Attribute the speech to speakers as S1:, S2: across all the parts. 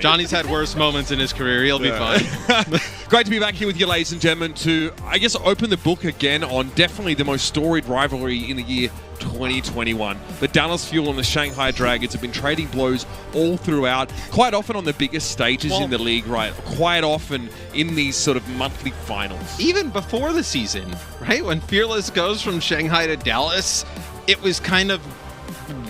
S1: Johnny's had worse moments in his career. He'll be fine.
S2: Great to be back here with you, ladies and gentlemen, to, I guess, open the book again on definitely the most storied rivalry in the year 2021. The Dallas Fuel and the Shanghai Dragons have been trading blows all throughout, quite often on the biggest stages in the league, right? Quite often in these sort of monthly finals.
S1: Even before the season, right? When Fearless goes from Shanghai to Dallas, it was kind of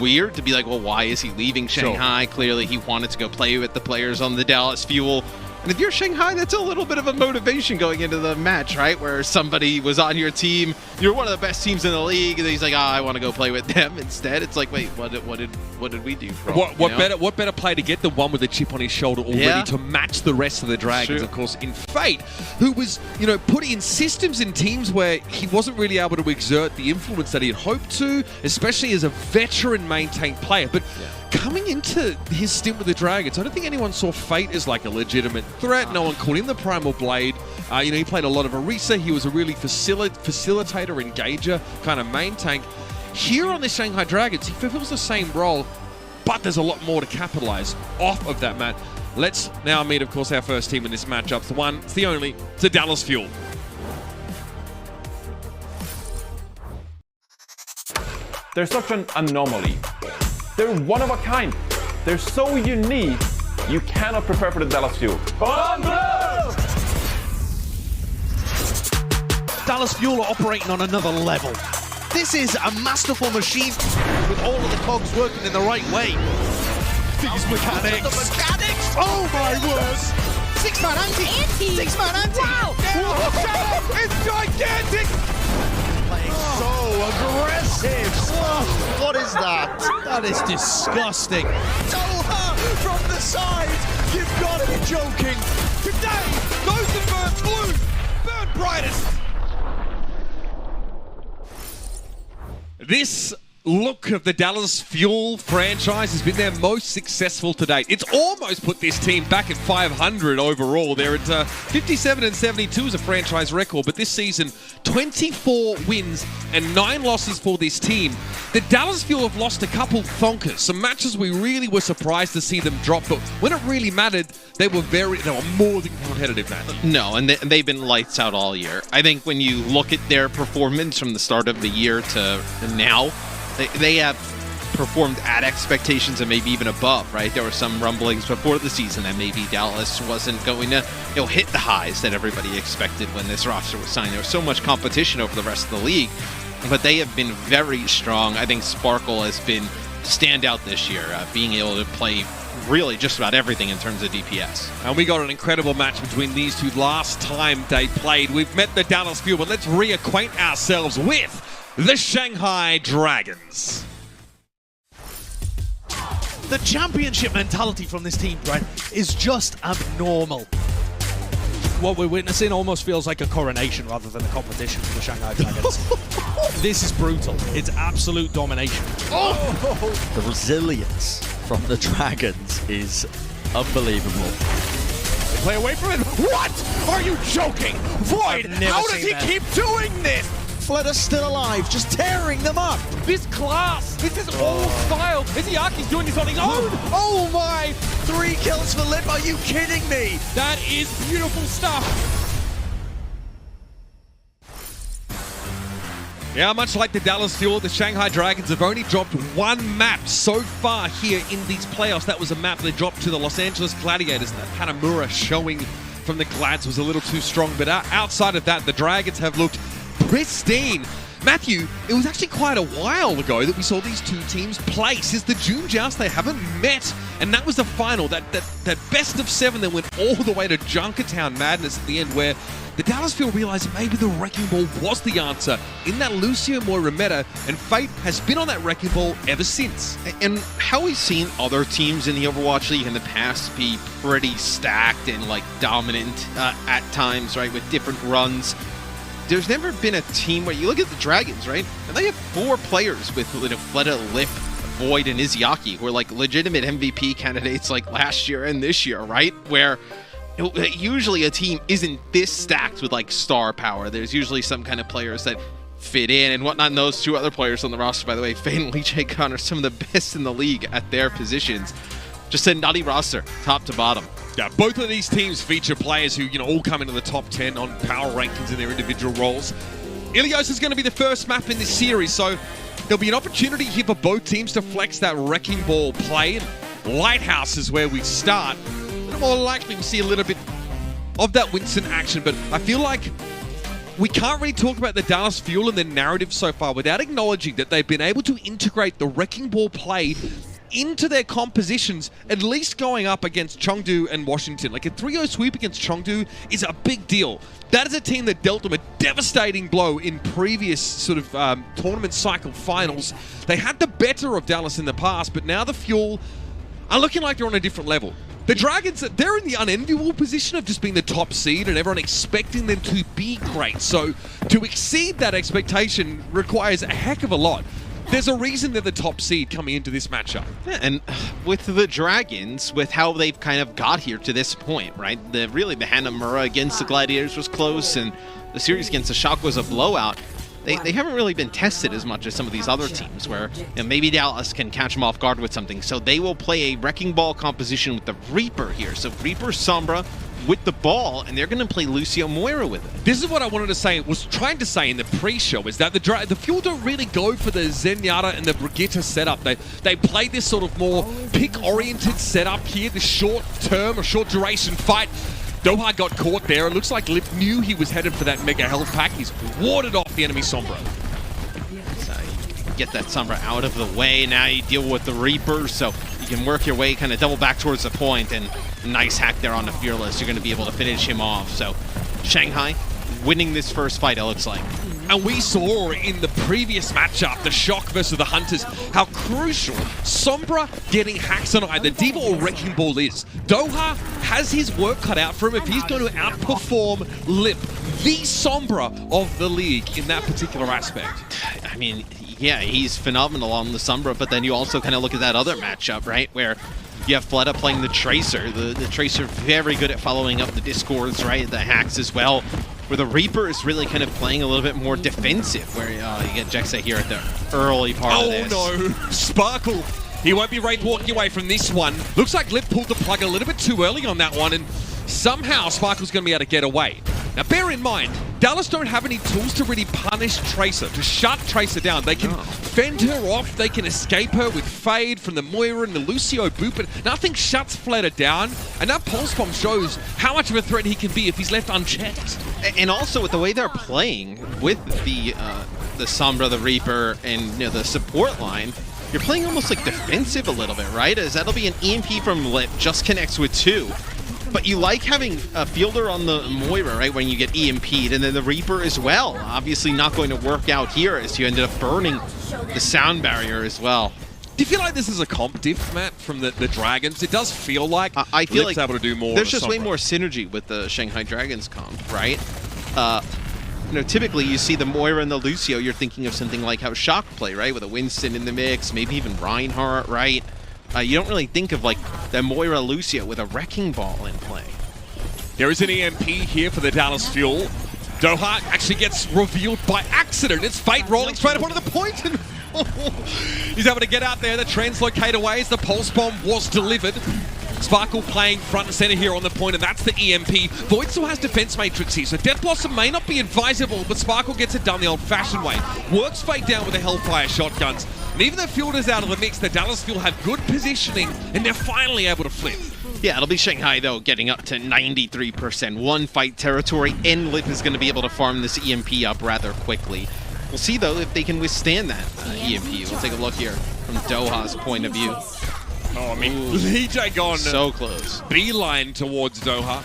S1: weird to be like, well, why is he leaving Shanghai? Sure. Clearly he wanted to go play with the players on the Dallas Fuel. And if you're Shanghai, that's a little bit of a motivation going into the match, right? Where somebody was on your team, you're one of the best teams in the league, and he's like, I want to go play with them instead. It's like, wait, what did we do wrong?
S2: What better play to get the one with a chip on his shoulder already to match the rest of the Dragons, of course, in Fate, who was, put in systems in teams where he wasn't really able to exert the influence that he had hoped to, especially as a veteran maintained player. But coming into his stint with the Dragons, I don't think anyone saw Fate as like a legitimate threat. No one called him the Primal Blade. He played a lot of Orisa. He was a really facilitator, engager, kind of main tank. Here on the Shanghai Dragons, he fulfills the same role, but there's a lot more to capitalize off of that, Matt. Let's now meet, of course, our first team in this matchup. It's the one, it's the only, it's the Dallas Fuel.
S3: They're such an anomaly. They're one of a kind. They're so unique, you cannot prepare for the Dallas Fuel.
S4: Dallas Fuel are operating on another level. This is a masterful machine with all of the cogs working in the right way. These mechanics. The mechanics! Oh my word! Six-man anti! Six-man anti! Wow!
S2: It's gigantic!
S4: Playing so aggressive! Whoa, what is that? That is disgusting. Doha from the side! You've got to be joking!
S2: Today, those that burn blue, burn brightest! This look of the Dallas Fuel franchise has been their most successful to date. It's almost put this team back at 500 overall. They're at 57 and 72 as a franchise record, but this season, 24 wins and 9 losses for this team. The Dallas Fuel have lost a couple thonkers, some matches we really were surprised to see them drop, but when it really mattered, they were more than competitive, Matt.
S1: No, and they've been lights out all year. I think when you look at their performance from the start of the year to now, they have performed at expectations and maybe even above, right? There were some rumblings before the season that maybe Dallas wasn't going to hit the highs that everybody expected when this roster was signed. There was so much competition over the rest of the league, but they have been very strong. I think Sparkle has been standout this year, being able to play really just about everything in terms of DPS.
S2: And we got an incredible match between these two last time they played. We've met the Dallas Fuel, but let's reacquaint ourselves with the Shanghai Dragons.
S4: The championship mentality from this team, Brent, is just abnormal. What we're witnessing almost feels like a coronation rather than a competition for the Shanghai Dragons. This is brutal. It's absolute domination.
S5: Oh! The resilience from the Dragons is unbelievable.
S2: They play away from it. What? Are you joking? Void, how does he keep doing this?
S4: Flutter's still alive, just tearing them up.
S2: This class, this is old style. Iziaki's doing this on his own. Oh my!
S4: 3 kills for Lip, are you kidding me?
S2: That is beautiful stuff. Yeah, much like the Dallas Fuel, the Shanghai Dragons have only dropped one map so far here in these playoffs. That was a map they dropped to the Los Angeles Gladiators, and that Hanamura showing from the Glads was a little too strong. But outside of that, the Dragons have looked pristine. Matthew, it was actually quite a while ago that we saw these two teams play. Since the June Joust, they haven't met, and that was the final, that best of 7 that went all the way to Junkertown Madness at the end, where the Dallas Fuel realized maybe the Wrecking Ball was the answer in that Lucio Moira meta, and Fate has been on that Wrecking Ball ever since.
S1: And how we've seen other teams in the Overwatch League in the past be pretty stacked and dominant at times, right, with different runs. There's never been a team where you look at the Dragons, right? And they have 4 players with Fleta, Lip, Void, and Iziaki who are legitimate MVP candidates last year and this year, right? Where usually a team isn't this stacked with star power. There's usually some kind of players that fit in and whatnot. And those 2 other players on the roster, by the way, Fate and Lee J. Con, are some of the best in the league at their positions. just a nutty roster, top to bottom.
S2: Yeah, both of these teams feature players who, all come into the top 10 on power rankings in their individual roles. Ilios is going to be the first map in this series, so there'll be an opportunity here for both teams to flex that wrecking ball play. And Lighthouse is where we start. More likely we see a little bit of that Winston action, but I feel like we can't really talk about the Dallas Fuel and their narrative so far without acknowledging that they've been able to integrate the wrecking ball play into their compositions, at least going up against Chengdu and Washington. Like a 3-0 sweep against Chengdu is a big deal. That is a team that dealt them a devastating blow in previous sort of tournament cycle finals. They had the better of Dallas in the past, but now the Fuel are looking like they're on a different level. The Dragons, they're in the unenviable position of just being the top seed and everyone expecting them to be great. So to exceed that expectation requires a heck of a lot. There's a reason they're the top seed coming into this matchup.
S1: Yeah, and with the Dragons, with how they've kind of got here to this point, right? Really, the Hanamura against the Gladiators was close, and the series against the Shock was a blowout. They haven't really been tested as much as some of these other teams where maybe Dallas can catch them off guard with something. So they will play a Wrecking Ball composition with the Reaper here. So Reaper Sombra with the ball, and they're going to play Lucio Moira with it.
S2: This is what I wanted to say, was trying to say in the pre-show, is that the Fuel don't really go for the Zenyatta and the Brigitte setup. They play this sort of more pick-oriented setup here, the short-term or short-duration fight. Doha got caught there. It looks like Lip knew he was headed for that mega health pack. He's warded off the enemy Sombra.
S1: So you get that Sombra out of the way. Now you deal with the Reaper, so you can work your way kind of double back towards the point, and nice hack there on the Fearless. You're going to be able to finish him off. So Shanghai winning this first fight, it looks like.
S2: And we saw in the previous matchup, the Shock versus the Hunters, how crucial Sombra getting hacks on either Diva or Wrecking Ball is. Doha has his work cut out for him if he's going to outperform Lip, the Sombra of the league in that particular aspect.
S1: I mean, yeah, he's phenomenal on the Sombra, but then you also kind of look at that other matchup, right, where you have Fleta playing the Tracer. The Tracer very good at following up the Discords, right, the hacks as well. Where the Reaper is really kind of playing a little bit more defensive, where you get Jexa here at the early part of this.
S2: Oh no, Sparkle. He won't be walking away from this one. Looks like Lip pulled the plug a little bit too early on that one, and somehow Sparkle's going to be able to get away. Now bear in mind, Dallas don't have any tools to really punish Tracer, to shut Tracer down. They can fend her off, they can escape her with Fade from the Moira and the Lucio boot, but nothing shuts Fleta down, and that Pulse Bomb shows how much of a threat he can be if he's left unchecked.
S1: And also with the way they're playing with the Sombra, the Reaper, and the support line, you're playing almost like defensive a little bit, right? As that'll be an EMP from Lip, just connects with 2. But you like having a fielder on the Moira, right, when you get EMP'd, and then the Reaper as well. Obviously not going to work out here as you ended up burning the sound barrier as well.
S2: Do you feel like this is a comp diff, Matt, from the Dragons? It does feel like
S1: I feel
S2: Lip's
S1: like
S2: able to do more.
S1: There's just way more synergy with the Shanghai Dragons comp, right? Typically you see the Moira and the Lucio, you're thinking of something like how Shock play, right? With a Winston in the mix, maybe even Reinhardt, right? You don't really think of like the Moira Lucio with a Wrecking Ball in play.
S2: There is an EMP here for the Dallas Fuel. Doha actually gets revealed by accident. It's Fate rolling straight up onto the point, and he's able to get out there. The translocate away as the Pulse Bomb was delivered. Sparkle playing front and center here on the point, and that's the EMP. Void still has defense matrix here, so Death Blossom may not be advisable, but Sparkle gets it done the old-fashioned way. Works Fate down with the Hellfire shotguns. And even though Fielder's out of the mix, the Dallas Fuel have good positioning, and they're finally able to flip.
S1: Yeah, it'll be Shanghai, though, getting up to 93%. One fight territory, and Lip is going to be able to farm this EMP up rather quickly. We'll see, though, if they can withstand that EMP. We'll take a look here from Doha's point of view.
S2: Oh, I mean, Lee Jae
S1: so close.
S2: Beeline towards Doha.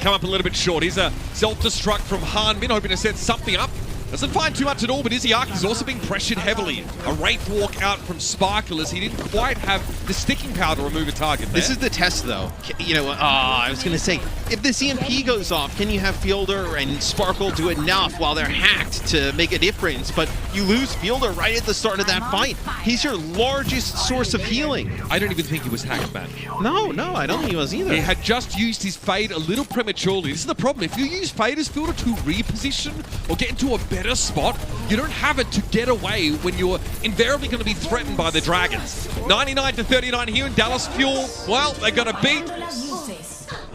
S2: Come up a little bit short. Here's a self-destruct from Hanbin, hoping to set something up. Doesn't find too much at all, but Izzyark is also being pressured heavily. A Wraith walk out from Sparkle as he didn't quite have the sticking power to remove a target there.
S1: This is the test, though. I was going to say, if this EMP goes off, can you have Fielder and Sparkle do enough while they're hacked to make a difference? But you lose Fielder right at the start of that fight. He's your largest source of healing.
S2: I don't even think he was hacked, man.
S1: No, I don't think he was either.
S2: He had just used his Fade a little prematurely. This is the problem. If you use Fade as Fielder to reposition or get into a better spot. You don't have it to get away when you're invariably going to be threatened by the Dragons. 99-39 here in Dallas. Fuel, well, they got a beat.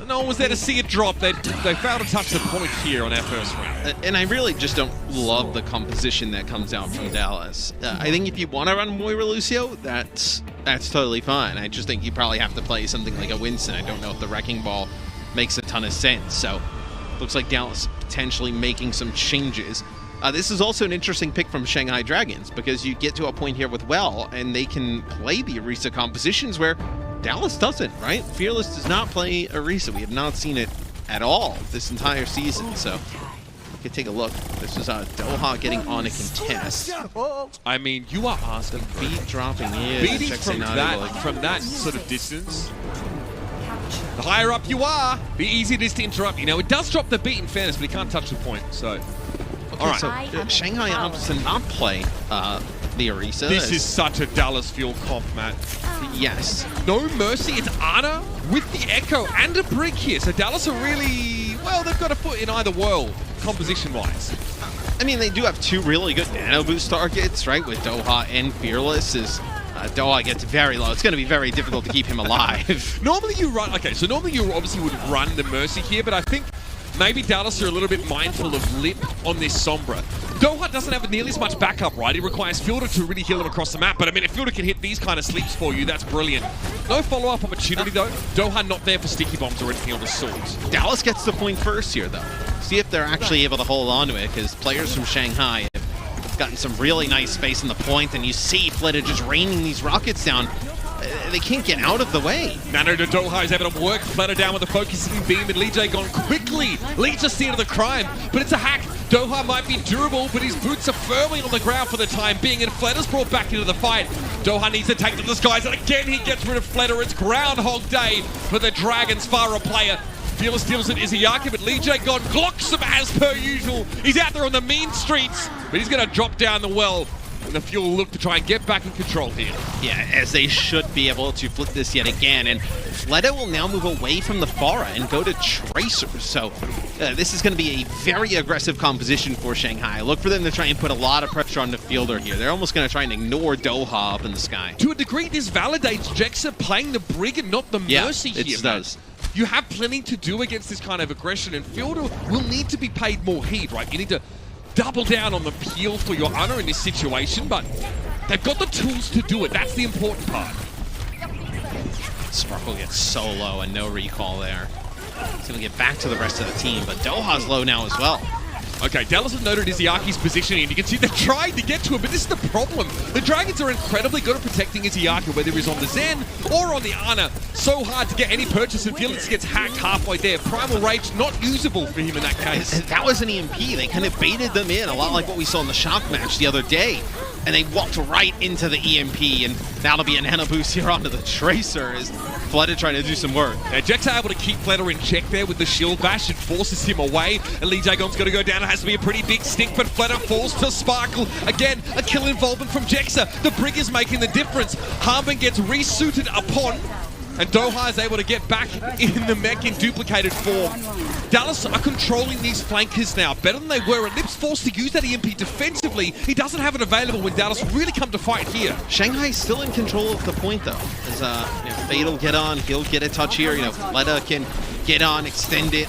S2: No one was there to see it drop. They failed to touch the point here on our first round.
S1: And I really just don't love the composition that comes out from Dallas. I think if you want to run Moira Lucio, that's totally fine. I just think you probably have to play something like a Winston. I don't know if the Wrecking Ball makes a ton of sense. So looks like Dallas potentially making some changes. This is also an interesting pick from Shanghai Dragons because you get to a point here with Well, and they can play the Orisa compositions where Dallas doesn't, right? Fearless does not play Orisa. We have not seen it at all this entire season, so we could take a look. This is Doha getting on a contest.
S2: I mean, you are asking
S1: the beat dropping in.
S2: Beating from that sort of distance. The higher up you are, the easier it is to interrupt. You know, it does drop the beat in fairness, but he can't touch the point, so...
S1: Okay, all right. So Shanghai opts to not play the Orisa.
S2: This is such a Dallas Fuel comp, Matt.
S1: Yes.
S2: No mercy. It's Ana with the Echo and a Brig here. So Dallas are really, well, they've got a foot in either world, composition-wise.
S1: I mean, they do have two really good nano boost targets, right? With Doha and Fearless. Doha gets very low. It's going to be very difficult to keep him alive.
S2: Normally you run, okay, so normally you obviously would run the mercy here, but I think maybe Dallas are a little bit mindful of Lip on this Sombra. Doha doesn't have nearly as much backup, right? He requires Fielder to really heal him across the map. But I mean, if Fielder can hit these kind of sleeps for you, that's brilliant. No follow-up opportunity, though. Doha not there for sticky bombs or anything of the sort.
S1: Dallas gets the point first here, though. See if they're actually able to hold on to it, because players from Shanghai have gotten some really nice space in the point, and you see Fleta just raining these rockets down. They can't get out of the way.
S2: Nano to Doha is able to work Fleta down with a focusing beam, and Lee J gone quickly leads the scene of the crime, but it's a hack. Doha might be durable, but his boots are firmly on the ground for the time being, and Fleta's brought back into the fight. Doha needs to take to the skies, and again he gets rid of Fleta. It's Groundhog Day for the Dragons. Far a player. Fearless steals it, Izayaki, but Lee J gone glocks him as per usual. He's out there on the mean streets, but he's going to drop down the well. And the Fuel look to try and get back in control here.
S1: Yeah, as they should be able to flip this yet again. And Fleta will now move away from the Pharah and go to Tracer. So this is going to be a very aggressive composition for Shanghai. Look for them to try and put a lot of pressure on the Fielder here. They're almost going to try and ignore Doha up in the sky.
S2: To a degree, this validates Jexa playing the Brig and not the Mercy here.
S1: It does.
S2: You have plenty to do against this kind of aggression, and Fielder will need to be paid more heed, right? You need to double down on the peel for your honor in this situation, but they've got the tools to do it. That's the important part.
S1: Sparkle gets so low and no recall there. He's going to get back to the rest of the team, but Doha's low now as well.
S2: Okay, Dallas has noted Izayaki's positioning. You can see they're trying to get to him, but this is the problem. The Dragons are incredibly good at protecting Izayaki, whether he's on the Zen or on the Ana. So hard to get any purchase, and Felix gets hacked halfway there. Primal Rage not usable for him in that case.
S1: That was an EMP. They kind of baited them in, a lot like what we saw in the Shock match the other day. And they walked right into the EMP, and that'll be a nano boost here onto the Tracer as Fleta trying to do some work.
S2: Now, Jexa able to keep Fleta in check there with the shield bash. It forces him away, and Lee Jagon's got to go down. It has to be a pretty big stick, but Fleta falls to Sparkle. Again, a kill involvement from Jexa. The Brig is making the difference. Harbin gets resuited upon, and Doha is able to get back in the mech in duplicated form. Dallas are controlling these flankers now better than they were, and Lip's forced to use that EMP defensively. He doesn't have it available when Dallas really come to fight here.
S1: Shanghai's still in control of the point, though. As Fade will get on, he'll get a touch here. Fleta can get on, extend it.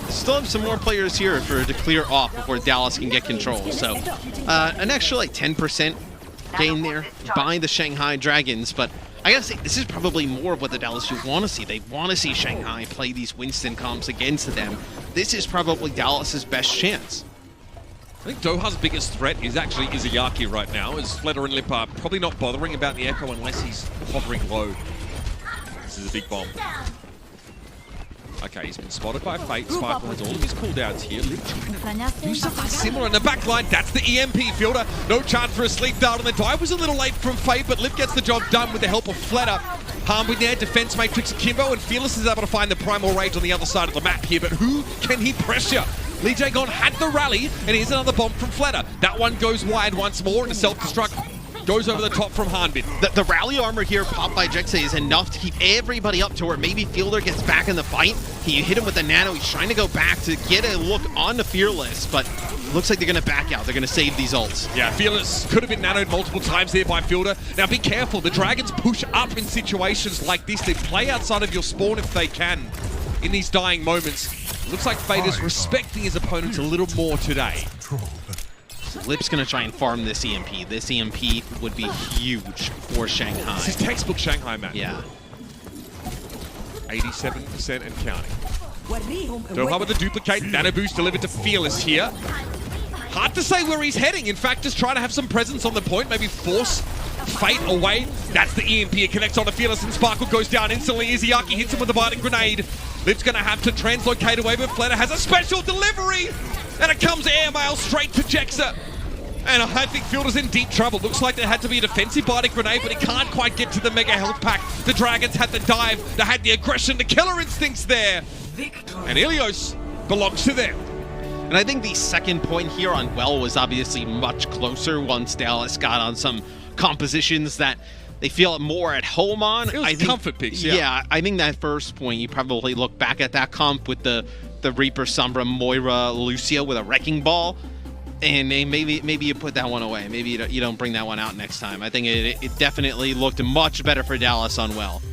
S1: Still have some more players here to clear off before Dallas can get control. So an extra like 10% gain there by the Shanghai Dragons, but I gotta say, this is probably more of what the Dallas you want to see. They want to see Shanghai play these Winston comps against them. This is probably Dallas's best chance.
S2: I think Doha's biggest threat is actually Izayaki right now, as Fleta and Lip are probably not bothering about the Echo unless he's hovering low. This is a big bomb. Okay, he's been spotted by Fate. Sparkle has all of his cooldowns here. Lip trying to do something similar in the back line. That's the EMP Fielder. No chance for a sleep dart, and the dive was a little late from Fate, but Lip gets the job done with the help of Fleta. Harming there, defense matrix Kimbo, and Fearless is able to find the Primal Rage on the other side of the map here, but who can he pressure? Lee Jae Gon had the rally, and here's another bomb from Fleta. That one goes wide once more, and a self-destruct Goes over the top from Hanbin.
S1: The rally armor here popped by Jexe is enough to keep everybody up to where maybe Fielder gets back in the fight. He hit him with the nano. He's trying to go back to get a look on the Fearless, but looks like they're going to back out. They're going to save these ults.
S2: Yeah, Fearless could have been nanoed multiple times there by Fielder. Now be careful. The Dragons push up in situations like this. They play outside of your spawn if they can in these dying moments. Looks like Fade is respecting his opponents a little more today.
S1: Lip's going to try and farm this EMP. This EMP would be huge for Shanghai.
S2: This is textbook Shanghai, man.
S1: Yeah.
S2: 87% and counting. Doha with the duplicate. Nano boost delivered to Fearless here. Hard to say where he's heading. In fact, just trying to have some presence on the point. Maybe force Fate away. That's the EMP. It connects on the Fearless and Sparkle goes down instantly. Izayaki hits him with the Binding Grenade. Lip's going to have to translocate away, but Fleta has a special delivery. And it comes airmail straight to Jexe. And I think Fielder's in deep trouble. Looks like there had to be a defensive Binding Grenade, but he can't quite get to the Mega Health Pack. The Dragons had the dive. They had the aggression, the killer instincts there. And Ilios belongs to them.
S1: And I think the second point here on Well was obviously much closer once Dallas got on some compositions that they feel more at home on.
S2: It was
S1: I think,
S2: comfort picks,
S1: yeah. I think that first point, you probably look back at that comp with the Reaper, Sombra, Moira, Lucio with a Wrecking Ball, and maybe you put that one away. Maybe you don't bring that one out next time. I think it definitely looked much better for Dallas on Well.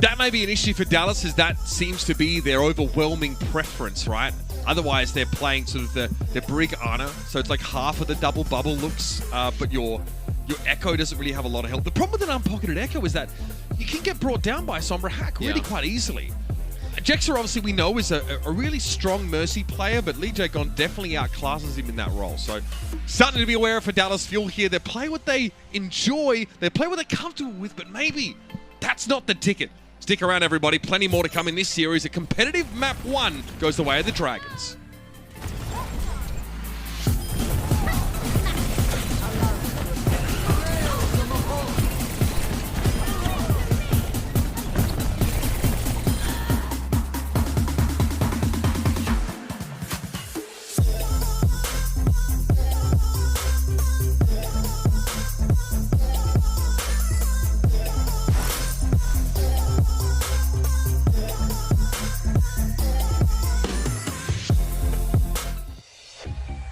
S2: That may be an issue for Dallas, as that seems to be their overwhelming preference, right? Otherwise, they're playing sort of the Brig Ana, so it's like half of the double bubble looks, but your Echo doesn't really have a lot of health. The problem with an unpocketed Echo is that you can get brought down by a Sombra hack really quite easily. Jexe, obviously, we know is a really strong Mercy player, but Lee Jae-gon definitely outclasses him in that role. So, something to be aware of for Dallas Fuel here. They play what they enjoy, they play what they're comfortable with, but maybe that's not the ticket. Stick around, everybody. Plenty more to come in this series. A competitive map 1 goes the way of the Dragons.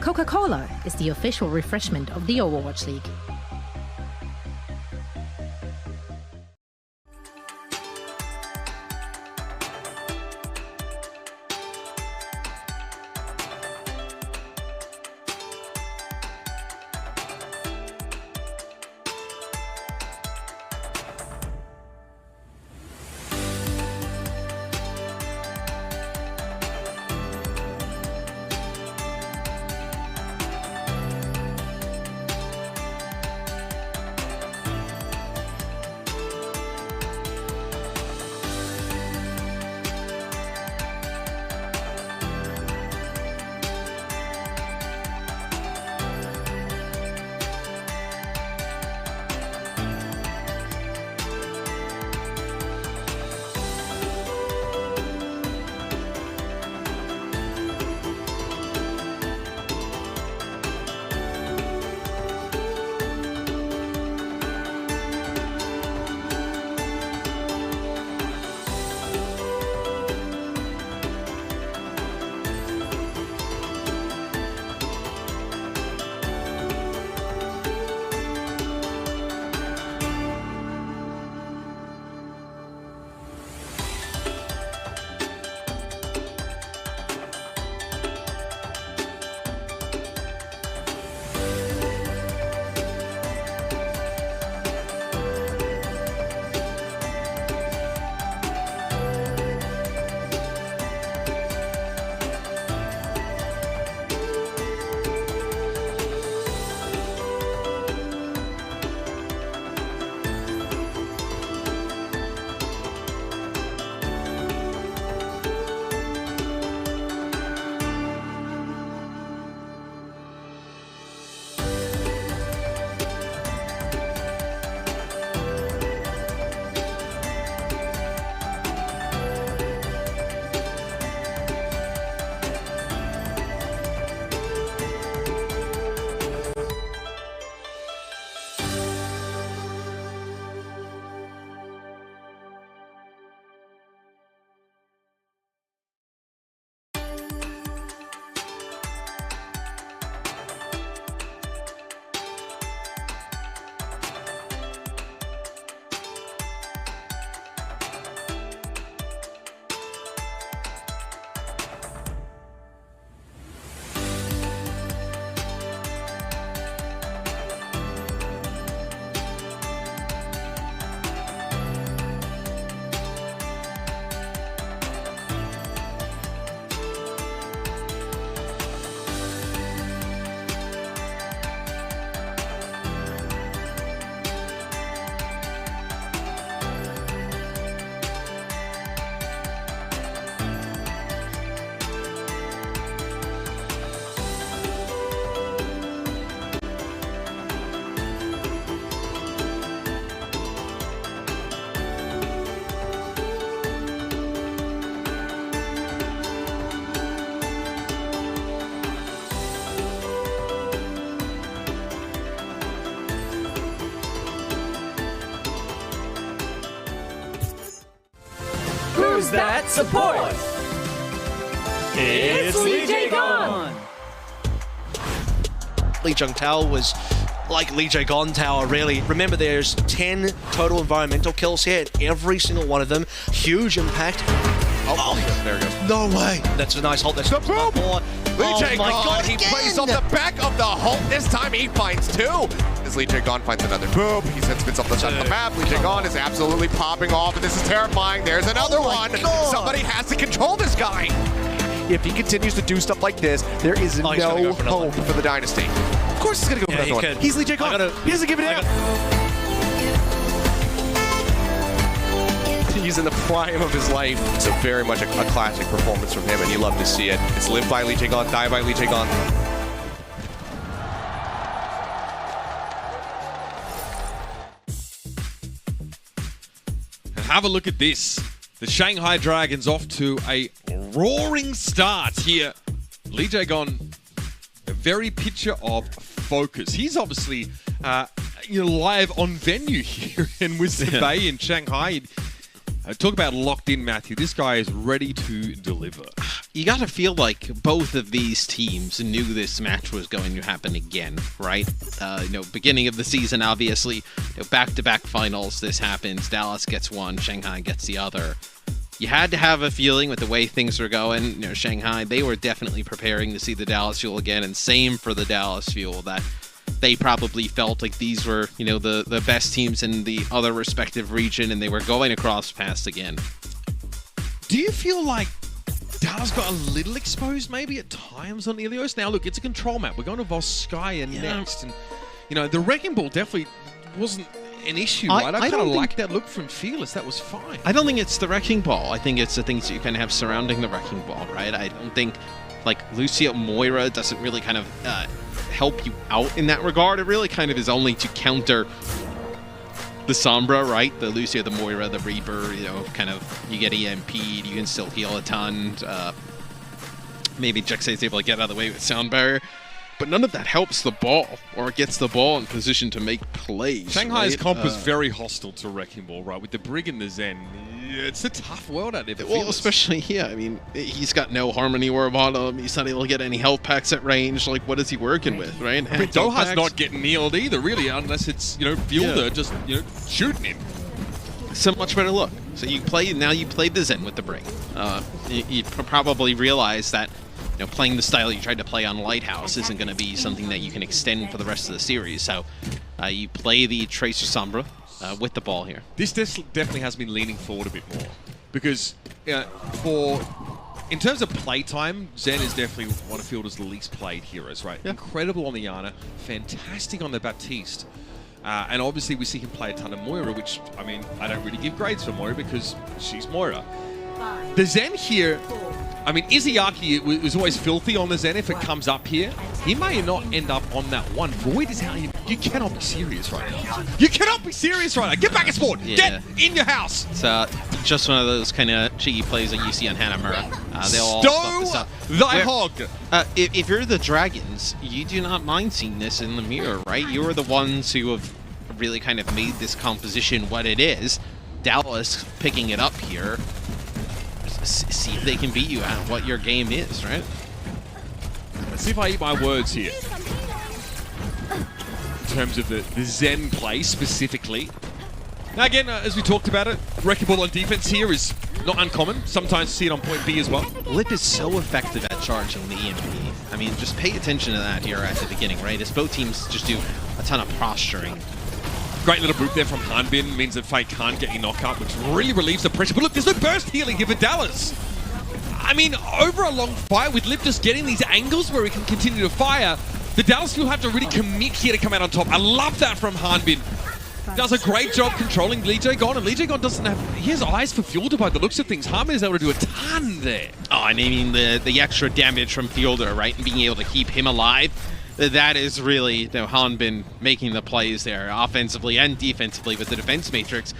S6: Coca-Cola is the official refreshment of the Overwatch League.
S7: that support? It's Lee Jae-gon!
S8: Lee Jung Tao was like Lee Jae-gon Tower, really. Remember, there's 10 total environmental kills here, and every single one of them, huge impact. Oh, there it goes. No way. That's a nice hold. That's the boom.
S9: Lee
S8: Oh my God,
S9: Jae-gon, he
S8: again!
S9: plays on the back of the Hulk. This time he finds two. As Lee Jae-gon finds another boom, he sends Vince up the side of the map. Lee Jae-gon is absolutely popping off, and this is terrifying. There's another one.
S8: God.
S9: Somebody has to control this guy. If he continues to do stuff like this, there is
S8: Oh, he's gonna
S9: no
S8: go for another
S9: hope for the Dynasty. Of course he's going to go for
S8: Yeah,
S9: another
S8: he
S9: one.
S8: could.
S9: He's Lee Jae-gon. He doesn't give it up. He's in the prime of his life. It's a very much a classic performance from him, and you love to see it. It's live by Lee Jae-gon, die by Lee Jae-gon.
S2: And have a look at this. The Shanghai Dragons off to a roaring start here. Lee Jae-gon, a very picture of focus. He's obviously live on venue here in Wisdom Bay in Shanghai. Talk about locked in, Matthew. This guy is ready to deliver.
S1: You got to feel like both of these teams knew this match was going to happen again, right? Beginning of the season, obviously, back-to-back finals, this happens. Dallas gets one, Shanghai gets the other. You had to have a feeling with the way things were going. Shanghai, they were definitely preparing to see the Dallas Fuel again, and same for the Dallas Fuel, that they probably felt like these were, the best teams in the other respective region, and they were going across paths again.
S2: Do you feel like Dallas got a little exposed maybe at times on Ilios? Now, look, it's a control map. We're going to Volskaya next. And, the Wrecking Ball definitely wasn't an issue, right? I kind of like that look from Fearless. That was fine.
S1: I don't think it's the Wrecking Ball. I think it's the things that you kind of have surrounding the Wrecking Ball, right? I don't think, Lucio Moira doesn't really kind of help you out in that regard. It really kind of is only to counter the Sombra, right? The Lucio, the Moira, the Reaper, you get EMP'd, you can still heal a ton. Maybe Jexay's able to get out of the way with Sound Barrier. But none of that helps the ball, or gets the ball in position to make plays.
S2: Shanghai's
S1: right?
S2: comp was very hostile to Wrecking Ball, right? With the Brig and the Zen. It's a tough world out there.
S1: Well, especially here. I mean, he's got no Harmony Orb on him. He's not able to get any health packs at range. What is he working with, right?
S2: I mean, Doha's not getting kneeled either, really, unless it's, Fielder just, shooting him.
S1: It's a much better look. So you played the Zen with the Brig. You probably realize that playing the style you tried to play on Lighthouse isn't going to be something that you can extend for the rest of the series. So you play the Tracer Sombra with the ball here.
S2: This definitely has been leaning forward a bit more. Because in terms of playtime, Zen is definitely one of Fielder's least played heroes, right? Yeah. Incredible on the Yana, fantastic on the Baptiste. And obviously we see him play a ton of Moira, which, I don't really give grades for Moira because she's Moira. The Zen here, Izayaki was always filthy on the Zen if it comes up here. He may not end up on that one. Void is how you cannot be serious right now. You cannot be serious right now. Get back at sport. Yeah. Get in your house.
S1: It's just one of those kind of cheeky plays that you see on Hanamura. They'll all
S2: Stow thy hog.
S1: If you're the Dragons, you do not mind seeing this in the mirror, right? You are the ones who have really kind of made this composition what it is. Dallas picking it up here. See if they can beat you at what your game is, right?
S2: Let's see if I eat my words here. In terms of the Zen play specifically. Now again, as we talked about it, Wrecking Ball on defense here is not uncommon. Sometimes you see it on point B as well.
S1: Lip is so effective at charging the EMP. Just pay attention to that here at the beginning, right? As both teams just do a ton of posturing.
S2: Great little boot there from Hanbin, means that Fate can't get any knockout, which really relieves the pressure. But look, there's no burst healing here for Dallas. Over a long fight with Lip just getting these angles where he can continue to fire, the Dallas will have to really commit here to come out on top. I love that from Hanbin. Does a great job controlling Lee Jae-gon, and Lee Jae-gon doesn't have... He has eyes for Fielder by the looks of things. Hanbin is able to do a ton there.
S1: Oh, and the extra damage from Fielder, right? And being able to keep him alive. That is really Hanbin making the plays there, offensively and defensively with the defense matrix.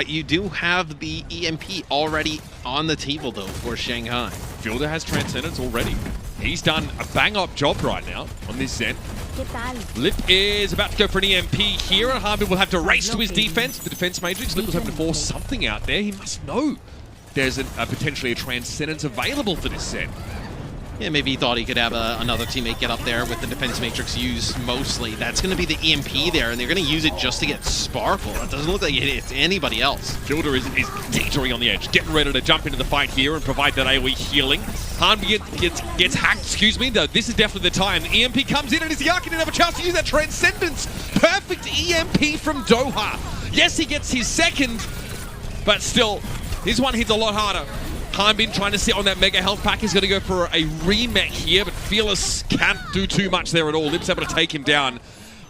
S1: You do have the EMP already on the table, though, for Shanghai.
S2: Fielder has Transcendence already. He's done a bang-up job right now on this Zen. Lip is about to go for an EMP here, and Hanbin will have to race to his defense. The defense matrix, Lip was having to force something out there. He must know there's potentially a Transcendence available for this set.
S1: Yeah, maybe he thought he could have another teammate get up there with the defense matrix used mostly. That's going to be the EMP there, and they're going to use it just to get Sparkle. It doesn't look like it's anybody else.
S2: Fielder is teetering on the edge, getting ready to jump into the fight here and provide that AoE healing. Hanbi gets hacked, excuse me, though. This is definitely the time. EMP comes in, and Izayaki didn't have a chance to use that Transcendence. Perfect EMP from Doha. Yes, he gets his second, but still, his one hits a lot harder. Hanbin trying to sit on that mega health pack is going to go for a remet here, but Fearless can't do too much there at all. Lip's able to take him down.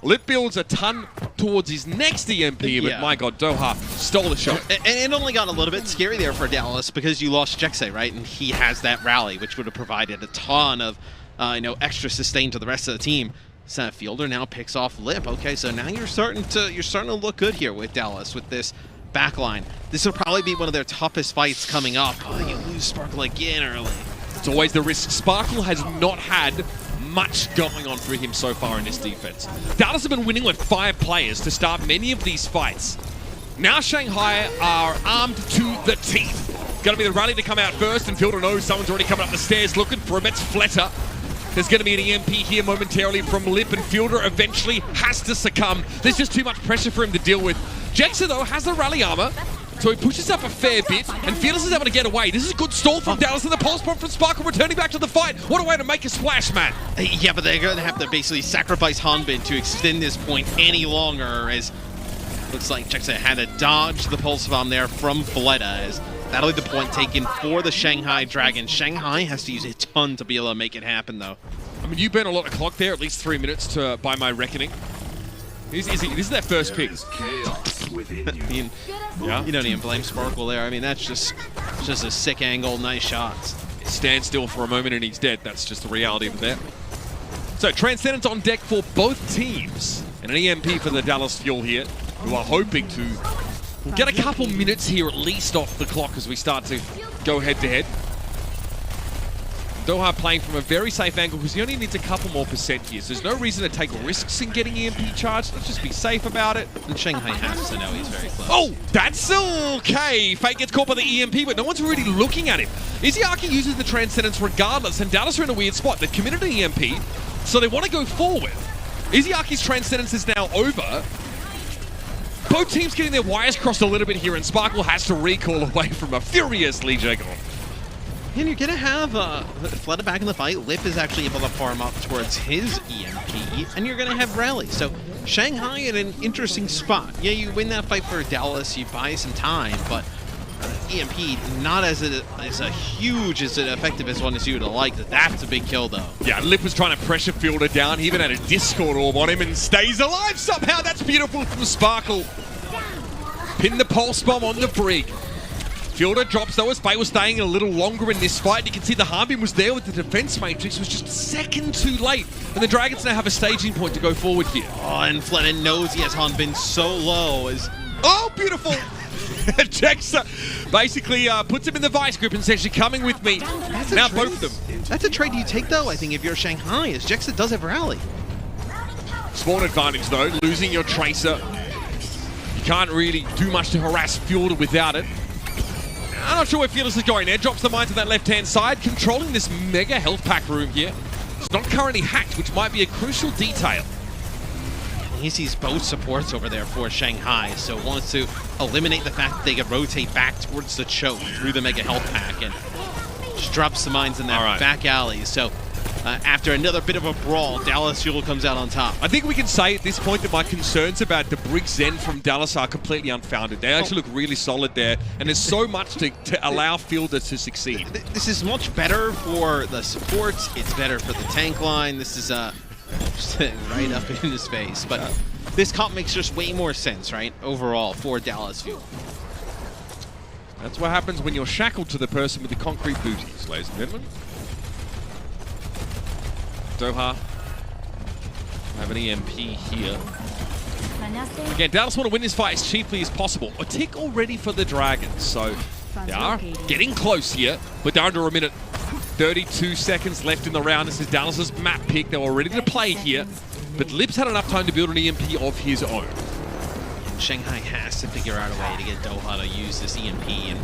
S2: Lip builds a ton towards his next EMP, but my god, Doha stole the shot.
S1: And it only got a little bit scary there for Dallas because you lost Jekse, right? And he has that rally, which would have provided a ton of extra sustain to the rest of the team. So Fielder now picks off Lip. Okay, so now you're starting to look good here with Dallas with this backline. This will probably be one of their toughest fights coming up. Oh, you lose Sparkle again early.
S2: It's always the risk. Sparkle has not had much going on for him so far in this defense. Dallas have been winning with 5 players to start many of these fights. Now Shanghai are armed to the teeth. Going to be the rally to come out first, and Fielder knows someone's already coming up the stairs looking for him. It's Fletter. There's going to be an EMP here momentarily from Lip, and Fielder eventually has to succumb. There's just too much pressure for him to deal with. Jexa, though, has the rally armor, so he pushes up a fair bit, and Fearless is able to get away. This is a good stall from Dallas, and the pulse bomb from Sparkle returning back to the fight. What a way to make a splash, man.
S1: Yeah, but they're going to have to basically sacrifice Hanbin to extend this point any longer, as looks like Jexa had to dodge the pulse bomb there from Fleta, as that'll be the point taken for the Shanghai Dragons. Shanghai has to use a ton to be able to make it happen, though.
S2: I mean, you burn a lot of clock there, at least 3 minutes by my reckoning. This is their first pick.
S1: I mean, you don't even blame Sparkle there. I mean, that's just a sick angle, nice shots.
S2: Stand still for a moment and he's dead. That's just the reality of it. So Transcendence on deck for both teams, and an EMP for the Dallas Fuel here, who are hoping to get a couple minutes here at least off the clock as we start to go head to head. Doha playing from a very safe angle because he only needs a couple more percent here. So there's no reason to take risks in getting EMP charged. Let's just be safe about it.
S1: And Shanghai has to know he's very close.
S2: Oh, that's okay. Fate gets caught by the EMP, but no one's really looking at him. Izayaki uses the Transcendence regardless, and Dallas are in a weird spot. They've committed an EMP, so they want to go forward. Izayaki's Transcendence is now over. Both teams getting their wires crossed a little bit here, and Sparkle has to recall away from a furious Lee Jae-gon.
S1: And you're going to have Fleta back in the fight. Lip is actually able to farm up towards his EMP, and you're going to have Rally. So Shanghai in an interesting spot. Yeah, you win that fight for Dallas, you buy some time, but EMP not as huge, as effective as one as you would have liked. That's a big kill, though.
S2: Yeah, Lip was trying to pressure Fielder down. He even had a Discord orb on him and stays alive somehow. That's beautiful from Sparkle. Pin the pulse bomb on the Brig. Fielder drops though as Fate was staying a little longer in this fight. You can see the Hanbin was there with the defense matrix, was just a second too late. And the Dragons now have a staging point to go forward here.
S1: Oh, and Fleta knows he has Hanbin so low as...
S2: Oh, beautiful! Jexa basically puts him in the vice grip and says, "You're coming with me." Now both of them.
S1: That's a trade you take though, I think, if you're Shanghai, as Jexa does have Rally.
S2: Small advantage though, losing your Tracer. You can't really do much to harass Fielder without it. I'm not sure where Fearless is going there. Drops the mine to that left-hand side, controlling this mega health pack room here. It's not currently hacked, which might be a crucial detail.
S1: He sees both supports over there for Shanghai, so wants to eliminate the fact that they can rotate back towards the choke through the mega health pack, and just drops the mines in that back alley. So after another bit of a brawl, Dallas Fuel comes out on top.
S2: I think we can say at this point that my concerns about the Brig Zen from Dallas are completely unfounded. They actually look really solid there, and there's so much to allow Fielder to succeed.
S1: This is much better for the supports. It's better for the tank line. This is just right up in his face. But this comp makes just way more sense, right, overall for Dallas Fuel.
S2: That's what happens when you're shackled to the person with the concrete booties, ladies and gentlemen. Doha have an EMP here. Again, Dallas want to win this fight as cheaply as possible. A tick already for the Dragons, so they are getting close here, but they're under a minute. 32 seconds left in the round. This is Dallas's map pick. They were ready to play here, but Lip's had enough time to build an EMP of his own.
S1: Shanghai has to figure out a way to get Doha to use this EMP, and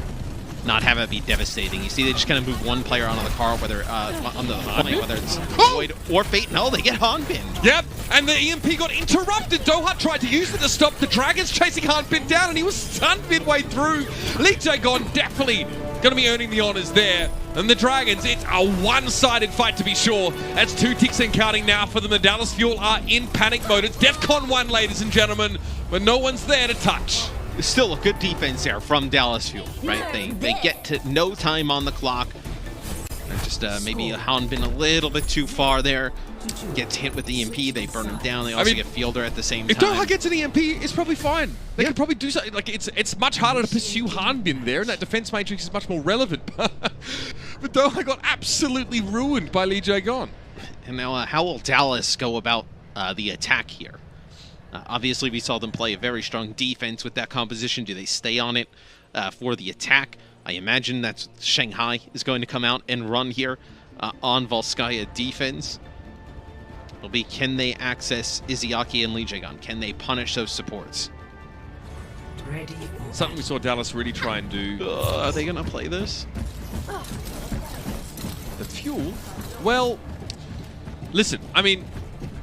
S1: not have it be devastating. You see, they just kind of move one player onto the car, whether on the point, whether it's Void or Fate. No, they get Hanbin.
S2: Yep, and the EMP got interrupted. Doha tried to use it to stop the Dragons chasing Hanbin down, and he was stunned midway through. Lee Jae-gon definitely going to be earning the honors there. And the Dragons, it's a one-sided fight to be sure. That's 2 ticks and counting now for them. The Dallas Fuel are in panic mode. It's DEFCON 1, ladies and gentlemen, but no one's there to touch.
S1: Still a good defense there from Dallas Fuel, right? They get to no time on the clock. And just maybe Hanbin a little bit too far there. Gets hit with the EMP, they burn him down. They also get Fielder at the same time.
S2: If Doha gets an EMP, it's probably fine. They could probably do something. Like it's much harder to pursue Hanbin there, and that defense matrix is much more relevant. But Doha got absolutely ruined by Lee Jae-gon.
S1: And now, how will Dallas go about the attack here? Obviously, we saw them play a very strong defense with that composition. Do they stay on it for the attack? I imagine that Shanghai is going to come out and run here on Volskaya defense. It'll be, can they access Izayaki and Lee Jae-gon? Can they punish those supports?
S2: Something we saw Dallas really try and do.
S1: Are they going to play this?
S2: The Fuel? Well, listen, I mean,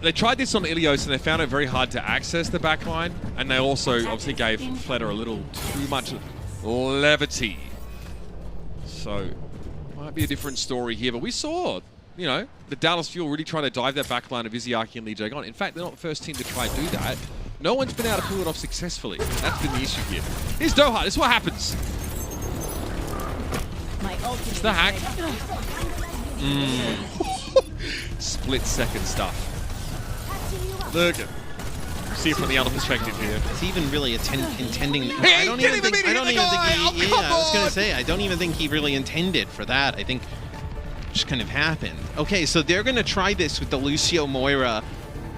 S2: they tried this on Ilios and they found it very hard to access the backline, and they also obviously gave Fledder a little too much levity. So, might be a different story here, but we saw, you know, the Dallas Fuel really trying to dive that backline of Izayaki and Lee Jae-gon. In fact, they're not the first team to try and do that. No one's been able to pull it off successfully. That's been the issue here. Here's Doha, this is what happens. It's the hack. Split second stuff. Look at, see it from the other perspective here.
S1: Is he even really intending?
S2: Hey,
S1: I don't even think he. I was gonna say, I don't even think he really intended for that. I think it just kind of happened. Okay, so they're gonna try this with the Lucio Moira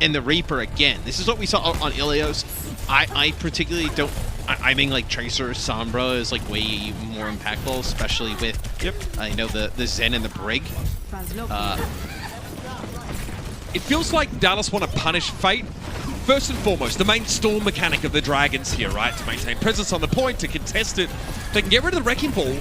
S1: and the Reaper again. This is what we saw on Ilios. I particularly don't. I think like Tracer Sombra is like way more impactful, especially with I know the Zen and the Brig.
S2: It feels like Dallas want to punish Fate. First and foremost, the main storm mechanic of the Dragons here, right? To maintain presence on the point, to contest it. They can get rid of the Wrecking Ball.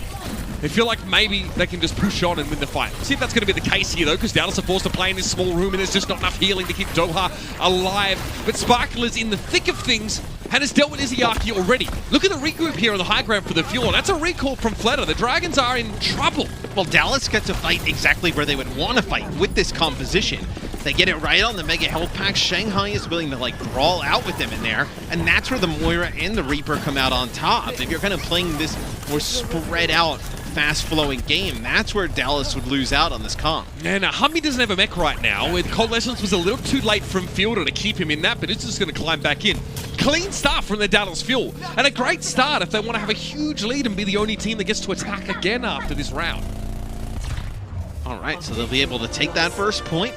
S2: They feel like maybe they can just push on and win the fight. See if that's going to be the case here, though, because Dallas are forced to play in this small room and there's just not enough healing to keep Doha alive. But Sparkle is in the thick of things and has dealt with Izayaki already. Look at the regroup here on the high ground for the Fuel. That's a recall from Fledder. The Dragons are in trouble.
S1: Well, Dallas gets to fight exactly where they would want to fight with this composition. They get it right on the Mega Health Pack. Shanghai is willing to like brawl out with them in there, and that's where the Moira and the Reaper come out on top. If you're kind of playing this more spread out, fast-flowing game, that's where Dallas would lose out on this comp.
S2: And Humby doesn't have a mech right now. With Coalescence was a little too late from Fielder to keep him in that, but it's just going to climb back in. Clean start from the Dallas Fuel, and a great start if they want to have a huge lead and be the only team that gets to attack again after this round.
S1: All right, so they'll be able to take that first point.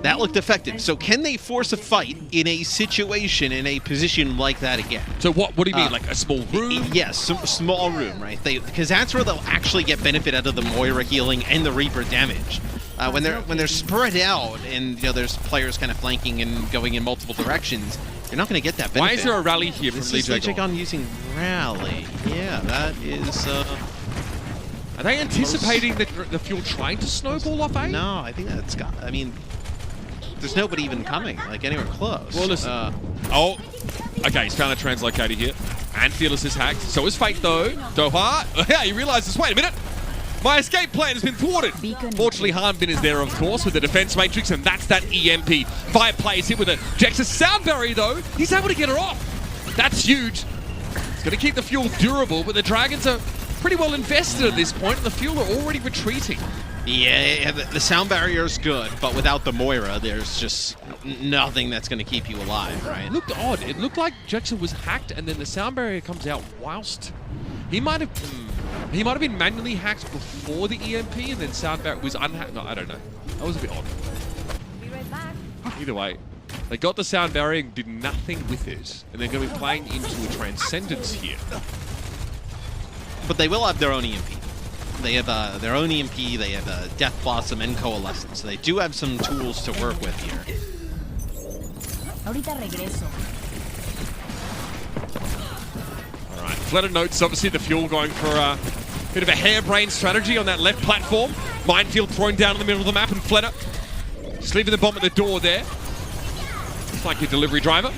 S1: That looked effective. So can they force a fight in a situation, in a position like that again?
S2: So what do you mean, like a small room?
S1: Yes, small room, right? Because that's where they'll actually get benefit out of the Moira healing and the Reaper damage. When they're spread out and there's players kind of flanking and going in multiple directions, you're not going to get that benefit.
S2: Why is there a rally here from Lee Jae-gon?
S1: Using rally. Yeah, that is...
S2: Are they anticipating the Fuel trying to snowball off A?
S1: No, I think that's got... I mean... There's nobody even coming, like anywhere close.
S2: Well, listen. Okay, he's found a translocator here. And Fearless is hacked. So is Fate, though. Doha. Yeah, he realizes, wait a minute. My escape plan has been thwarted. Fortunately, Hanbin is there, of course, with the defense matrix, and that's that EMP. Fire plays hit with a Jex's sound barrier, though. He's able to get her off. That's huge. It's going to keep the Fuel durable, but the Dragons are pretty well invested at this point, and the Fuel are already retreating.
S1: Yeah, the sound barrier is good, but without the Moira, there's just nothing that's going to keep you alive, right?
S2: It looked odd. It looked like Jackson was hacked, and then the sound barrier comes out whilst he might have been manually hacked before the EMP, and then sound barrier was unhacked. No, I don't know. That was a bit odd.
S7: Be right back.
S2: Either way, they got the sound barrier and did nothing with it, and they're going to be playing into a Transcendence here.
S1: But they will have their own EMP. They have their own EMP, they have Death Blossom and Coalescence, so they do have some tools to work with here.
S6: Ahorita regreso.
S2: Alright, Fledder notes obviously the Fuel going for Bit of a harebrained strategy on that left platform. Minefield thrown down in the middle of the map, and Fledder just leaving the bomb at the door there. It's like your delivery driver.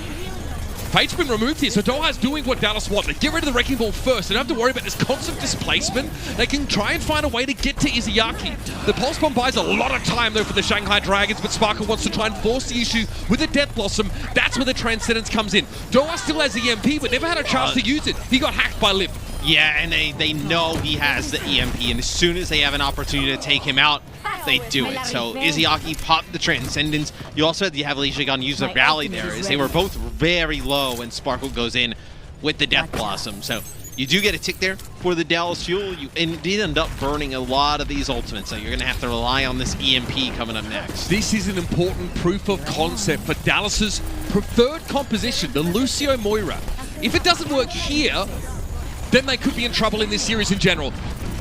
S2: Fate's been removed here, so Doha's doing what Dallas want. They get rid of the Wrecking Ball first. They don't have to worry about this constant displacement. They can try and find a way to get to Izayaki. The Pulse Bomb buys a lot of time, though, for the Shanghai Dragons, but Sparkle wants to try and force the issue with the Death Blossom. That's where the Transcendence comes in. Doha still has the EMP, but never had a chance to use it. He got hacked by Lip.
S1: Yeah, and they know he has the EMP, and as soon as they have an opportunity to take him out, they do it. So Izayaki popped the Transcendence. You also had the Lijigon use the rally there, as they were both very low when Sparkle goes in with the Death Blossom. So you do get a tick there for the Dallas Fuel. You did end up burning a lot of these ultimates, so you're going to have to rely on this EMP coming up next.
S2: This is an important proof of concept for Dallas's preferred composition, the Lucio Moira. If it doesn't work here, then they could be in trouble in this series in general.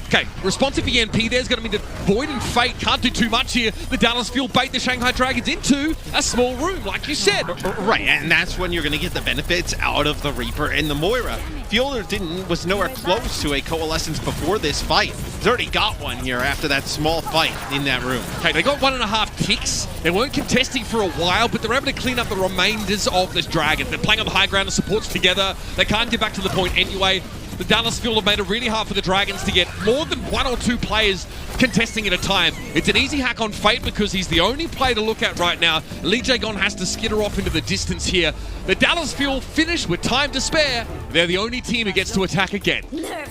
S2: Okay, responsive EMP there's going to mean that Void and Fate can't do too much here. The Dallas Fuel bait the Shanghai Dragons into a small room, like you said.
S1: Right, and that's when you're going to get the benefits out of the Reaper and the Moira. Fielder was nowhere close to a Coalescence before this fight. He's already got one here after that small fight in that room.
S2: Okay, they got 1.5 ticks. They weren't contesting for a while, but they're able to clean up the remainders of this Dragon. They're playing on the high ground, the supports together. They can't get back to the point anyway. The Dallas Fuel have made it really hard for the Dragons to get more than 1 or 2 players contesting at a time. It's an easy hack on Fate because he's the only player to look at right now. Lee Jae-gon has to skitter off into the distance here. The Dallas Fuel finish with time to spare. They're the only team who gets to attack again.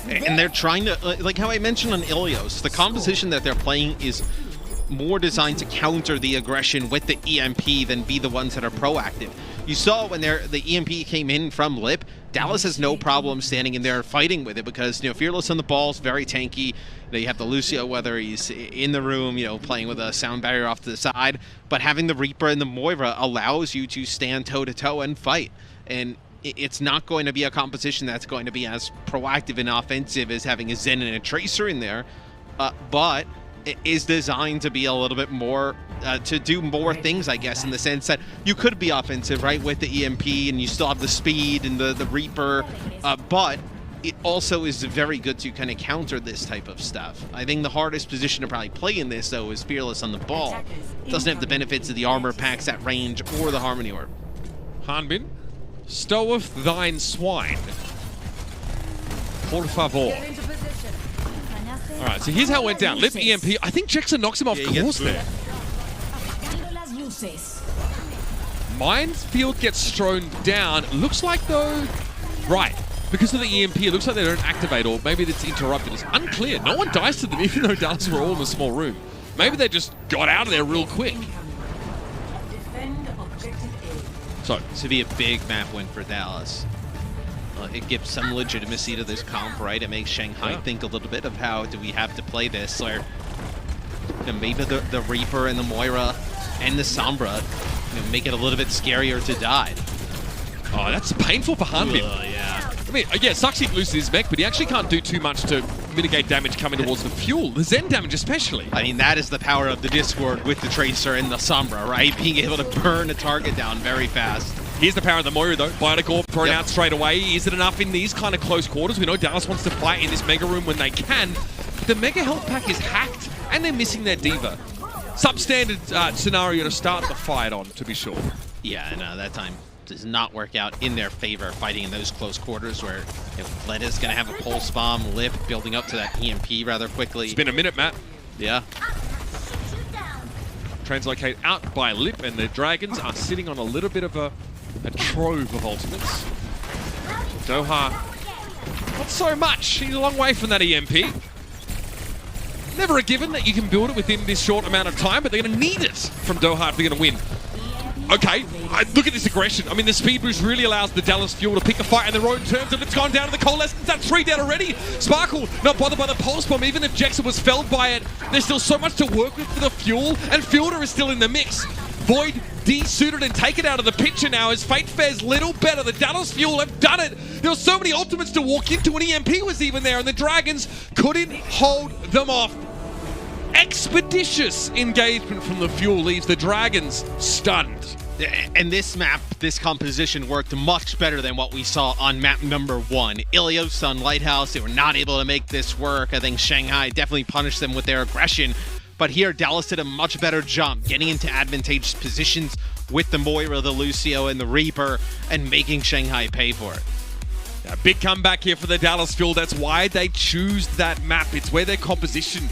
S1: And they're trying to, like how I mentioned on Ilios, the composition that they're playing is more designed to counter the aggression with the EMP than be the ones that are proactive. You saw when the EMP came in from Lip, Dallas has no problem standing in there fighting with it because, Fearless on the ball is very tanky. You have the Lucio, whether he's in the room, playing with a sound barrier off to the side. But having the Reaper and the Moira allows you to stand toe-to-toe and fight. And it's not going to be a composition that's going to be as proactive and offensive as having a Zen and a Tracer in there. But it is designed to be a little bit more, to do more things, I guess, in the sense that you could be offensive, right, with the EMP, and you still have the speed and the Reaper, but it also is very good to kind of counter this type of stuff. I think the hardest position to probably play in this, though, is Fearless on the ball. Doesn't have the benefits of the armor packs at range or the Harmony Orb.
S2: Hanbin, stoweth thine swine. Por favor. All right, so here's how it went down. Lip EMP. I think Jackson knocks him off course there. Minefield gets thrown down. Looks like, though, right, because of the EMP, it looks like they don't activate, or maybe it's interrupted. It's unclear. No one dies to them, even though Dallas were all in a small room. Maybe they just got out of there real quick.
S1: So, this would be a big map win for Dallas. It gives some legitimacy to this comp, right? It makes Shanghai think a little bit of how do we have to play this, or maybe the Reaper and the Moira and the Sombra make it a little bit scarier to die.
S2: Oh, that's painful for Hanbin.
S1: Yeah.
S2: I mean, yeah, sucks he loses his mech, but he actually can't do too much to mitigate damage coming towards the Fuel. The Zen damage especially.
S1: I mean, that is the power of the Discord with the Tracer and the Sombra, right? Being able to burn a target down very fast.
S2: Here's the power of the Moira, though. Bionic Orb thrown out straight away. Is it enough in these kind of close quarters? We know Dallas wants to fight in this Mega Room when they can. But the Mega Health Pack is hacked, and they're missing their Diva. Substandard scenario to start the fight on, to be sure.
S1: Yeah, and that time does not work out in their favor, fighting in those close quarters where Leda's going to have a Pulse Bomb, Lip building up to that EMP rather quickly.
S2: It's been a minute, Matt.
S1: Yeah.
S2: Translocate out by Lip, and the Dragons are sitting on a little bit of a trove of ultimates. Doha, not so much. He's a long way from that EMP. Never a given that you can build it within this short amount of time, but they're going to need it from Doha if they're going to win. Okay, look at this aggression. I mean, the speed boost really allows the Dallas Fuel to pick a fight in their own terms, and it's gone down to the Coalescence. That's 3 down already. Sparkle, not bothered by the Pulse Bomb. Even if Jackson was felled by it, there's still so much to work with for the Fuel, and Fielder is still in the mix. Void de-suited and taken out of the picture now as Fate fares little better. The Dallas Fuel have done it. There were so many ultimates to walk into, and EMP was even there, and the Dragons couldn't hold them off. Expeditious engagement from the Fuel leaves the Dragons stunned.
S1: And this map, this composition worked much better than what we saw on map number 1. Ilios on Lighthouse, they were not able to make this work. I think Shanghai definitely punished them with their aggression. But here, Dallas did a much better job getting into advantageous positions with the Moira, the Lucio, and the Reaper, and making Shanghai pay for it.
S2: A big comeback here for the Dallas Fuel. That's why they choose that map. It's where their composition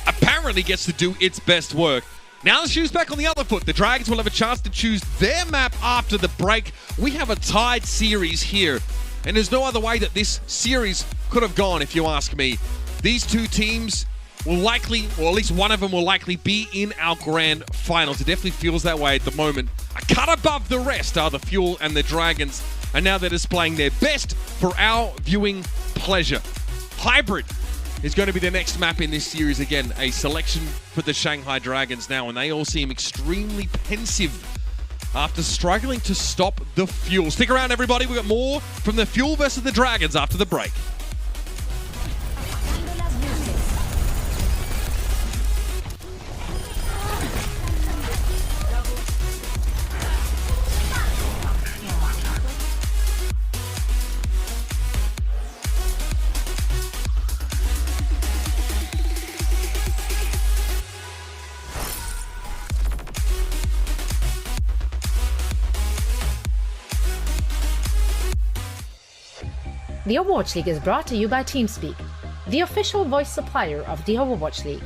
S2: apparently gets to do its best work. Now the shoe's back on the other foot. The Dragons will have a chance to choose their map after the break. We have a tied series here, and there's no other way that this series could have gone, if you ask me. These two teams will likely, or at least one of them will likely be in our grand finals. It definitely feels that way at the moment. A cut above the rest are the Fuel and the Dragons, and now they're displaying their best for our viewing pleasure. Hybrid is going to be the next map in this series. Again, a selection for the Shanghai Dragons now, and they all seem extremely pensive after struggling to stop the Fuel. Stick around, everybody. We've got more from the Fuel versus the Dragons after the break.
S6: The Overwatch League is brought to you by TeamSpeak, the official voice supplier of the Overwatch League.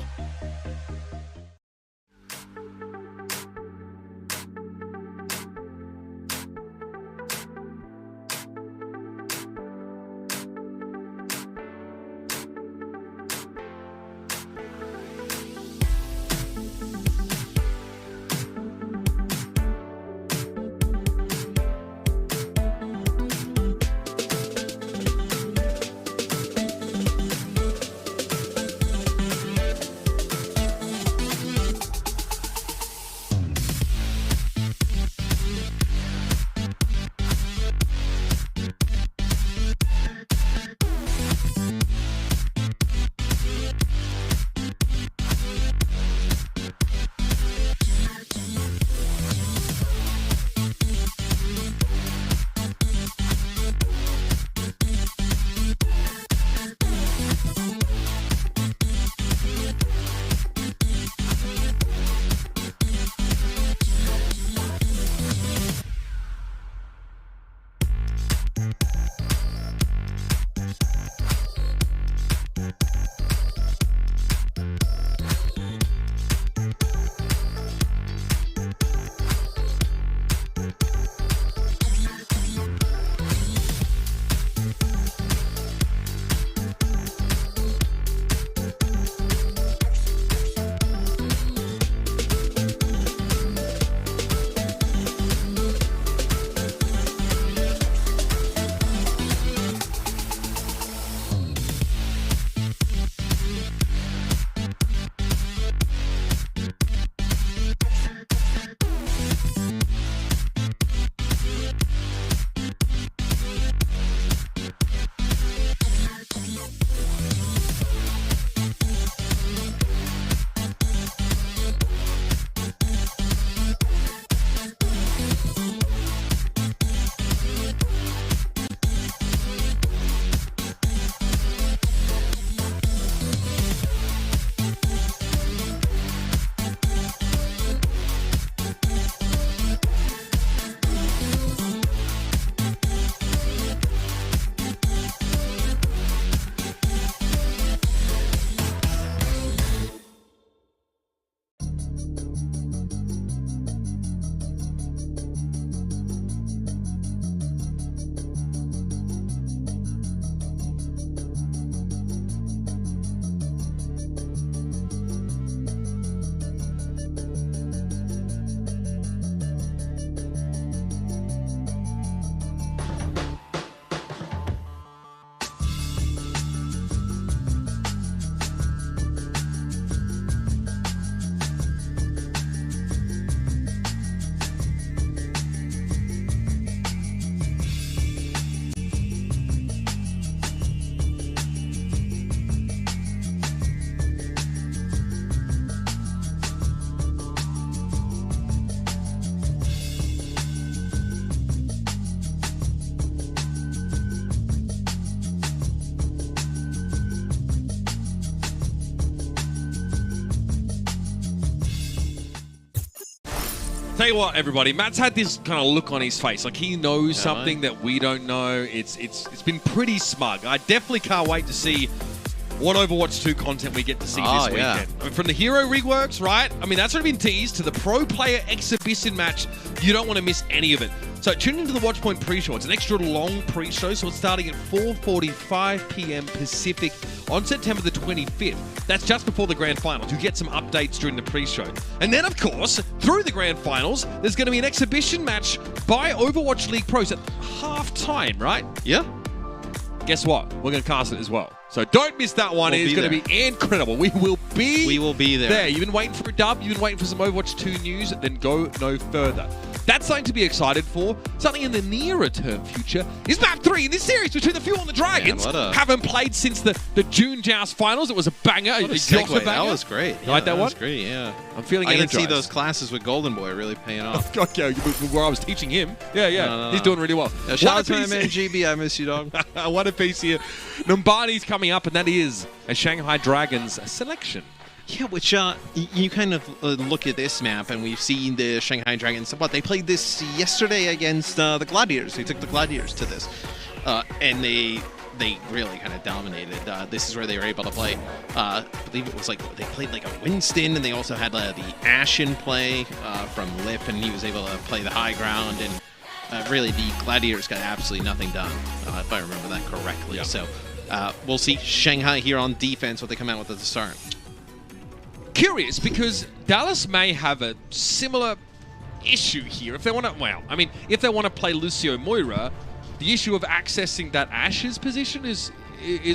S2: Tell you what, everybody, Matt's had this kind of look on his face, like he knows something that we don't know. It's been pretty smug. I definitely can't wait to see what Overwatch 2 content we get to see this weekend. I mean, from the hero reworks, right? I mean, that's already been teased, to the pro player exhibition match. You don't want to miss any of it. So tune into the Watchpoint pre-show. It's an extra long pre-show, so it's starting at 4:45 p.m. Pacific on September the 25th. That's just before the grand finals. You get some updates during the pre-show. And then, of course, through the grand finals, there's going to be an exhibition match by Overwatch League pros at half-time, right?
S1: Yeah.
S2: Guess what? We're going to cast it as well. So don't miss that one. It's going to be incredible. We will be there. You've been waiting for a dub. You've been waiting for some Overwatch 2 news. Then go no further. That's something to be excited for. Something in the nearer term future is Map 3 in this series between the Fuel and the Dragons. Haven't played since the June Joust finals. It was a banger.
S1: What a segue. That was great.
S2: You like that one?
S1: That was great, yeah.
S2: I'm feeling energized.
S1: I can see those classes with Golden Boy really paying off.
S2: Okay, where I was teaching him. Yeah.
S1: No.
S2: He's doing really well.
S1: Shout out to my man GB. I miss you, dog.
S2: What a piece here. Numbani's coming up, and that is a Shanghai Dragons selection.
S1: Yeah, which you kind of look at this map, and we've seen the Shanghai Dragons. But they played this yesterday against the Gladiators. They took the Gladiators to this, and they really kind of dominated. This is where they were able to play. I believe it was like they played like a Winston, and they also had the Ashen play from Lip, and he was able to play the high ground. And really, the Gladiators got absolutely nothing done, if I remember that correctly. Yep. So we'll see Shanghai here on defense, what they come out with at the start.
S2: Curious, because Dallas may have a similar issue here. If they want to, if they want to play Lucio Moira, the issue of accessing that Ashes position is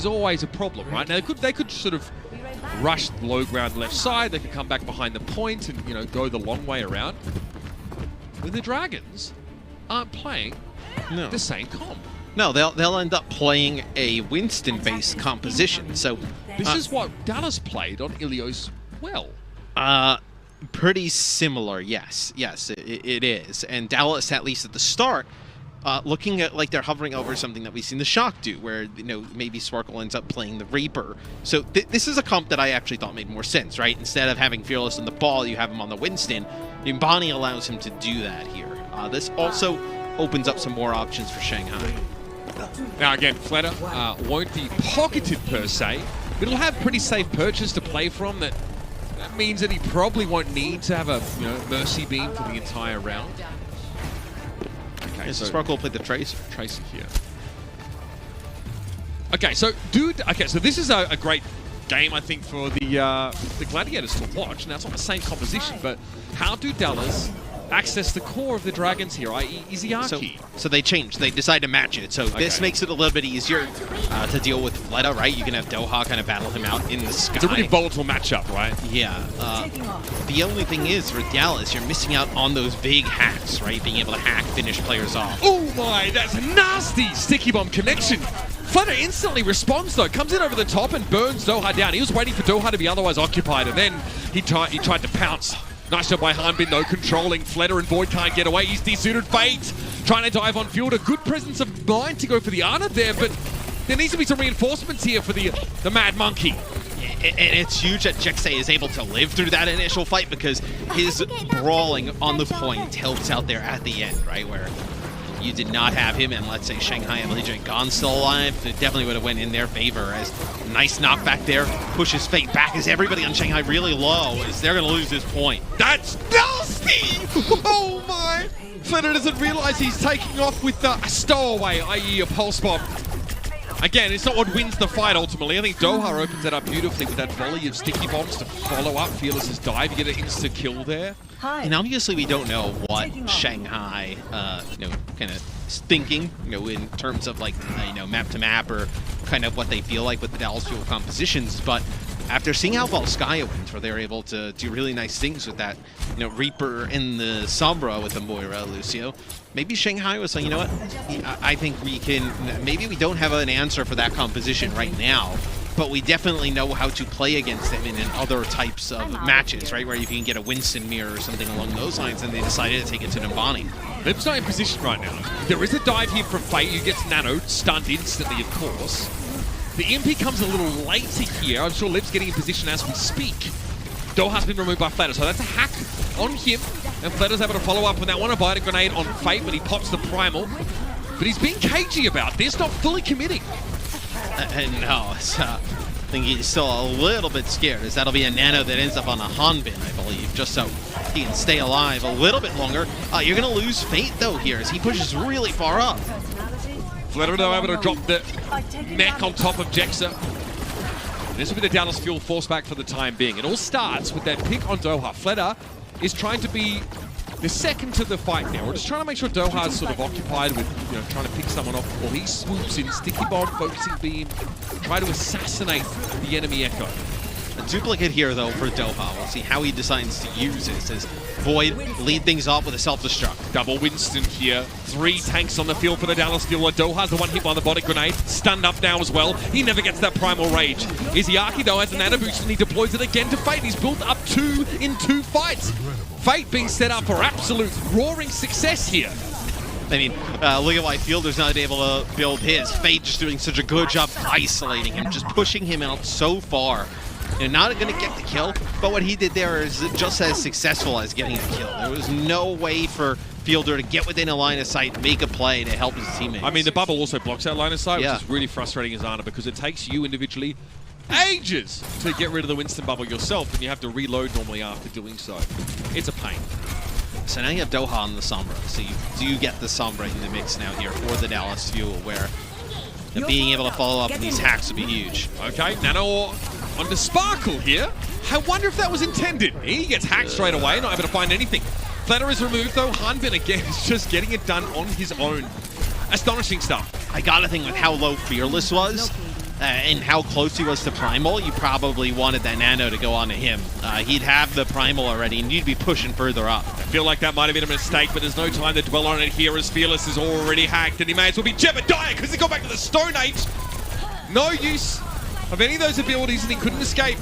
S2: always a problem, right? Now they could sort of rush low ground left side. They could come back behind the point and go the long way around. But the Dragons aren't playing the same comp.
S1: No, they'll end up playing a Winston-based composition. So
S2: this is what Dallas played on Ilios. Well,
S1: pretty similar, yes, it is. And Dallas, at least at the start, looking at like they're hovering over something that we've seen the Shock do, where maybe Sparkle ends up playing the Reaper. So this is a comp that I actually thought made more sense, right? Instead of having Fearless on the ball, you have him on the Winston. Numbani allows him to do that here. This also opens up some more options for Shanghai.
S2: Now again, Fletter won't be pocketed per se, but he'll have pretty safe perches to play from. That means that he probably won't need to have a Mercy Beam for the entire round. Okay,
S1: so Sparkle will play the Tracer.
S2: Tracer here. Okay, so this is a great game, I think, for the Gladiators to watch. Now, it's not the same composition, but how do Dallas access the core of the Dragons here, i.e. Izayaki?
S1: So they changed. They decided to match it. So this makes it a little bit easier to deal with Fleta, right? You can have Doha kind of battle him out in the sky.
S2: It's a really volatile matchup, right?
S1: Yeah. The only thing is, for Dallas, you're missing out on those big hacks, right? Being able to hack, finish players off.
S2: Oh my, that's a nasty Sticky Bomb connection. Fleta instantly responds, though. Comes in over the top and burns Doha down. He was waiting for Doha to be otherwise occupied, and then he tried to pounce. Nice job by Hanbin, though, controlling Fleta, and Void can't get away. He's desuited Fate, trying to dive on field. A good presence of mind to go for the Ana there, but there needs to be some reinforcements here for the Mad Monkey.
S1: And it's huge that Jexay is able to live through that initial fight, because his brawling on the point helps out there at the end, right? Where you did not have him, and let's say Shanghai and Legion Gone still alive, it definitely would have went in their favor. As nice knockback there, pushes Fate back as everybody on Shanghai really low, as they're going to lose this point.
S2: That's nasty! Oh my! Fleta doesn't realize he's taking off with a stowaway, i.e. a pulse bomb. Again, it's not what wins the fight ultimately. I think Doha opens that up beautifully with that volley of sticky bombs to follow up Fearless's dive. You get an insta-kill there.
S1: And obviously we don't know what Shanghai, kind of thinking, in terms of like, map to map, or kind of what they feel like with the Dallas Fuel compositions. But after seeing how Volskaya went, where they were able to do really nice things with that, Reaper in the Sombra with the Moira, Lucio, maybe Shanghai was like, you know what, I think we can, maybe we don't have an answer for that composition right now, but we definitely know how to play against them in other types of matches, right? Where you can get a Winston mirror or something along those lines, and they decided to take it to Numbani.
S2: Lip's not in position right now. There is a dive here from Fate, who gets nanoed, stunned instantly, of course. The MP comes a little later here. I'm sure Lip's getting in position as we speak. Doha's been removed by Fleta, so that's a hack on him, and Fletter's able to follow up with that one, a Bite Grenade on Fate when he pops the Primal. But he's being cagey about this, not fully committing.
S1: No, it's, I think he's still a little bit scared, as that'll be a Nano that ends up on a Hanbin, I believe, just so he can stay alive a little bit longer. You're going to lose Fate, though, here, as he pushes really far up.
S2: Fletter, though, able to drop the neck on top of Jexa. This will be the Dallas Fuel force back for the time being. It all starts with that pick on Doha. Fletter is trying to be the second to the fight now. We're just trying to make sure Doha is sort of occupied with, trying to pick someone off before he swoops in, sticky bomb, focusing beam, try to assassinate the enemy Echo.
S1: A duplicate here, though, for Doha. We'll see how he decides to use it. As Void lead things off with a self-destruct.
S2: Double Winston here. 3 tanks on the field for the Dallas Fuel. Doha's the one hit by the body grenade. Stunned up now as well. He never gets that Primal Rage. Izayaki, though, has a nano boost and he deploys it again to Fate. He's built up 2 in 2 fights. Fate being set up for absolute roaring success here.
S1: I mean, look at why Fielder's not able to build his. Fate just doing such a good job isolating him, just pushing him out so far. Not going to get the kill, but what he did there is just as successful as getting a kill. There was no way for Fielder to get within a line of sight, make a play to help his teammates.
S2: I mean, the bubble also blocks that line of sight, which is really frustrating as Ana, because it takes you individually ages to get rid of the Winston bubble yourself, and you have to reload normally after doing so. It's a pain.
S1: So now you have Doha on the Sombra, so you do get the Sombra in the mix now here for the Dallas Fuel, where being able to follow up on these hacks would be huge.
S2: Okay, Nano onto Sparkle here. I wonder if that was intended. He gets hacked straight away, not able to find anything. Flatter is removed, though. Hanbin again is just getting it done on his own. Astonishing stuff.
S1: I gotta think with how low Fearless was, and how close he was to Primal, you probably wanted that Nano to go onto him. He'd have the Primal already, and you'd be pushing further up.
S2: I feel like that might have been a mistake, but there's no time to dwell on it here as Fearless is already hacked, and he may as well be Jebediah because he got back to the Stone Age. No use of any of those abilities, and he couldn't escape.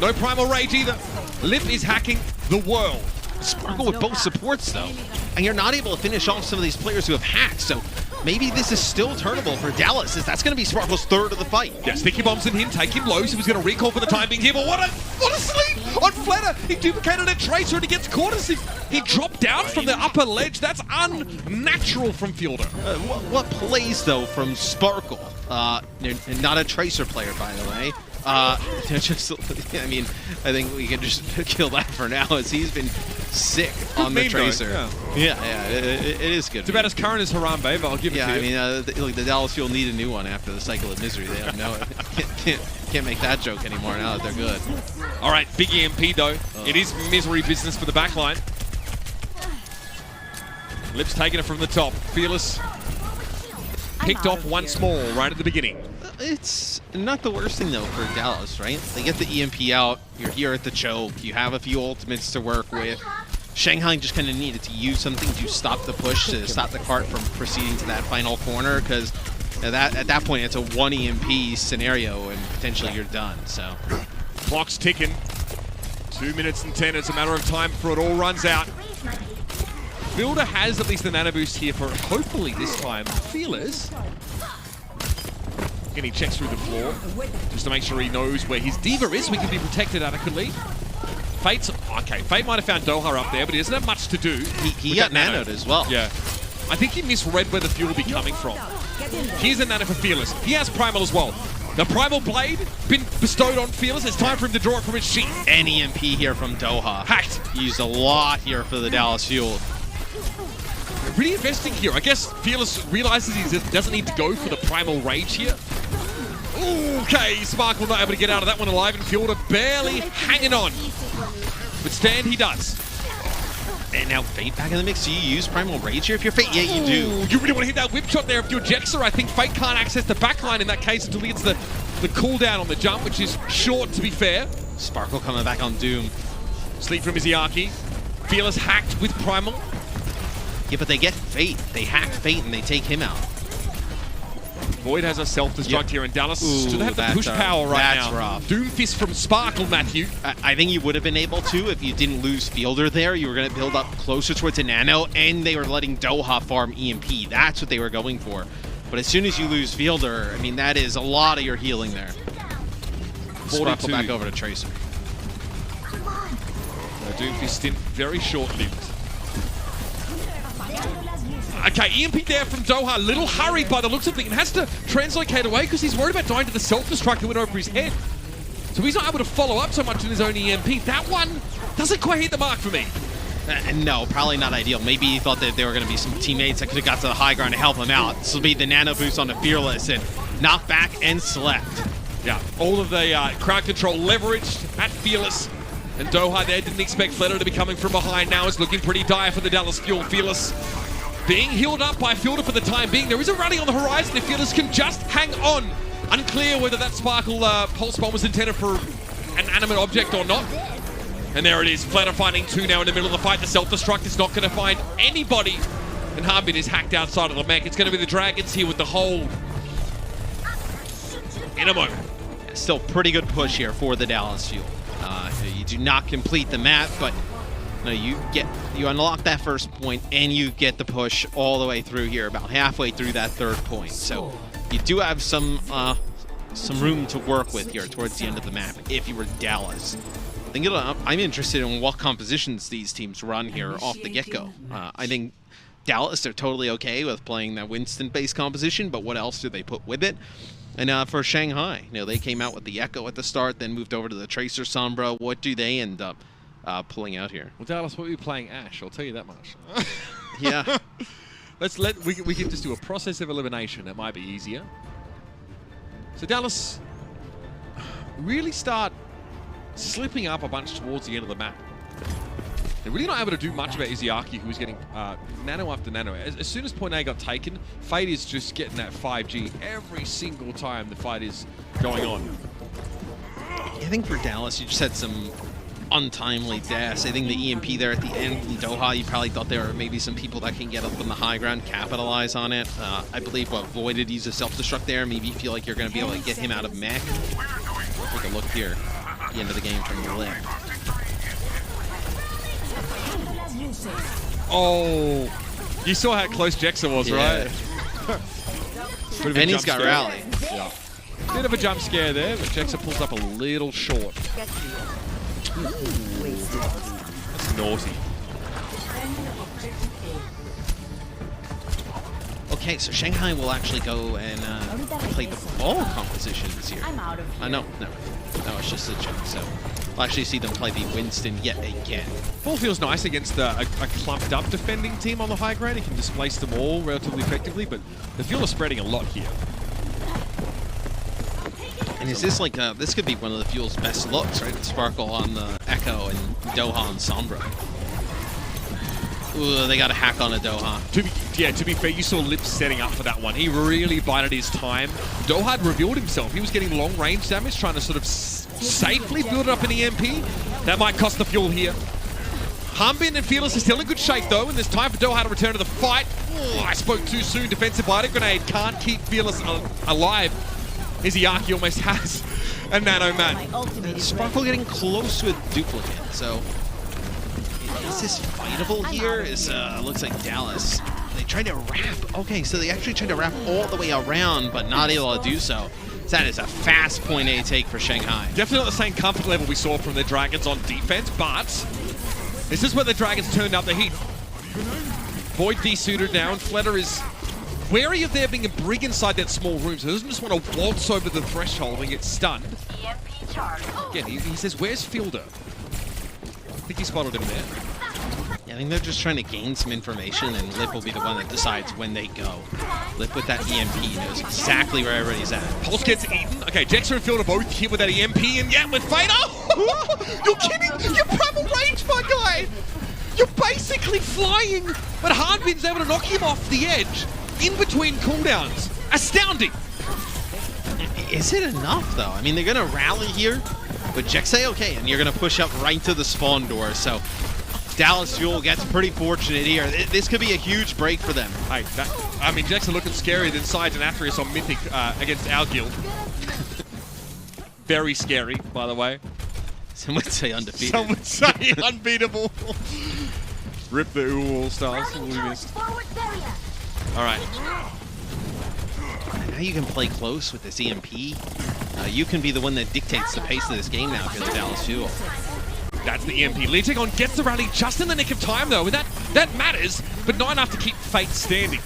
S2: No Primal Rage either. Lip is hacking the world.
S1: Sparkle with both supports, though. And you're not able to finish off some of these players who have hacked, so maybe this is still turnable for Dallas, as that's going to be Sparkle's third of the fight.
S2: Yeah, sticky bombs in him, take him low, so he's going to recall for the time being here, but what a sleep on Flatter. He duplicated a Tracer and he gets caught as if he dropped down from the upper ledge. That's unnatural from Fielder.
S1: What plays, though, from Sparkle? Not a Tracer player, by the way. Just, I mean, I think we can just kill that for now, as he's been sick on the Tracer. Yeah, it is good.
S2: It's about as current as Harambe, but I'll give it to you.
S1: I mean, the Dallas Fuel need a new one after the Cycle of Misery. They don't know it. Can't make that joke anymore now that they're good.
S2: All right, big EMP though. It is misery business for the backline. Lips taking it from the top. Fearless picked off once more right at the beginning.
S1: It's not the worst thing, though, for Dallas, right? They get the EMP out. You're here at the choke. You have a few ultimates to work with. Shanghai just kind of needed to use something to stop the push, to stop the cart from proceeding to that final corner, because at that point, it's a 1 EMP scenario, and potentially you're done, so.
S2: Clock's ticking. 2 minutes and 10. It's a matter of time before it all runs out. Fielder has at least the nano boost here for, hopefully this time, Feelers. And he checks through the floor just to make sure he knows where his Diva is. We can be protected adequately. Fate's okay. Fate might have found Doha up there, but he doesn't have much to do.
S1: He got nanoed as well.
S2: Yeah. I think he misread where the fuel will be coming from. Here's a nano for Fearless. He has Primal as well. The Primal Blade been bestowed on Fearless. It's time for him to draw it from his sheath.
S1: An EMP here from Doha.
S2: Hacked.
S1: Used a lot here for the Dallas Fuel.
S2: Really investing here. I guess Fearless realizes he doesn't need to go for the Primal Rage here. Okay, Sparkle not able to get out of that one alive, and Fielder barely hanging on. But stand he does.
S1: And now Fate back in the mix. Do you use Primal Rage here if you're Fate? Yeah, you do.
S2: You really want to hit that whip shot there if you're Jexa. I think Fate can't access the backline in that case until he gets the cooldown on the jump, which is short to be fair.
S1: Sparkle coming back on Doom.
S2: Sleep from Izayaki. Fearless hacked with Primal.
S1: Yeah, but they get Fate. They hack Fate and they take him out.
S2: Void has a self-destruct here, and Dallas should have the push power right now.
S1: That's rough.
S2: Doom Fist from Sparkle, Matthew.
S1: I think you would have been able to if you didn't lose Fielder there. You were going to build up closer towards a nano, and they were letting Doha farm EMP. That's what they were going for. But as soon as you lose Fielder, I mean, that is a lot of your healing there. Sparkle back over to Tracer.
S2: Doomfist stint very short-lived. Okay, EMP there from Doha, a little hurried by the looks of things, and has to translocate away because he's worried about dying to the self-destruct that went over his head. So he's not able to follow up so much in his own EMP. That one doesn't quite hit the mark for me.
S1: No, probably not ideal. Maybe he thought that there were going to be some teammates that could have got to the high ground to help him out. This will be the nano boost on the Fearless and knocked back and slept.
S2: Yeah, all of the crowd control leveraged at Fearless. And Doha there didn't expect Fletter to be coming from behind. Now it's looking pretty dire for the Dallas Fuel. Fearless being healed up by Fielder for the time being. There is a rally on the horizon if Fearless can just hang on. Unclear whether that Sparkle Pulse Bomb was intended for an animate object or not. And there it is, Flatter finding two now in the middle of the fight. The self-destruct is not going to find anybody. And Harbin is hacked outside of the mech. It's going to be the Dragons here with the hold. Inamo.
S1: Still pretty good push here for the Dallas Fuel. You do not complete the map, but you unlock that first point and you get the push all the way through here, about halfway through that third point. So you do have some room to work with here towards the end of the map if you were Dallas. I'm interested in what compositions these teams run here off the get-go. I think Dallas, they're totally okay with playing that Winston-based composition, but what else do they put with it? And for Shanghai, they came out with the Echo at the start, then moved over to the Tracer Sombra. What do they end up pulling out here?
S2: Well, Dallas, what are we playing Ash? I'll tell you that much.
S1: Yeah.
S2: We can just do a process of elimination. That might be easier. So Dallas really start slipping up a bunch towards the end of the map. They're really not able to do much about Izayaki, who was getting nano after nano. As soon as point A got taken, Fate is just getting that 5G every single time the fight is going on.
S1: I think for Dallas, you just had some untimely deaths. I think the EMP there at the end from Doha, you probably thought there were maybe some people that can get up on the high ground, capitalize on it. I believe Voided used a self-destruct there. Maybe you feel like you're going to be able to get him out of mech. Take a look here. The end of the game from the lip.
S2: Oh, you saw how close Jexa was, right?
S1: And he's got rally.
S2: Yeah. Bit of a jump scare there, but Jexa pulls up a little short. That's naughty.
S1: Okay, so Shanghai will actually go and play the ball compositions here.
S7: I'm out of here.
S1: No, it's just a joke. So we'll actually see them play the Winston yet again.
S2: Ball feels nice against a clumped up defending team on the high ground. He can displace them all relatively effectively, but the Fuel is spreading a lot here.
S1: And is this like, this could be one of the Fuel's best looks, right? Sparkle on the Echo and Doha and Sombra. Ooh, they got a hack on a Doha.
S2: To be fair, you saw Lips setting up for that one. He really bided his time. Doha had revealed himself. He was getting long range damage, trying to sort of safely build up an EMP. That might cost the Fuel here. Harbin and Fearless are still in good shape though, and there's time for Doha to return to the fight. Oh, I spoke too soon. Defensive lighting grenade can't keep Fearless alive. Izayaki almost has a nano man.
S1: Sparkle getting close to a duplicate, so is this fightable here? Looks like Dallas. They tried to wrap. Okay, so they actually tried to wrap all the way around, but not able to do so. That is a fast point A take for Shanghai.
S2: Definitely not the same comfort level we saw from the Dragons on defense, but this is where the Dragons turned up the heat. Void desuited now, and Fletter is wary of there being a brig inside that small room, so he doesn't just want to waltz over the threshold and get stunned. Again, he says, where's Fielder? I think he spotted him there.
S1: Yeah, I think they're just trying to gain some information, and Lip will be the one that decides when they go. Lip with that EMP knows exactly where everybody's at.
S2: Pulse gets eaten. Okay, Jexa and Fielder both hit with that EMP, and yet with Fate. Oh! You're kidding! You're primal range, my guy! You're basically flying, but Harbin's able to knock him off the edge in between cooldowns. Astounding!
S1: Is it enough, though? I mean, they're going to rally here, but Jexa okay, and you're going to push up right to the spawn door, so Dallas Fuel gets pretty fortunate here. This could be a huge break for them.
S2: Hey, I mean, Jexa looking scarier than Sides and Athreus on Mythic against our guild. Very scary, by the way.
S1: Some would say undefeated.
S2: Some would say unbeatable. Rip the Ooh All-Stars.
S1: All right. Now you can play close with this EMP. You can be the one that dictates the pace of this game now if you're the Dallas Fuel.
S2: That's the EMP. Lijagon gets the rally just in the nick of time, though, and that matters, but not enough to keep Fate standing.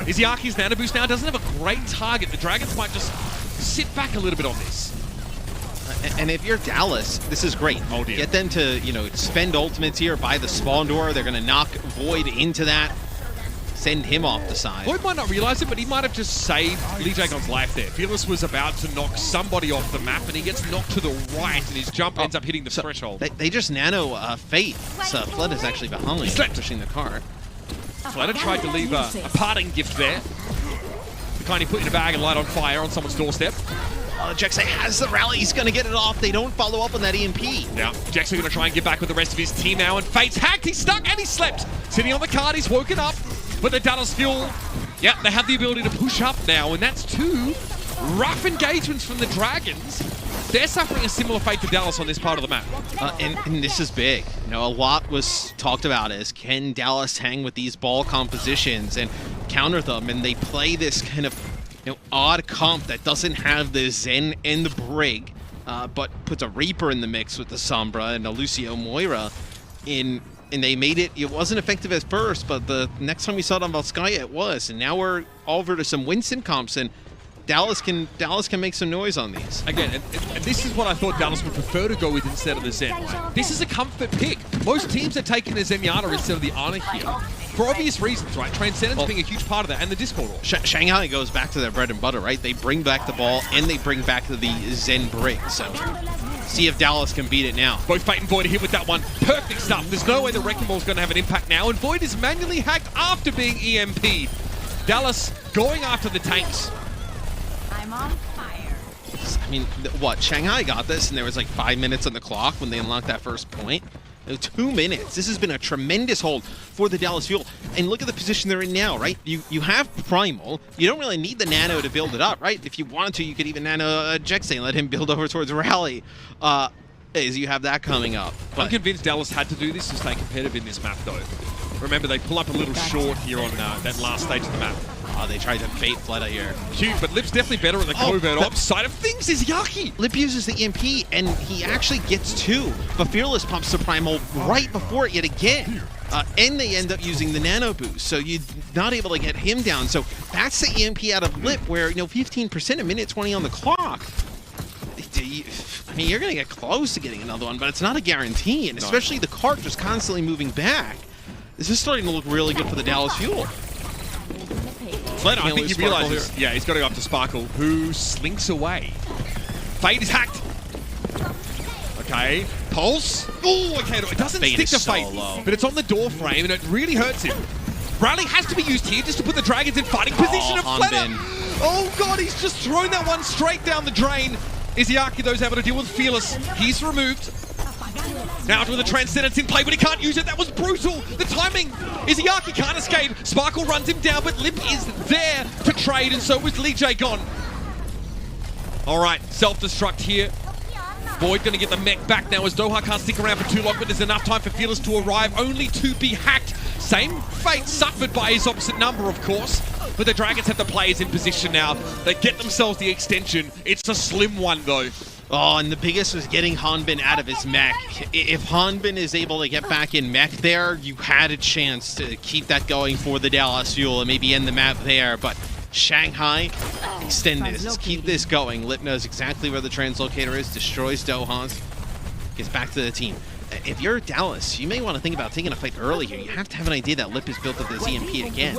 S2: Izyaki's Nano Boost now doesn't have a great target. The Dragons might just sit back a little bit on this.
S1: And if you're Dallas, this is great.
S2: Oh dear.
S1: Get them to, spend ultimates here by the spawn door. They're going to knock Void into that. Send him off the side.
S2: Void might not realize it, but he might have just saved Lijagon's life there. Fearless was about to knock somebody off the map, and he gets knocked to the right, and his jump ends up hitting the threshold.
S1: They just nano Fate. So Fled is actually behind, pushing the cart.
S2: Fled tried to leave a parting gift there. The kind he put in a bag and light on fire on someone's doorstep.
S1: Jexay has the rally. He's going to get it off. They don't follow up on that EMP.
S2: Now, Jexay going to try and get back with the rest of his team now, and Fate's hacked. He's stuck, and he slept. Sitting on the card, he's woken up. But the Dallas Fuel, yeah, they have the ability to push up now, and that's 2 rough engagements from the Dragons. They're suffering a similar fate to Dallas on this part of the map.
S1: And this is big. A lot was talked about as can Dallas hang with these ball compositions and counter them, and they play this kind of odd comp that doesn't have the Zen and the Brig, but puts a Reaper in the mix with the Sombra and a Lucio Moira in. And they made it, it wasn't effective at first, but the next time we saw it on Volskaya, it was. And now we're over to some Winston comps, and Dallas can make some noise on these.
S2: Again, and this is what I thought Dallas would prefer to go with instead of the Zen. This is a comfort pick. Most teams are taking the Zenyatta instead of the Ana here. For obvious reasons, right? Transcendence being a huge part of that, and the Discord Orb.
S1: Shanghai goes back to their bread and butter, right? They bring back the ball, and they bring back the Zen Brig, so see if Dallas can beat it now.
S2: Both Fate and Void are hit with that one. Perfect stuff. There's no way the Wrecking Ball's going to have an impact now, and Void is manually hacked after being EMP'd. Dallas going after the tanks.
S7: I'm on fire.
S1: I mean, what? Shanghai got this, and there was like 5 minutes on the clock when they unlocked that first point. 2 minutes. This has been a tremendous hold for the Dallas Fuel. And look at the position they're in now, right? You have Primal. You don't really need the Nano to build it up, right? If you wanted to, you could even Nano Jexay and let him build over towards Rally. As you have that coming up.
S2: But I'm convinced Dallas had to do this to stay competitive in this map, though. Remember, they pull up a little short here on that last stage of the map.
S1: They tried to bait Fleta here.
S2: Huge, but Lip's definitely better at the covert ops side of things. Is Yaki.
S1: Lip uses the EMP, and he actually gets 2. But Fearless pumps the Primal right before it yet again. And they end up using the Nano Boost, so you're not able to get him down. So that's the EMP out of Lip, where 15%, a minute 20 on the clock. I mean, you're going to get close to getting another one, but it's not a guarantee, and especially the cart just constantly moving back. This is starting to look really good for the Dallas Fuel.
S2: Fled, I think he realizes, yeah, he's got to go up to Sparkle, who slinks away. Fate is hacked. Okay, Pulse. Oh, okay, it doesn't stick to Fate, but it's on the door frame, and it really hurts him. Rally has to be used here just to put the Dragons in fighting position of Fleta. Oh god, he's just thrown that one straight down the drain. Izayaki, though, is able to deal with Fearless. He's removed. Now with the Transcendence in play, but he can't use it. That was brutal. The timing. Izayaki can't escape. Sparkle runs him down, but Lip is there to trade, and so is Lijagon. All right, self-destruct here. Void going to get the mech back now as Doha can't stick around for too long, but there's enough time for Fearless to arrive, only to be hacked. Same fate suffered by his opposite number, of course, but the Dragons have the players in position now. They get themselves the extension. It's a slim one, though.
S1: Oh, and the biggest was getting Hanbin out of his mech. If Hanbin is able to get back in mech there, you had a chance to keep that going for the Dallas Fuel and maybe end the map there, but Shanghai, extend this, keep this going. Lip knows exactly where the translocator is, destroys Dohan's, gets back to the team. If you're Dallas, you may want to think about taking a fight early here. You have to have an idea that Lip is built up this EMP again.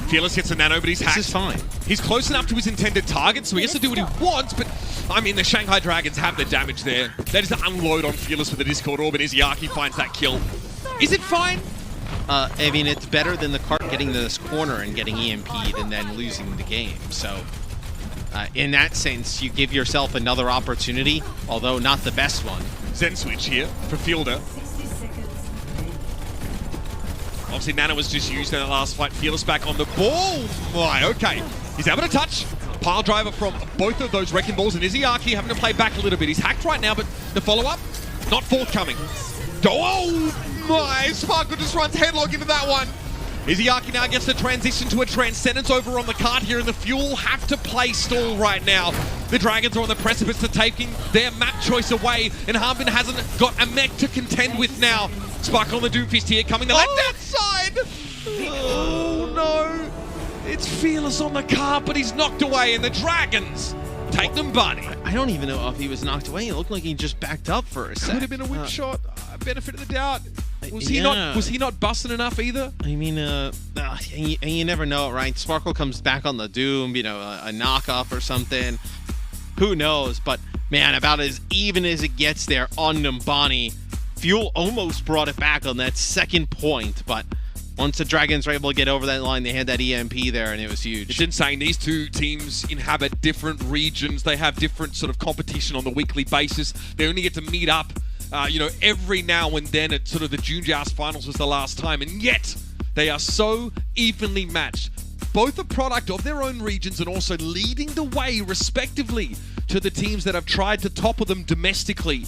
S2: Fearless hits a nano, but he's hacked.
S1: This is fine.
S2: He's close enough to his intended target, so he has to do what he wants, but I mean, the Shanghai Dragons have the damage there. They just unload on Fearless with the Discord Orb, and Izayaki finds that kill. Is it fine?
S1: I mean, it's better than the cart getting to this corner and getting EMP'd and then losing the game. So, in that sense, you give yourself another opportunity, although not the best one.
S2: Zen switch here for Fielder. Obviously, Nana was just used in that last fight. Fearless back on the ball. Right, okay. He's able to touch. Pile driver from both of those Wrecking Balls, and Izayaki having to play back a little bit. He's hacked right now, but the follow-up, not forthcoming. Oh my! Sparkle just runs headlock into that one. Izayaki now gets the transition to a Transcendence over on the card here, and the Fuel have to play stall right now. The Dragons are on the precipice to taking their map choice away, and Harbin hasn't got a mech to contend with now. Spark on the Doomfist here, coming the left-hand side! Oh no! It's Fearless on the card, but he's knocked away, and the Dragons take them, buddy.
S1: I don't even know if he was knocked away. It looked like he just backed up for a sec.
S2: Could have been a whip shot. Benefit of the doubt. Was
S1: yeah.
S2: he not busting enough either?
S1: I mean, and you never know, right? Sparkle comes back on the Doom, you know, a knockoff or something. Who knows? But man, about as even as it gets there on Numbani. Fuel almost brought it back on that second point, but once the Dragons were able to get over that line, they had that EMP there, and it was huge.
S2: It's insane. These two teams inhabit different regions. They have different sort of competition on a weekly basis. They only get to meet up, every now and then at sort of the June Joust Finals was the last time, and yet they are so evenly matched. Both a product of their own regions and also leading the way, respectively, to the teams that have tried to topple them domestically.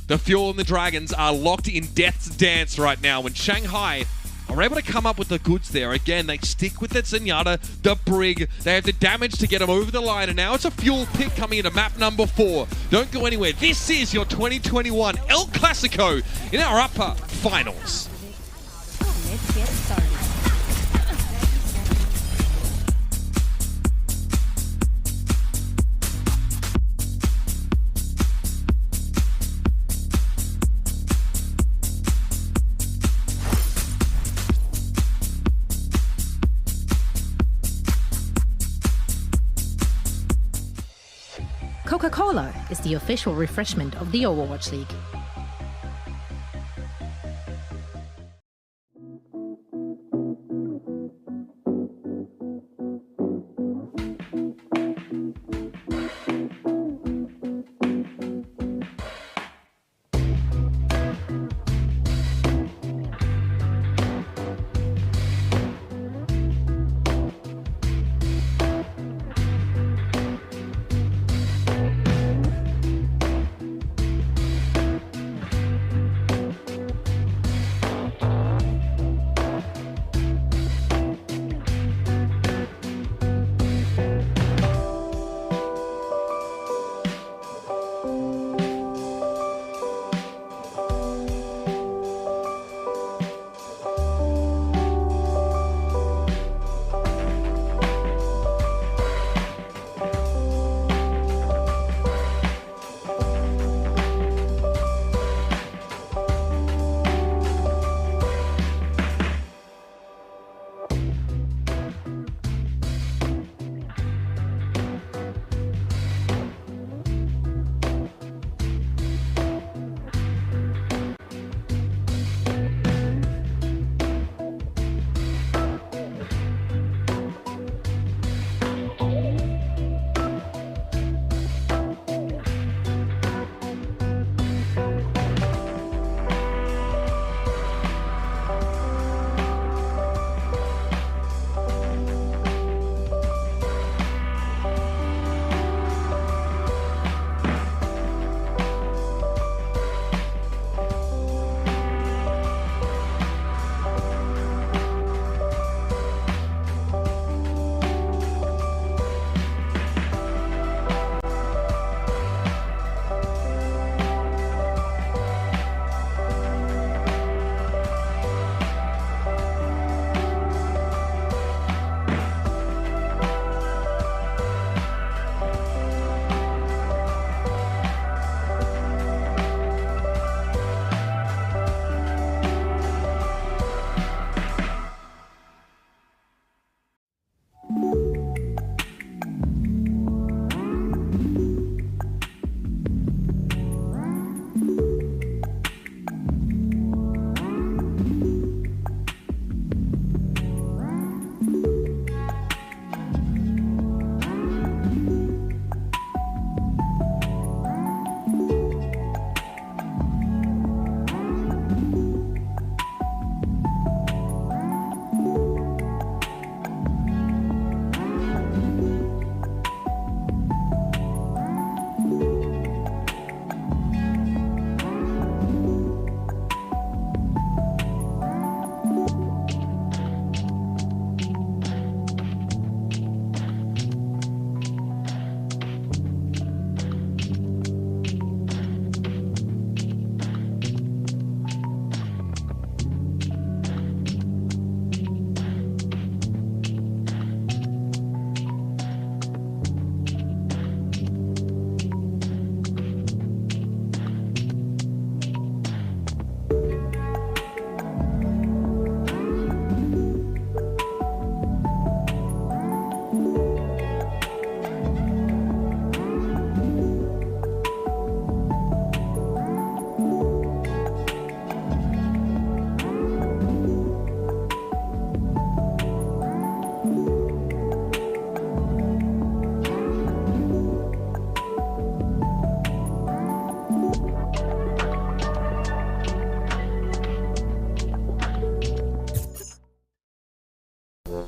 S2: The Fuel and the Dragons are locked in death's dance right now, when Shanghai are able to come up with the goods there. Again, they stick with the Zenyatta, the Brig. They have the damage to get them over the line, and now it's a Fuel pick coming into map number 4. Don't go anywhere. This is your 2021 El Clasico in our upper finals.
S7: Let's get started.
S6: Coca-Cola is the official refreshment of the Overwatch League.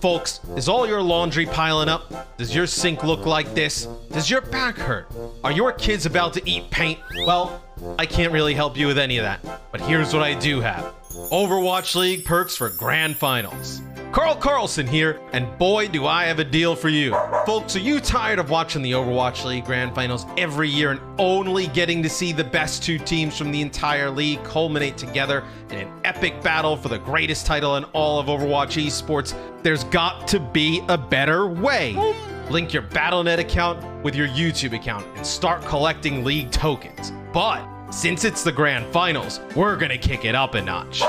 S10: Folks, is all your laundry piling up? Does your sink look like this? Does your back hurt? Are your kids about to eat paint? Well, I can't really help you with any of that, but here's what I do have. Overwatch League perks for Grand Finals. Carl Carlson here, and boy do I have a deal for you. Folks, are you tired of watching the Overwatch League Grand Finals every year and only getting to see the best 2 teams from the entire league culminate together in an epic battle for the greatest title in all of Overwatch Esports? There's got to be a better way. Link your Battle.net account with your YouTube account and start collecting league tokens. But since it's the Grand Finals, we're gonna kick it up a notch.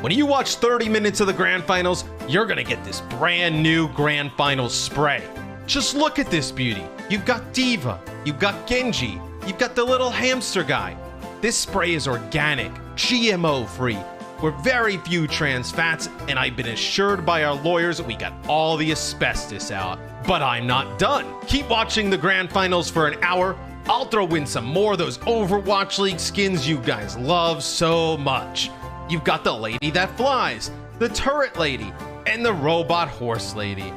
S10: When you watch 30 minutes of the Grand Finals, you're gonna get this brand new Grand Finals spray. Just look at this beauty. You've got Diva, you've got Genji, you've got the little hamster guy. This spray is organic, GMO free, with very few trans fats, and I've been assured by our lawyers that we got all the asbestos out. But I'm not done. Keep watching the Grand Finals for an hour. I'll throw in some more of those Overwatch League skins you guys love so much. You've got the lady that flies, the turret lady, and the robot horse lady.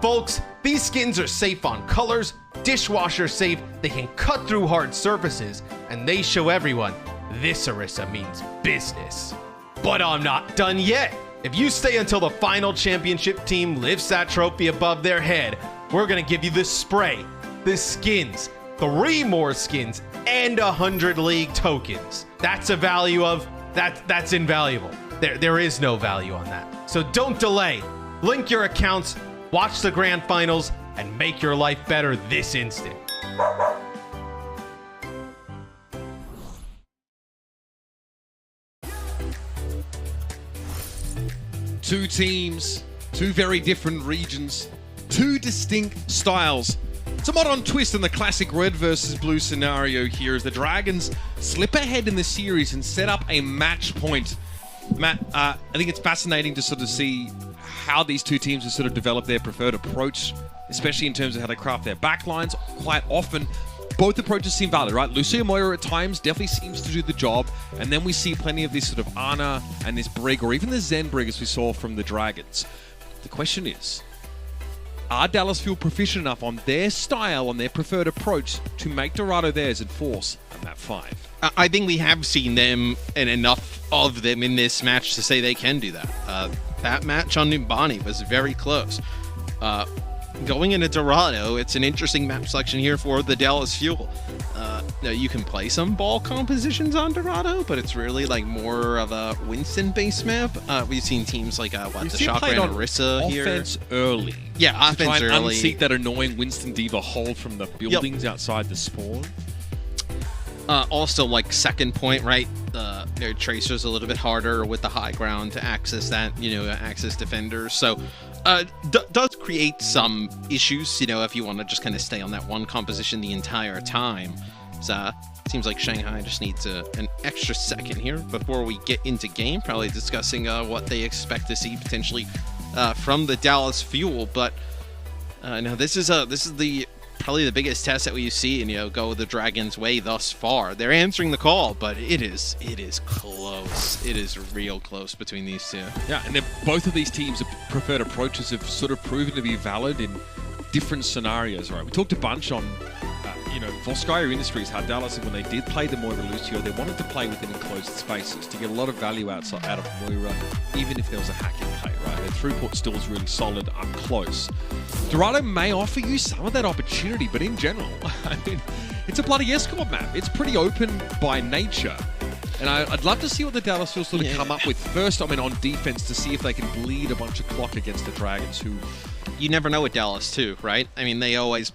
S10: Folks, these skins are safe on colors, dishwasher safe, they can cut through hard surfaces, and they show everyone this Orisa means business. But I'm not done yet. If you stay until the final championship team lifts that trophy above their head, we're gonna give you the spray, the skins, 3 more skins, and 100 league tokens. That's a value of, that's invaluable. There is no value on that. So don't delay. Link your accounts, watch the Grand Finals, and make your life better this instant.
S2: Two teams, 2 very different regions, 2 distinct styles. It's a modern twist in the classic red versus blue scenario here as the Dragons slip ahead in the series and set up a match point. Matt, I think it's fascinating to sort of see how these 2 teams have sort of developed their preferred approach, especially in terms of how they craft their backlines. Quite often, both approaches seem valid, right? Lucio Moira at times definitely seems to do the job, and then we see plenty of this sort of Ana and this Brig, or even the Zen Brig as we saw from the Dragons. The question is, are Dallas feel proficient enough on their style, on their preferred approach, to make Dorado theirs and force a map 5?
S1: I think we have seen them and enough of them in this match to say they can do that. That match on Numbani was very close. Going into Dorado, it's an interesting map selection here for the Dallas Fuel. You can play some ball compositions on Dorado, but it's really like more of a Winston-based map. We've seen teams like the Shotgun Orisa here.
S2: Offense early.
S1: Yeah, offense
S2: try and
S1: early.
S2: Unseat that annoying Winston Diva hold from the buildings outside the spawn.
S1: Also, like second point, right? Their Tracer's a little bit harder with the high ground to access that, access defenders. So, does create some issues, if you want to just kind of stay on that one composition the entire time. So, seems like Shanghai just needs an extra second here before we get into game. Probably discussing what they expect to see potentially from the Dallas Fuel. But no, this is probably the biggest test that we see, and go the Dragons' way thus far. They're answering the call, but it is close. It is real close between these 2.
S2: Yeah, and both of these teams' preferred approaches have sort of proven to be valid in different scenarios. Right, we talked a bunch on Volskaya Industries, how Dallas, when they did play the Moira Lucio, they wanted to play within enclosed spaces to get a lot of value out of Moira, even if there was a hack in play, right? Their throughput still is really solid up close. Dorado may offer you some of that opportunity, but in general, I mean, it's a bloody escort map. It's pretty open by nature. And I'd love to see what the Dallas will sort of come up with first, on defense, to see if they can bleed a bunch of clock against the Dragons, who...
S1: You never know with Dallas, too, right? I mean, they always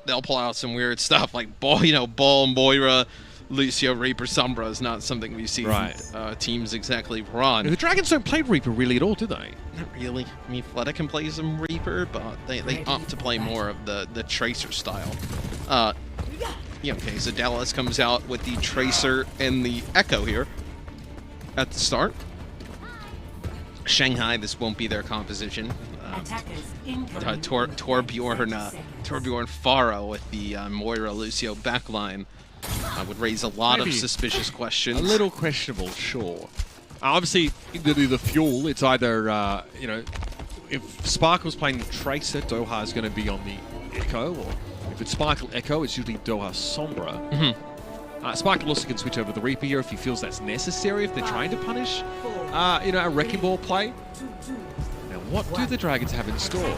S1: they'll pull out some weird stuff like Ball, Moira, Lucio, Reaper, Sombra is not something we see teams exactly run.
S2: The Dragons don't play Reaper really at all, do they?
S1: Not really. I mean, Fleta can play some Reaper, but they opt to play more of the Tracer style. Okay, so Dallas comes out with the Tracer and the Echo here at the start. Shanghai, this won't be their composition. Torbjorn Faro with the Moira Lucio backline would raise a lot of suspicious questions.
S2: A little questionable, sure. Obviously, the fuel, it's either, if Sparkle's playing Tracer, Doha is going to be on the Echo, or if it's Sparkle Echo, it's usually Doha Sombra. Sparkle also can switch over the Reaper here if he feels that's necessary, if they're trying to punish, a Wrecking Ball play. Now, what do the Dragons have in store?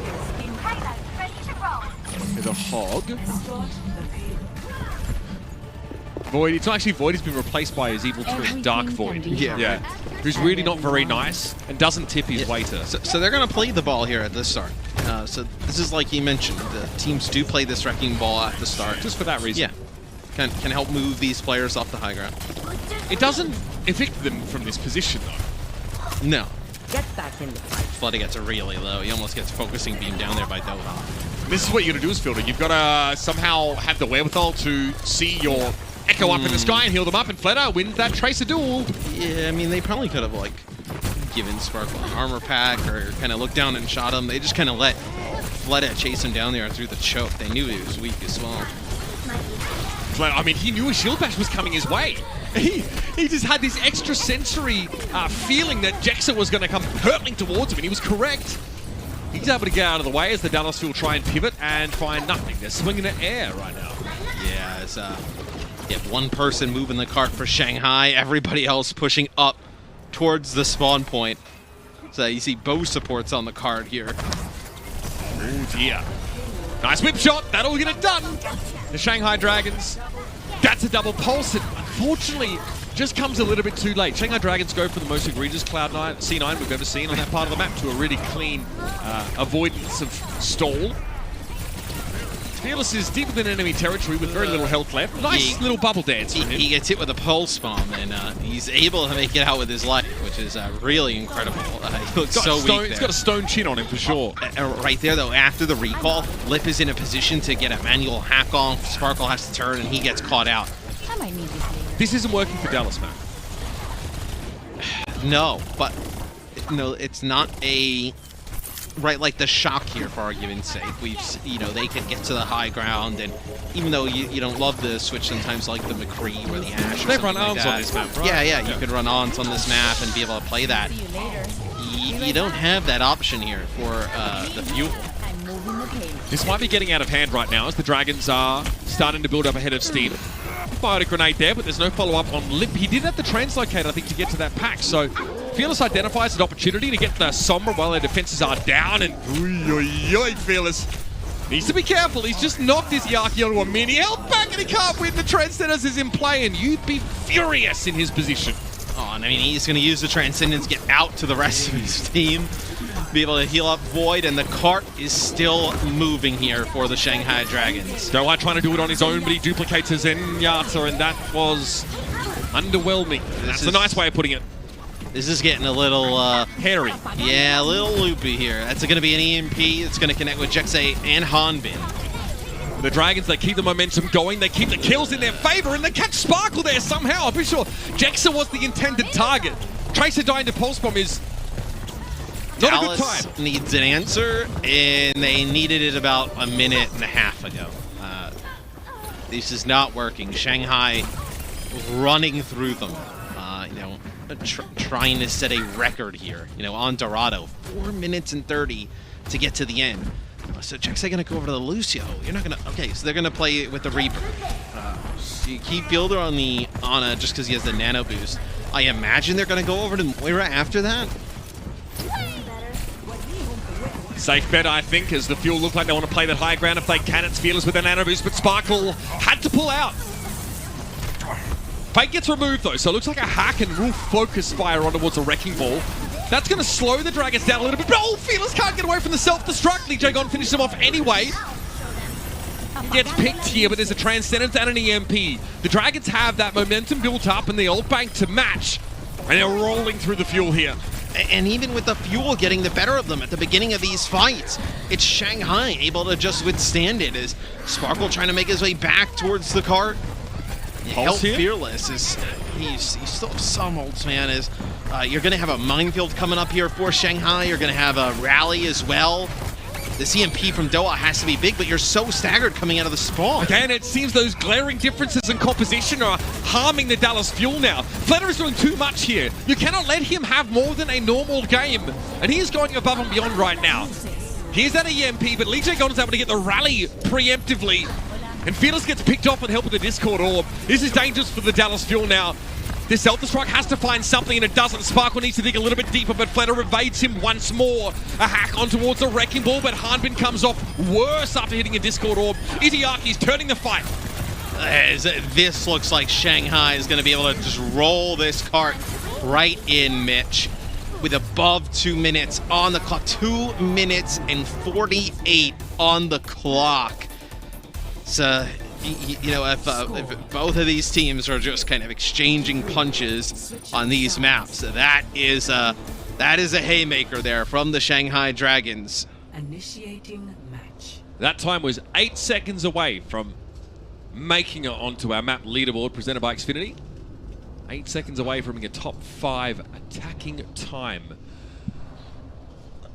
S2: There's a Hog. Void. It's not actually Void. He's been replaced by his evil twin, Dark Void. Yeah. Who's really not very nice and doesn't tip his waiter.
S1: So they're going to play the ball here at the start. So this is like you mentioned. The teams do play this Wrecking Ball at the start.
S2: Just for that reason.
S1: Yeah. Can help move these players off the high ground.
S2: It doesn't evict them from this position, though.
S1: No.
S7: Get back in the fight.
S1: Flooding gets really low. He almost gets focusing beam down there by Doha.
S9: This is what you're going to do as fielder. You've got to somehow have the wherewithal to see your Echo up in the sky and heal them up, and Fleta wins that Tracer duel.
S1: Yeah, I mean, they probably could have, like, given Sparkle an armor pack or kind of looked down and shot him. They just kind of let Fleta chase him down there through the choke. They knew he was weak as well.
S2: Fleta, I mean, he knew a shield bash was coming his way. He just had this extra sensory feeling that Jexa was going to come hurtling towards him, and he was correct. He's able to get out of the way as the Dallas will try and pivot and find nothing. They're swinging the air right now.
S1: Yeah, it's one person moving the cart for Shanghai, everybody else pushing up towards the spawn point. So you see both supports on the card here.
S2: Oh dear. Nice whip shot, that'll get it done. The Shanghai Dragons. That's a double pulse. It unfortunately just comes a little bit too late. Shanghai Dragons go for the most egregious C9 we've ever seen on that part of the map to a really clean avoidance of stall. Fearless is deep within enemy territory with very little health left. Nice little bubble dance from him.
S1: He gets hit with a pulse bomb, and he's able to make it out with his life, which is really incredible. He looks so weak there.
S2: He's got a stone chin on him for sure.
S1: Right there, though, after the recall, Lip is in a position to get a manual hack on. Sparkle has to turn, and he gets caught out.
S7: I might need this later.
S2: This isn't working for Dallas, man.
S1: No, but no, it's not a... Right, like the shock here, for argument's sake. They can get to the high ground, and even though you don't love the switch sometimes, like the McCree or the Ash,
S2: they run arms on this map, right?
S1: Yeah, you could run arms on this map and be able to play that.
S7: See you later.
S1: You don't have that option here for the fuel.
S7: I'm moving the pace.
S2: This might be getting out of hand right now as the Dragons are starting to build up ahead of steam. Fired a grenade there, but there's no follow-up on Lip. He did have the translocate, I think, to get to that pack, so Fearless identifies an opportunity to get the Sombra while their defenses are down, and Fearless needs to be careful. He's just knocked his Yaki onto a mini health pack, and he can't win. The Transcendence is in play, and you'd be furious in his position.
S1: Oh, and I mean, he's going to use the Transcendence, get out to the rest of his team, be able to heal up Void, and the cart is still moving here for the Shanghai Dragons.
S2: Doha trying to do it on his own, but he duplicates his Zenyatta, and that was underwhelming. That's a nice way of putting it.
S1: This is getting a little...
S2: hairy.
S1: Yeah, a little loopy here. That's going to be an EMP. It's going to connect with Jexa and Hanbin.
S2: The Dragons, they keep the momentum going. They keep the kills in their favor, and they catch Sparkle there somehow. I'm pretty sure Jexa was the intended target. Tracer dying to Pulse Bomb is not a good time.
S1: Dallas needs an answer, and they needed it about a minute and a half ago. This is not working. Shanghai running through them. Trying to set a record here, on Dorado. 4 minutes and 30 to get to the end. So Jexa gonna go over to the Lucio. You're not gonna... Okay, so they're gonna play with the Reaper. You keep Fielder on the Ana just because he has the nano boost. I imagine they're gonna go over to Moira after that.
S2: Safe bet, I think, as the Fuel look like they want to play that high ground if they can. It's Fearless with a nano boost, but Sparkle had to pull out. Fate gets removed though, so it looks like a hack and real focus fire on towards a Wrecking Ball. That's going to slow the Dragons down a little bit. But Fearless can't get away from the self-destruct. Lee Jae-gon finishes him off anyway. He gets picked here, but there's a Transcendence and an EMP. The Dragons have that momentum built up and the ult bank to match. And they're rolling through the Fuel here.
S1: And even with the Fuel getting the better of them at the beginning of these fights, it's Shanghai able to just withstand it as Sparkle trying to make his way back towards the cart. Help Fearless is he's still some ults, man. You're going to have a minefield coming up here for Shanghai. You're going to have a rally as well. This EMP from Doha has to be big, but you're so staggered coming out of the spawn.
S2: Again, it seems those glaring differences in composition are harming the Dallas Fuel now. Flutter is doing too much here. You cannot let him have more than a normal game. And he is going above and beyond right now. Here's that EMP, but Lee Jae-gon is able to get the rally preemptively. And Fearless gets picked off with help of the Discord Orb. This is dangerous for the Dallas Fuel now. This Delta Strike has to find something, and it doesn't. Sparkle needs to dig a little bit deeper, but Flutter evades him once more. A hack on towards a Wrecking Ball, but Hanbin comes off worse after hitting a Discord Orb. Itiyaki's turning the fight.
S1: This looks like Shanghai is going to be able to just roll this cart right in, Mitch, with above 2 minutes on the clock. 2 minutes and 48 on the clock. So, you know, if both of these teams are just kind of exchanging punches on these maps, that is a haymaker there from the Shanghai Dragons.
S7: Initiating match.
S2: That time was 8 seconds away from making it onto our map leaderboard presented by Xfinity. 8 seconds away from being a top 5 attacking time.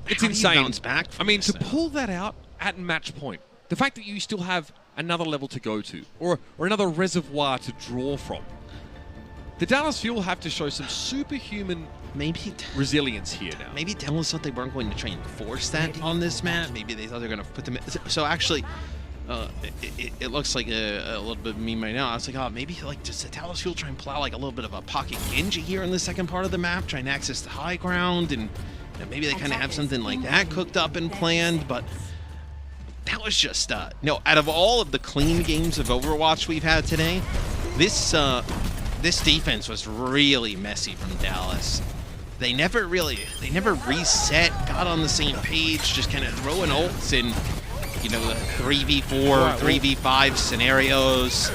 S2: It's insane.
S1: Back
S2: I mean, to pull that out at match point, the fact that you still have another level to go to, or another reservoir to draw from. The Dallas Fuel have to show some superhuman resilience here now.
S1: Maybe Dallas thought they weren't going to try and force that on this map. Maybe they thought they were going to put them in. So actually, it looks like a little bit of me right now. I was like, oh, maybe like does the Dallas Fuel try and plow like a little bit of a pocket Genji here in the second part of the map, trying to access the high ground, and maybe they kind of have something like that cooked up and planned, but that was just, no, out of all of the clean games of Overwatch we've had today, this defense was really messy from Dallas. They never reset, got on the same page, just kind of throwing ults in, you know, the 3v4, 3v5 scenarios.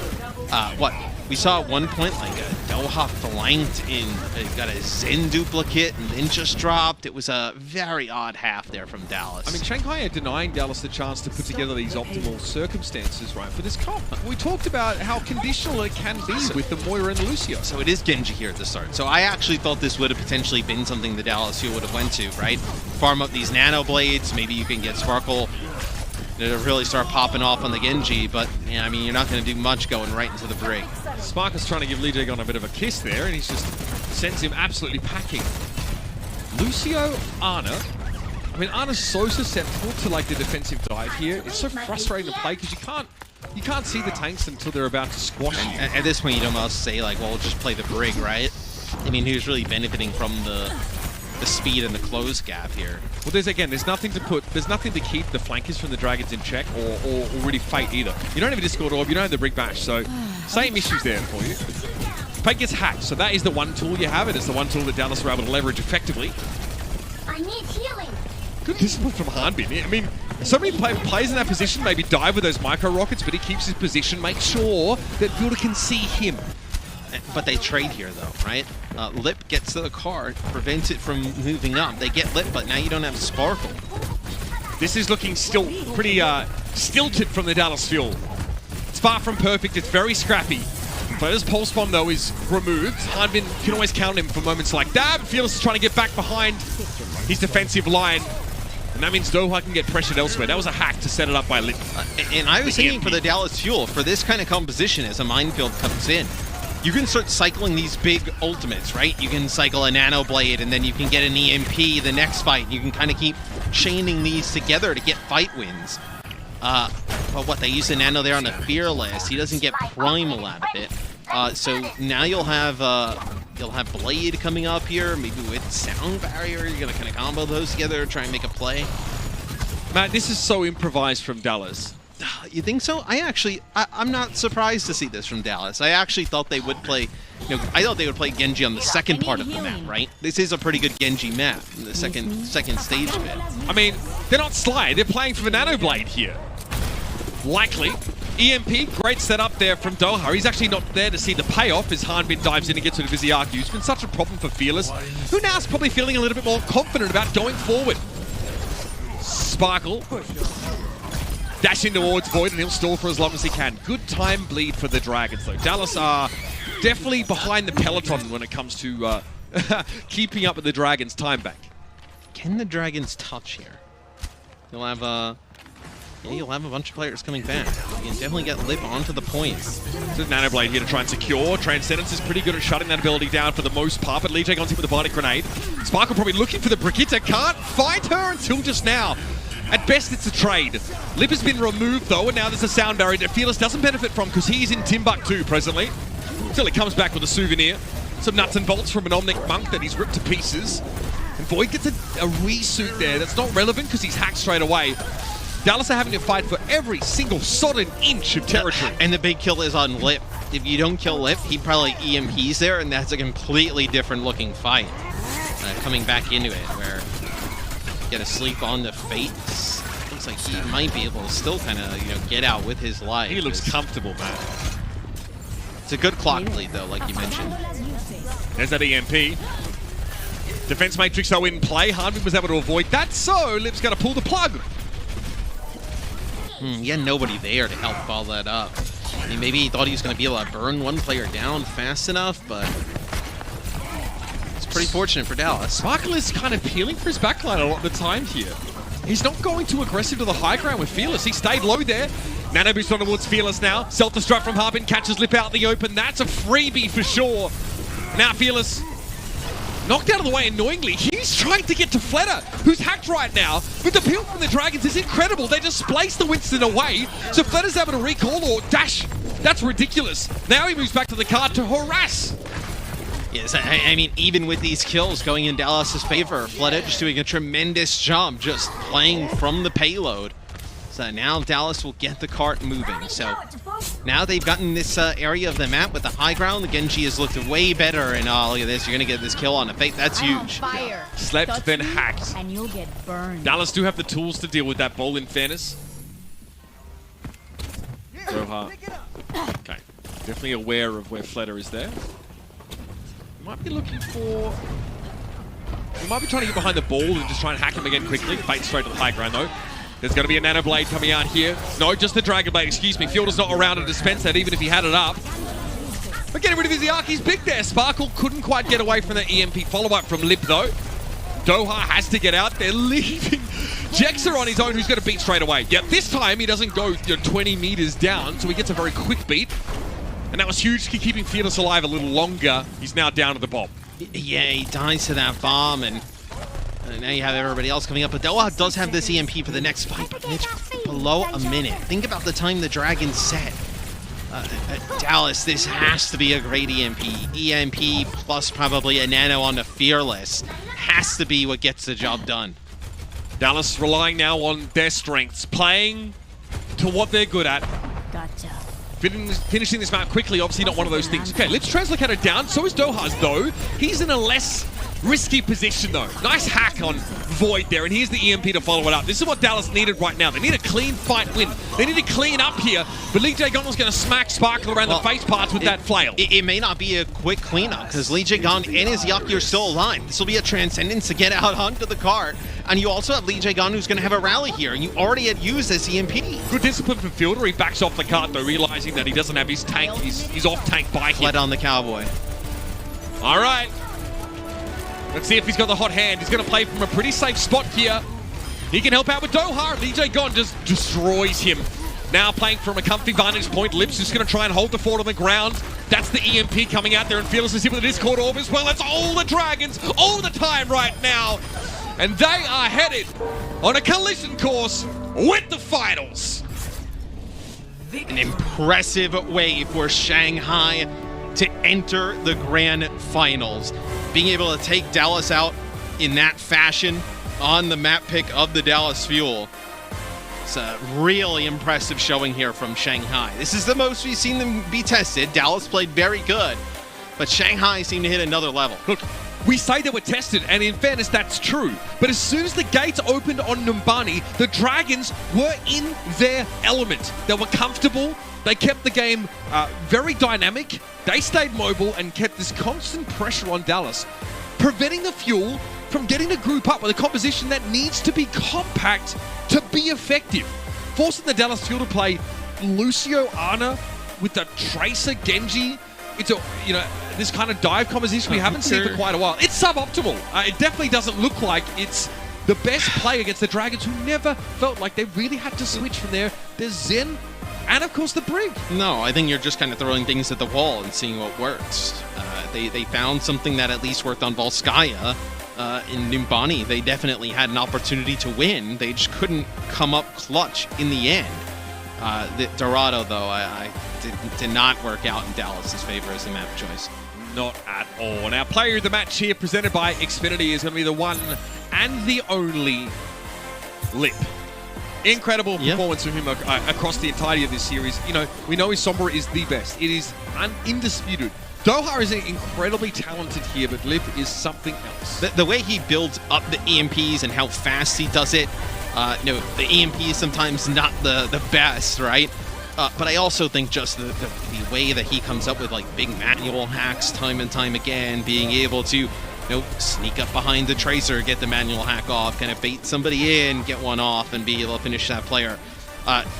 S1: We saw at one point like a Doha flanked in, got a Zen duplicate and then just dropped. It was a very odd half there from Dallas.
S2: I mean, Shanghai are denying Dallas the chance to put together these optimal circumstances, right, for this comp. We talked about how conditional it can be with the Moira and the Lucio.
S1: So it is Genji here at the start. So I actually thought this would have potentially been something the Dallas Fuel would have went to, right? Farm up these nano blades, maybe you can get Sparkle to really start popping off on the Genji, but yeah, I mean, you're not going to do much going right into the brig.
S2: Spark is trying to give Lee Jae-gon a bit of a kiss there, and he's just sends him absolutely packing. Lucio, Ana. I mean, Ana's so susceptible to like the defensive dive here. It's so frustrating to play because you can't see the tanks until they're about to squash you.
S1: At this point, you'd almost say like, well, just play the brig, right? I mean, who's really benefiting from the speed and the close gap here?
S2: Well, there's nothing to keep the flankers from the Dragons in check or really fight either. You don't have a Discord Orb, you don't have the Brig Bash, so same issues there for you. Fate gets hacked, so that is the one tool you have. It is the one tool that Dallas were able to leverage effectively.
S11: I need healing.
S2: Good discipline from Hanbin. I mean, so many players in that position maybe dive with those micro rockets, but he keeps his position, makes sure that Fielder can see him.
S1: But they trade here, though, right? Lip gets to the card, prevents it from moving up. They get Lip, but now you don't have Sparkle.
S2: This is looking still pretty stilted from the Dallas Fuel. It's far from perfect. It's very scrappy. But Pulse Bomb, though, is removed. Hanbin can always count him for moments like that. Fearless is trying to get back behind his defensive line. And that means Doha can get pressured elsewhere. That was a hack to set it up by Lip.
S1: And I was thinking for the Dallas Fuel, for this kind of composition as a minefield comes in, you can start cycling these big ultimates, right? You can cycle a Nano Blade, and then you can get an EMP the next fight. You can kind of keep chaining these together to get fight wins. But what, they use the Nano there on the Fearless. He doesn't get Primal out of it. So now you'll have Blade coming up here, maybe with Sound Barrier. You're going to kind of combo those together, try and make a play.
S2: Matt, this is so improvised from Dallas.
S1: You think so? I'm not surprised to see this from Dallas. I actually thought they would play, I thought they would play Genji on the second part of the map, right? This is a pretty good Genji map, in the second stage of it.
S2: I mean, they're not sly. They're playing for the Nano Blade here. Likely. EMP, great setup there from Doha. He's actually not there to see the payoff as Hanbin dives in and gets rid of Itiyaku. It's been such a problem for Fearless, who now is probably feeling a little bit more confident about going forward. Sparkle. Dashing towards Void, and he'll stall for as long as he can. Good time bleed for the Dragons, though. Dallas are definitely behind the peloton when it comes to keeping up with the Dragons' time back.
S1: Can the Dragons touch here? You'll have you'll have a bunch of players coming back. You can definitely get Lip onto the points.
S2: So Nanoblade here to try and secure. Transcendence is pretty good at shutting that ability down for the most part, but Lee Jae-gon's hit with a Bionic Grenade. Sparkle probably looking for the Brigitte. Can't find her until just now. At best, it's a trade. Lip has been removed, though, and now there's a sound barrier that Fearless doesn't benefit from because he's in Timbuktu presently. Until he comes back with a souvenir. Some nuts and bolts from an Omnic Monk that he's ripped to pieces. And Void gets a resuit there. That's not relevant because he's hacked straight away. Dallas are having to fight for every single sodden inch of territory.
S1: And the big kill is on Lip. If you don't kill Lip, he probably EMPs there, and that's a completely different looking fight. Coming back into it, where you gotta sleep on the Fates. Looks like he might be able to still kind of, get out with his life.
S2: He looks comfortable, man.
S1: It's a good clock lead, though, like you mentioned.
S2: There's that EMP. Defense Matrix, though, in play. Harvey was able to avoid that, so Lip's gonna pull the plug.
S1: Yeah, nobody there to help follow that up. I mean, maybe he thought he was going to be able to burn one player down fast enough, but it's pretty fortunate for Dallas.
S2: Sparkle is kind of peeling for his backline a lot of the time here. He's not going too aggressive to the high ground with Fearless. He stayed low there. Nano boost on towards Fearless now. Self-destruct from Harbin, catches Lip out in the open. That's a freebie for sure. Now Fearless knocked out of the way annoyingly. He's trying to get to Fleta, who's hacked right now. But the peel from the Dragons is incredible. They displace the Winston away, so Fleta's able to recall or dash. That's ridiculous. Now he moves back to the card to harass.
S1: Yes, I mean, even with these kills going in Dallas's favor, Fleta just doing a tremendous job just playing from the payload. So now Dallas will get the cart moving. So now they've gotten this area of the map with the high ground. The Genji has looked way better, and look at this. You're going to get this kill on a Fate. That's huge.
S2: Slept, then hacked.
S11: And you'll get burned.
S2: Dallas do have the tools to deal with that ball, in fairness. Roha. Okay. Definitely aware of where Fleta is there. Might be looking for... We might be trying to get behind the ball and just try and hack him again quickly. Fate straight to the high ground, though. There's going to be a Nano Blade coming out here. No, just the Dragon Blade, excuse me. Fielder's not around to dispense that, even if he had it up. But getting rid of his Izaki's big there. Sparkle couldn't quite get away from the EMP follow-up from Lip, though. Doha has to get out. They're leaving Jexer on his own, who's going to beat straight away. Yep, this time he doesn't go 20 meters down, so he gets a very quick beat. And that was huge, keeping Fearless alive a little longer. He's now down to the bomb.
S1: Yeah, he dies to that bomb, and now you have everybody else coming up. But Doha does have this EMP for the next fight, but it's below a minute. Think about the time the Dragons set. Dallas, this has to be a great EMP. EMP plus probably a Nano on the Fearless has to be what gets the job done.
S2: Dallas relying now on their strengths, playing to what they're good at.
S11: Gotcha.
S2: Finishing this map quickly, obviously not one of those things. Okay, Lip's translocated down, so is Doha's, though. He's in a less risky position, though. Nice hack on Void there, and here's the EMP to follow it up. This is what Dallas needed right now. They need a clean fight win. They need to clean up here, but Lee Jae-gon's going to smack Sparkle around the face parts with that flail.
S1: It may not be a quick cleanup, because Lee Jae-gon and his Yucky are still alive. This will be a Transcendence to get out onto the cart, and you also have Lee Jae-gon who's going to have a rally here, and you already had used this EMP.
S2: Good discipline from Fielder. He backs off the cart, though, realizing that he doesn't have his tank. He's off tank by him.
S1: Let on the Cowboy.
S2: All right. Let's see if he's got the hot hand. He's going to play from a pretty safe spot here. He can help out with Doha. Lee Jae-gon just destroys him. Now playing from a comfy vantage point. Lips just going to try and hold the fort on the ground. That's the EMP coming out there, and Fearless is here with the Discord Orb as well. That's all the Dragons all the time right now. And they are headed on a collision course with the finals.
S1: An impressive way for Shanghai to enter the grand finals. Being able to take Dallas out in that fashion on the map pick of the Dallas Fuel. It's a really impressive showing here from Shanghai. This is the most we've seen them be tested. Dallas played very good, but Shanghai seemed to hit another level.
S2: Look, we say they were tested, and in fairness, that's true. But as soon as the gates opened on Numbani, the Dragons were in their element. They were comfortable. They kept the game very dynamic. They stayed mobile and kept this constant pressure on Dallas, preventing the Fuel from getting to group up with a composition that needs to be compact to be effective. Forcing the Dallas Fuel to play Lucio Ana with the Tracer Genji. It's this kind of dive composition we haven't seen for quite a while. It's suboptimal. It definitely doesn't look like it's the best play against the Dragons, who never felt like they really had to switch from their Zen and, of course, the Brig.
S1: No, I think you're just kind of throwing things at the wall and seeing what works. They found something that at least worked on Volskaya. In Numbani, they definitely had an opportunity to win. They just couldn't come up clutch in the end. The Dorado, though, I did not work out in Dallas's favor as a map choice.
S2: Not at all. Now, player of the match here, presented by Xfinity, is going to be the one and the only Lip. Incredible performance from him across the entirety of this series. You know, we know his Sombra is the best. It is undisputed. Doha is incredibly talented here, but Lip is something else.
S1: The way he builds up the EMPs and how fast he does it, you know, the EMP is sometimes not the best, right? But I also think just the way that he comes up with like big manual hacks time and time again, being able to, you know, sneak up behind the Tracer, get the manual hack off, kind of bait somebody in, get one off, and be able to finish that player.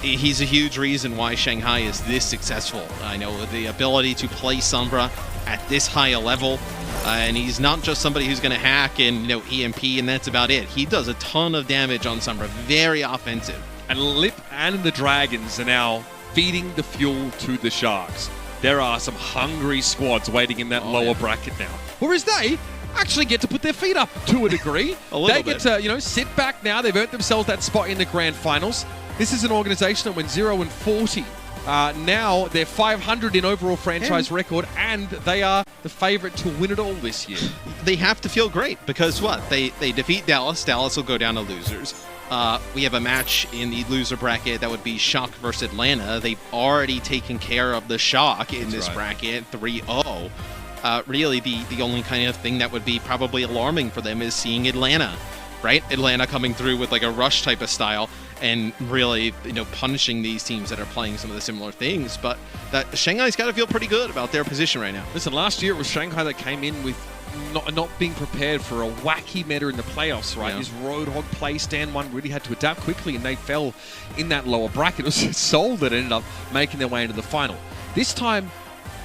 S1: He's a huge reason why Shanghai is this successful. I know the ability to play Sombra at this high a level, and he's not just somebody who's going to hack and, you know, EMP, and that's about it. He does a ton of damage on Sombra, very offensive.
S2: And Lip and the Dragons are now feeding the fuel to the Sharks. There are some hungry squads waiting in that lower bracket now. Whereas they actually get to put their feet up to a degree. They get to, you know, sit back now. They've earned themselves that spot in the grand finals. This is an organization that went 0-40. Now they're 500 in overall franchise record, and they are the favorite to win it all this year.
S1: They have to feel great because what? They defeat Dallas. Dallas will go down to losers. We have a match in the loser bracket that would be Shock versus Atlanta. They've already taken care of the Shock in this bracket, 3-0. Really, the only kind of thing that would be probably alarming for them is seeing Atlanta, right? Atlanta coming through with like a rush type of style and really, you know, punishing these teams that are playing some of the similar things. But that Shanghai's got to feel pretty good about their position right now.
S2: Listen, last year it was Shanghai that came in with not being prepared for a wacky meta in the playoffs, right? His Roadhog play stand one really had to adapt quickly, and they fell in that lower bracket. It was Seoul that ended up making their way into the final. This time,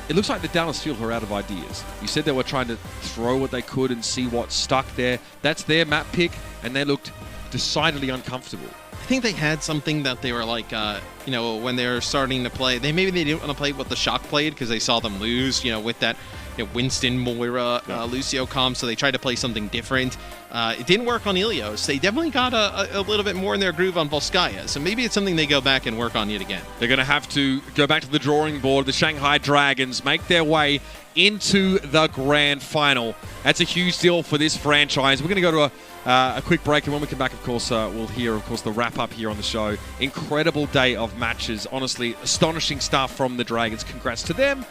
S2: it looks like the Dallas Fuel are out of ideas. You said they were trying to throw what they could and see what stuck there. That's their map pick, and they looked decidedly uncomfortable.
S1: I think they had something that they were like, you know, when they were starting to play, maybe they didn't want to play what the Shock played because they saw them lose, you know, with that, you know, Winston, Moira, Lucio comp, so they tried to play something different. It didn't work on Ilios. They definitely got a little bit more in their groove on Volskaya, so maybe it's something they go back and work on yet again.
S2: They're going to have to go back to the drawing board. The Shanghai Dragons make their way into the grand final. That's a huge deal for this franchise. We're going to go to a quick break, and when we come back, of course, we'll hear, of course, the wrap-up here on the show. Incredible day of matches. Honestly, astonishing stuff from the Dragons. Congrats to them.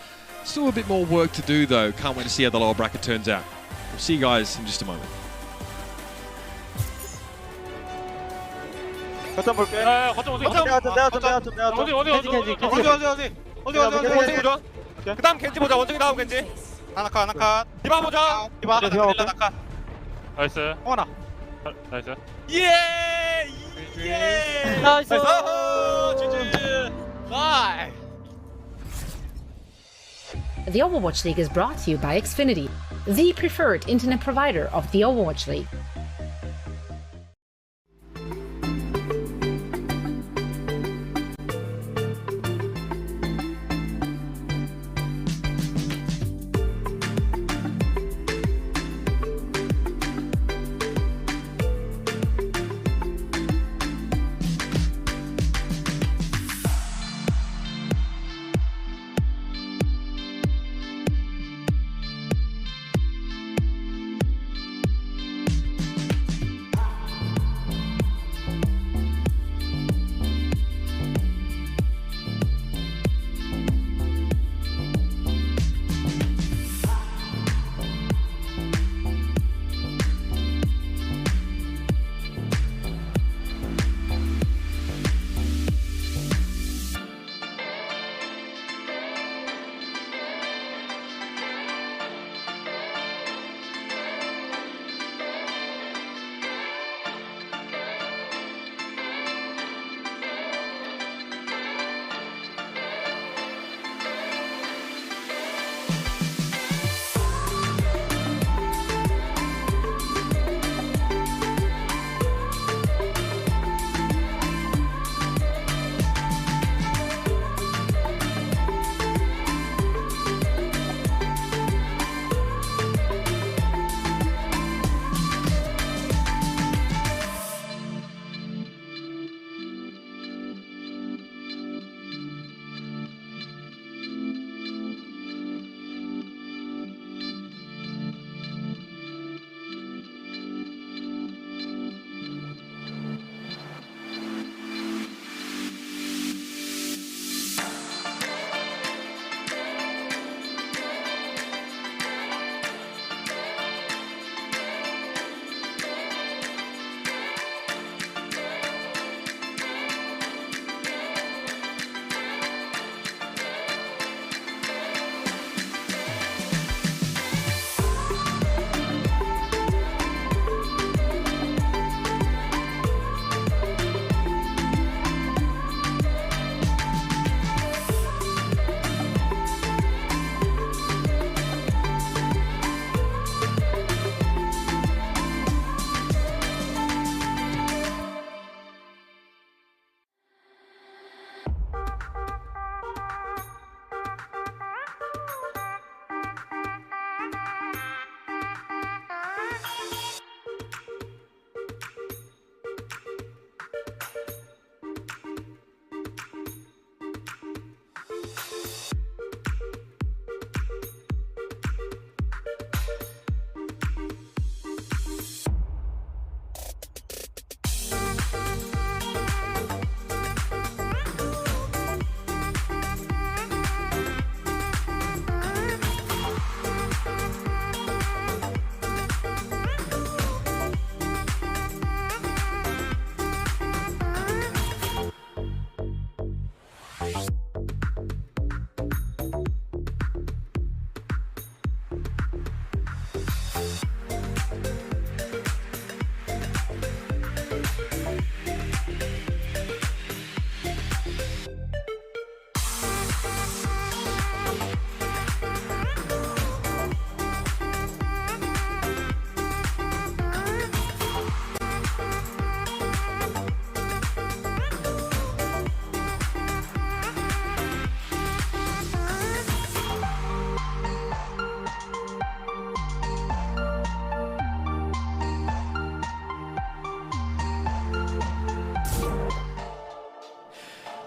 S2: Still a bit more work to do, though. Can't wait to see how the lower bracket turns out. We'll see you guys in just a moment.
S12: 그다음 겐지 보자. 원숭이 다음 겐지. 하나카. 디바 보자. 디바. 나이스. 하나. 나이스. 예. 나이스. 지지. 나이.
S6: The Overwatch League is brought to you by Xfinity, the preferred internet provider of the Overwatch League.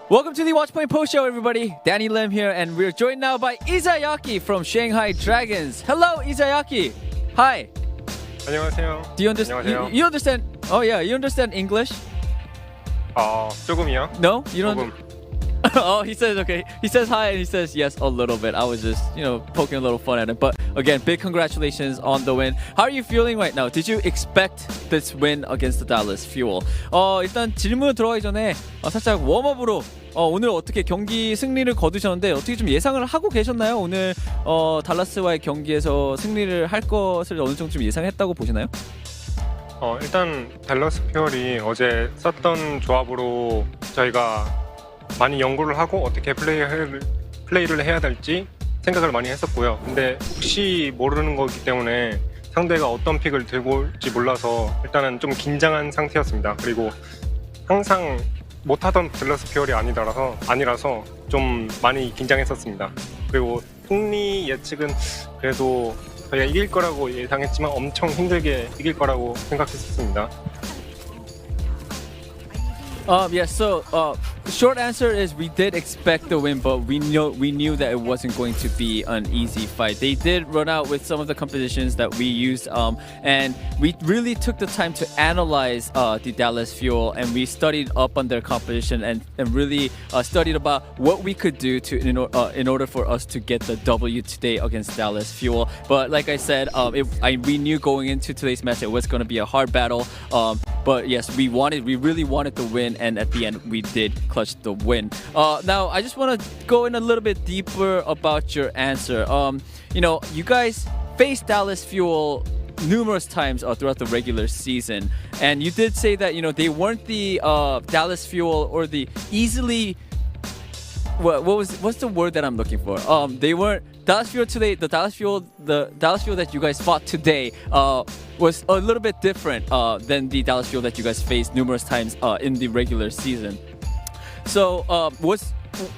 S13: Welcome to the Watchpoint Post Show, everybody. Danny Lim here, and we're joined now by Izayaki from Shanghai Dragons. Hello, Izayaki. Hi.
S14: 안녕하세요.
S13: Do you understand? You understand? Oh yeah, you understand English?
S14: 조금이요.
S13: No, you don't.
S14: 조금.
S13: Oh, he says okay. He says hi and he says yes a little bit. I was just, poking a little fun at him. But again, big congratulations on the win. How are you feeling right now? Did you expect this win against the Dallas Fuel? 일단 질문 들어가기 전에 살짝 웜업으로 오늘 어떻게 경기 승리를 거두셨는데 어떻게 좀 예상을 하고 계셨나요? 오늘 달라스와의 경기에서 승리를 할 것을 어느 정도 좀 예상했다고 보시나요?
S14: 일단 댈러스 퓨얼이 어제 썼던 조합으로 저희가 많이 연구를 하고 어떻게 플레이를 해야 될지 생각을 많이 했었고요. 근데 혹시 모르는 거기 때문에 상대가 어떤 픽을 들고 올지 몰라서 일단은 좀 긴장한 상태였습니다. 그리고 항상 못하던 댈러스 퓨얼이 아니라서 좀 많이 긴장했었습니다. 그리고 승리 예측은 그래도 저희가 이길 거라고 예상했지만 엄청 힘들게 이길 거라고 생각했었습니다.
S13: Yes. So, short answer is we did expect the win, but we knew that it wasn't going to be an easy fight. They did run out with some of the compositions that we used, and we really took the time to analyze the Dallas Fuel, and we studied up on their composition and really studied about what we could do in order for us to get the W today against Dallas Fuel. But like I said, we knew going into today's match it was going to be a hard battle. But yes, we really wanted to win, and at the end we did clutch the win. Now I just want to go in a little bit deeper about your answer. You guys faced Dallas Fuel numerous times throughout the regular season, and you did say that they weren't the Dallas Fuel or the easily. What's the word that I'm looking for? They weren't Dallas Fuel today. The Dallas Fuel that you guys fought today was a little bit different than the Dallas Fuel that you guys faced numerous times in the regular season. So,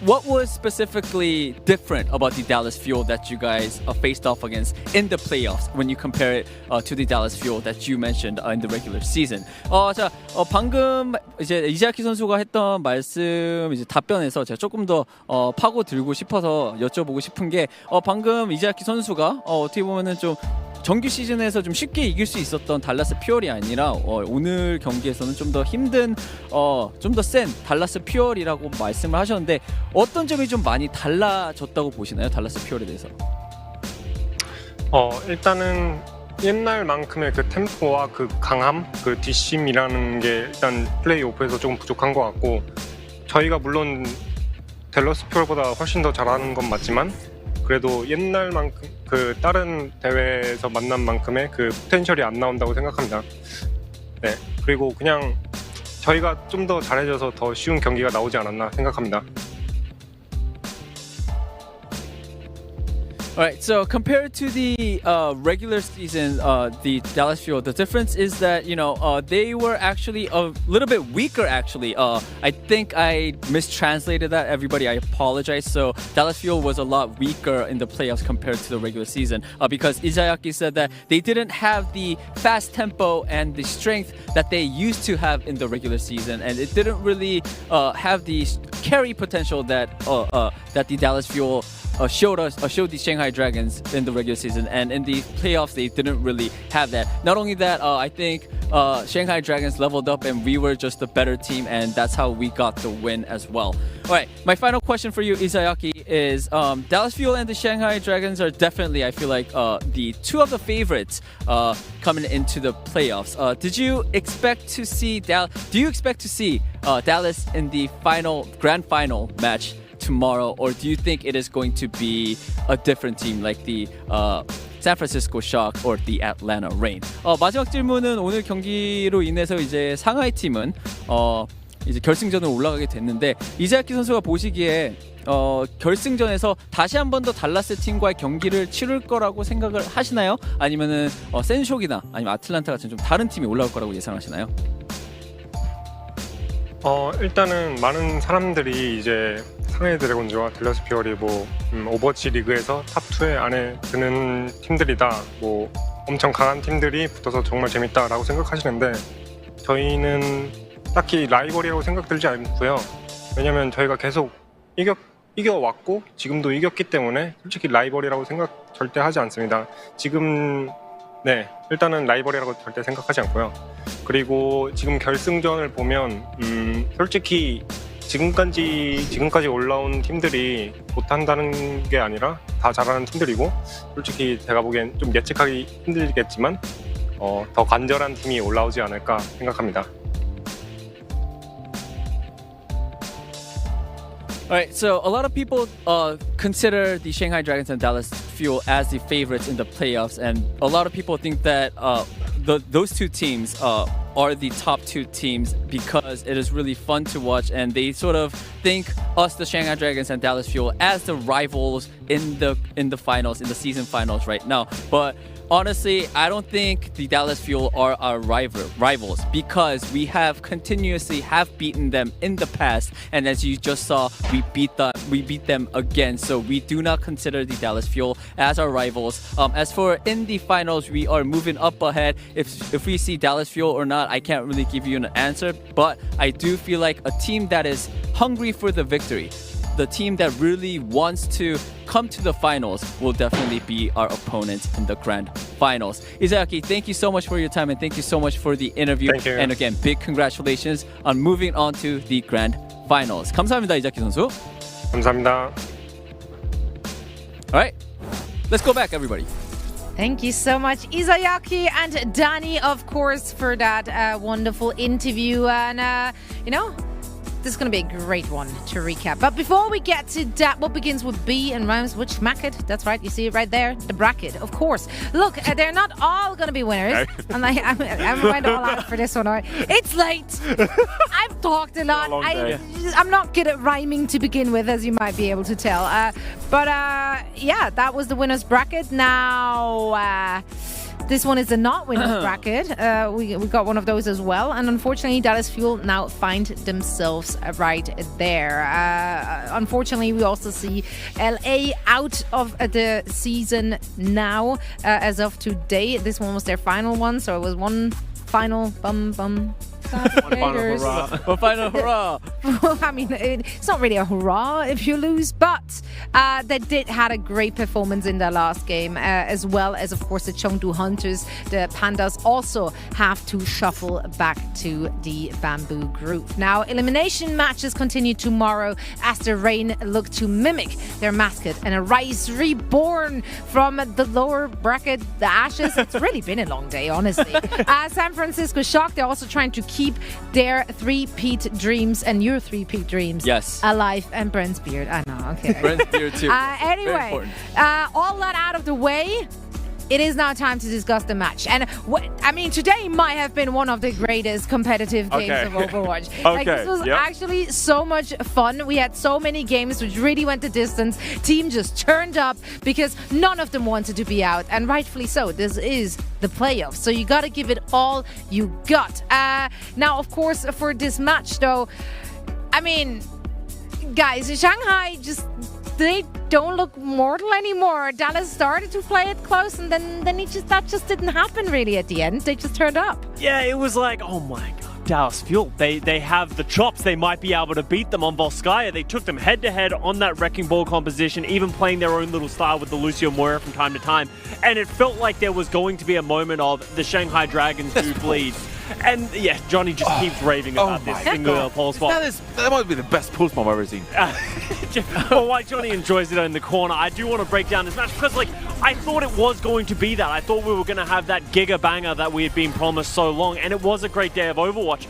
S13: what was specifically different about the Dallas Fuel that you guys faced off against in the playoffs when you compare it to the Dallas Fuel that you mentioned in the regular season? 방금 이제 이자키 선수가 했던 말씀 답변에서 제가 조금 더 파고 들고 싶어서 여쭤보고 싶은 게 방금 이자키 선수가 어떻게 보면은 좀 정규 시즌에서 좀 쉽게 이길 수 있었던 달라스 퓨얼이 아니라 오늘 경기에서는 좀 더 힘든 좀 더 센 달라스 퓨얼이라고 말씀을 하셨는데 어떤 점이 좀 많이 달라졌다고 보시나요? 달라스 퓨얼에 대해서?
S14: 일단은 옛날만큼의 그 템포와 그 강함, 그 뒷심이라는 게 일단 플레이오프에서 조금 부족한 것 같고 저희가 물론 댈러스 퓨얼보다 훨씬 더 잘하는 건 맞지만 그래도 옛날만큼 그 다른 대회에서 만난 만큼의 그 포텐셜이 안 나온다고 생각합니다. 네, 그리고 그냥 저희가 좀 더 잘해져서 더 쉬운 경기가 나오지 않았나 생각합니다.
S13: All right, so compared to the regular season, the Dallas Fuel, the difference is that, they were actually a little bit weaker, actually. I think I mistranslated that, everybody. I apologize. So Dallas Fuel was a lot weaker in the playoffs compared to the regular season because Izayaki said that they didn't have the fast tempo and the strength that they used to have in the regular season, and it didn't really have the carry potential that the Dallas Fuel showed the Shanghai Dragons in the regular season, and in the playoffs they didn't really have that. Not only that, I think Shanghai Dragons leveled up and we were just a better team, and that's how we got the win as well. All right, my final question for you, Izayaki, is Dallas Fuel and the Shanghai Dragons are definitely, I feel like, the two of the favorites coming into the playoffs. Do you expect to see Dallas in the grand final match tomorrow, or do you think it is going to be a different team like the San Francisco Shock or the Atlanta Reign? 마지막 질문은 오늘 경기로 인해서 이제 상하이 팀은 이제 결승전을 올라가게 됐는데 이자키 선수가 보시기에 결승전에서 다시 한 번 더 달라스 팀과의 경기를 치를 거라고 생각을 하시나요? 아니면은 센쇼기나 아니면 아틀란타 같은 좀 다른 팀이 올라올 거라고 예상하시나요?
S14: 일단은 많은 사람들이 이제 상하이 드래곤즈와 댈러스 퓨얼이 오버워치 리그에서 탑2에 안에 드는 팀들이다, 엄청 강한 팀들이 붙어서 정말 재밌다라고 생각하시는데 저희는 딱히 라이벌이라고 생각 들지 않고요. 왜냐면 저희가 계속 이겨왔고 지금도 이겼기 때문에 솔직히 라이벌이라고 생각 절대 하지 않습니다. 지금 일단은 라이벌이라고 절대 생각하지 않고요. 그리고 지금 결승전을 보면 솔직히 지금까지 올라온 팀들이 못한다는 게 아니라 다 잘하는 팀들이고 솔직히 제가 보기엔 좀 예측하기 힘들겠지만 더 간절한 팀이 올라오지 않을까 생각합니다.
S13: All right, so a lot of people consider the Shanghai Dragons and Dallas Fuel as the favorites in the playoffs, and a lot of people think that those two teams are the top two teams because it is really fun to watch, and they sort of think us, the Shanghai Dragons and Dallas Fuel, as the rivals in the finals, in the season finals right now. But honestly, I don't think the Dallas Fuel are our rivals because we have continuously beaten them in the past, and as you just saw, we beat them again. So we do not consider the Dallas Fuel as our rivals. As for in the finals, we are moving up ahead. If we see Dallas Fuel or not, I can't really give you an answer, but I do feel like a team that is hungry for the victory, the team that really wants to come to the finals, will definitely be our opponents in the grand finals. Izaki, thank you so much for your time and thank you so much for the interview.
S14: Thank you.
S13: And again, big congratulations on moving on to the grand finals. 감사합니다, 이자키 선수.
S14: 감사합니다.
S13: All right, let's go back, everybody.
S6: Thank you so much, Izayaki and Danny, of course, for that wonderful interview. And, this is going to be a great one to recap. But before we get to that, what begins with B and rhymes with schmacket? That's right, you see it right there, the bracket, of course. Look, they're not all going to be winners. I'm went all out for this one. All right. It's late. I've talked a lot. I'm not good at rhyming to begin with, as you might be able to tell. But that was the winner's bracket. Now... this one is the not winner's bracket. We got one of those as well. And unfortunately, Dallas Fuel now find themselves right there. Unfortunately, we also see LA out of the season now as of today. This one was their final one. So it was one final One final hurrah. I mean, it's not really a hurrah if you lose, but they did had a great performance in their last game, as well as, of course, the Chengdu Hunters. The Pandas also have to shuffle back to the Bamboo Group. Now, elimination matches continue tomorrow as the Rain look to mimic their mascot and arise reborn from the lower bracket, the ashes. It's really been a long day, honestly. San Francisco Shock, they're also trying to keep their three-peat dreams and your three-peat dreams alive. And Brent's beard, I know, okay.
S13: Brent's beard too.
S6: Anyway, all that out of the way, it is now time to discuss the match. And today might have been one of the greatest competitive games of Overwatch. This was actually so much fun. We had so many games which really went the distance. Team just turned up because none of them wanted to be out, and rightfully so. This is the playoffs, so you got to give it all you got. Now, of course, for this match, though, guys, Shanghai they don't look mortal anymore. Dallas started to play it close, and then that just didn't happen really at the end. They just turned up.
S15: Yeah, it was like, oh my god, Dallas Fuel. They have the chops. They might be able to beat them on Volskaya. They took them head-to-head on that Wrecking Ball composition, even playing their own little style with the Lucio Moira from time to time. And it felt like there was going to be a moment of the Shanghai Dragons do bleed. And yeah, Johnny just keeps raving about this single pulse bomb.
S16: That might be the best pulse bomb I've ever seen.
S15: Well, why Johnny enjoys it in the corner, I do want to break down this match because, I thought it was going to be that. I thought we were going to have that giga banger that we had been promised so long, and it was a great day of Overwatch.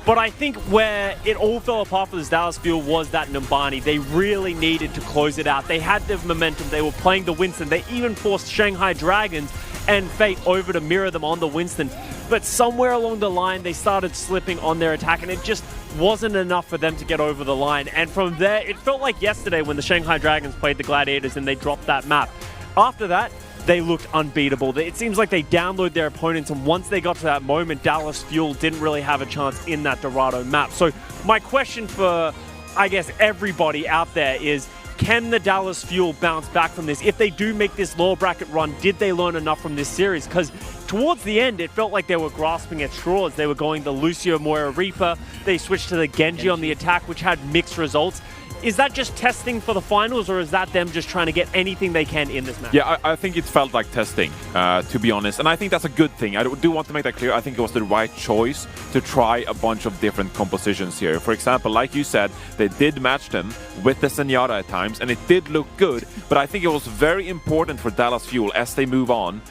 S15: But I think where it all fell apart for this Dallas Fuel was that Numbani. They really needed to close it out. They had the momentum. They were playing the Winston. They even forced Shanghai Dragons and Fate over to mirror them on the Winston. But somewhere along the line, they started slipping on their attack, and it just wasn't enough for them to get over the line. And from there, it felt like yesterday when the Shanghai Dragons played the Gladiators and they dropped that map. After that, they looked unbeatable. It seems like they download their opponents, and once they got to that moment, Dallas Fuel didn't really have a chance in that Dorado map. So my question for, I guess, everybody out there is, can the Dallas Fuel bounce back from this? If they do make this lower bracket run, did they learn enough from this series? Because towards the end, it felt like they were grasping at straws. They were going the Lucio Moira Reaper. They switched to the Genji on the attack, which had mixed results. Is that just testing for the finals, or is that them just trying to get anything they can in this match?
S16: Yeah, I think it felt like testing, to be honest. And I think that's a good thing. I do want to make that clear. I think it was the right choice to try a bunch of different compositions here. For example, like you said, they did match them with the Zenyatta at times, and it did look good. But I think it was very important for Dallas Fuel as they move on.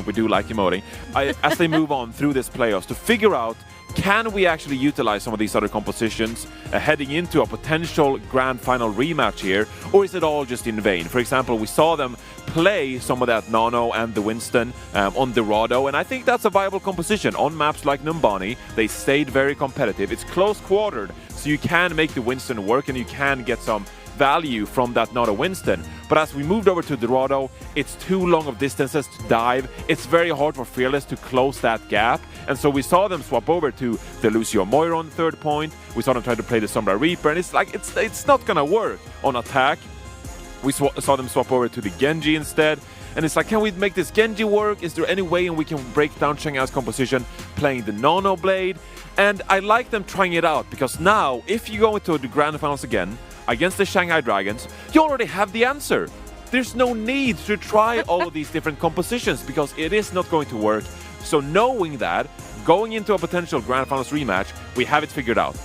S16: We do like emoting. As they move on through this playoffs to figure out, can we actually utilize some of these other compositions heading into a potential grand final rematch here, or is it all just in vain? For example, we saw them play some of that Nano and the Winston on Dorado, and I think that's a viable composition. On maps like Numbani, they stayed very competitive. It's close quartered, so you can make the Winston work and you can get some value from that Nano Winston. But as we moved over to Dorado, it's too long of distances to dive. It's very hard for Fearless to close that gap. And so we saw them swap over to the Lucio Moira on third point. We saw them try to play the Sombra Reaper, and it's like, it's not gonna work on attack. We saw them swap over to the Genji instead. And it's like, can we make this Genji work? Is there any way we can break down Shanghai's composition playing the Nano Blade? And I like them trying it out, because now, if you go into the Grand Finals again, against the Shanghai Dragons, you already have the answer. There's no need to try all of these different compositions because it is not going to work. So knowing that, going into a potential Grand Finals rematch, we have it figured out.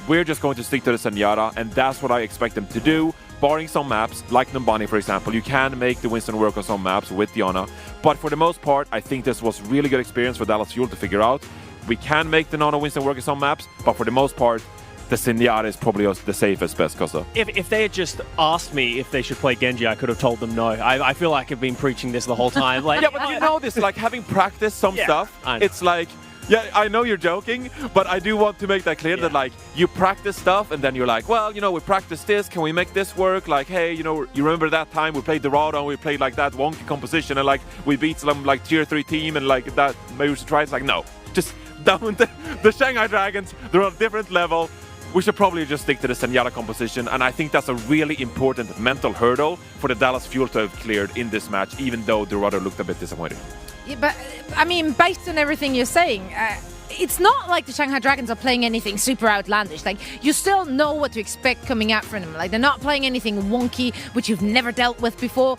S16: We're just going to stick to the Zenyatta, and that's what I expect them to do. Barring some maps, like Numbani for example, you can make the Winston work on some maps with Diana. But for the most part, I think this was really good experience for Dallas Fuel to figure out. We can make the Nano Winston work on some maps, but for the most part, the Zenyatta is probably the safest bet, Kosa.
S15: If they had just asked me if they should play Genji, I could have told them no. I feel like I've been preaching this the whole time. Like,
S16: yeah, but you know this, like having practiced some stuff, it's like, yeah, I know you're joking, but I do want to make that clear that like you practice stuff and then you're like, well, you know, we practiced this, can we make this work? Like, hey, you know, you remember that time we played Dorado and we played like that wonky composition and like we beat some like tier 3 team and like that, maybe we should try it. It's like, no, just down the Shanghai Dragons, they're on a different level. We should probably just stick to the Zenyatta composition, and I think that's a really important mental hurdle for the Dallas Fuel to have cleared in this match, even though Dorado looked a bit disappointed.
S6: Yeah, but, I mean, based on everything you're saying, it's not like the Shanghai Dragons are playing anything super outlandish. Like, you still know what to expect coming out from them. Like, they're not playing anything wonky, which you've never dealt with before.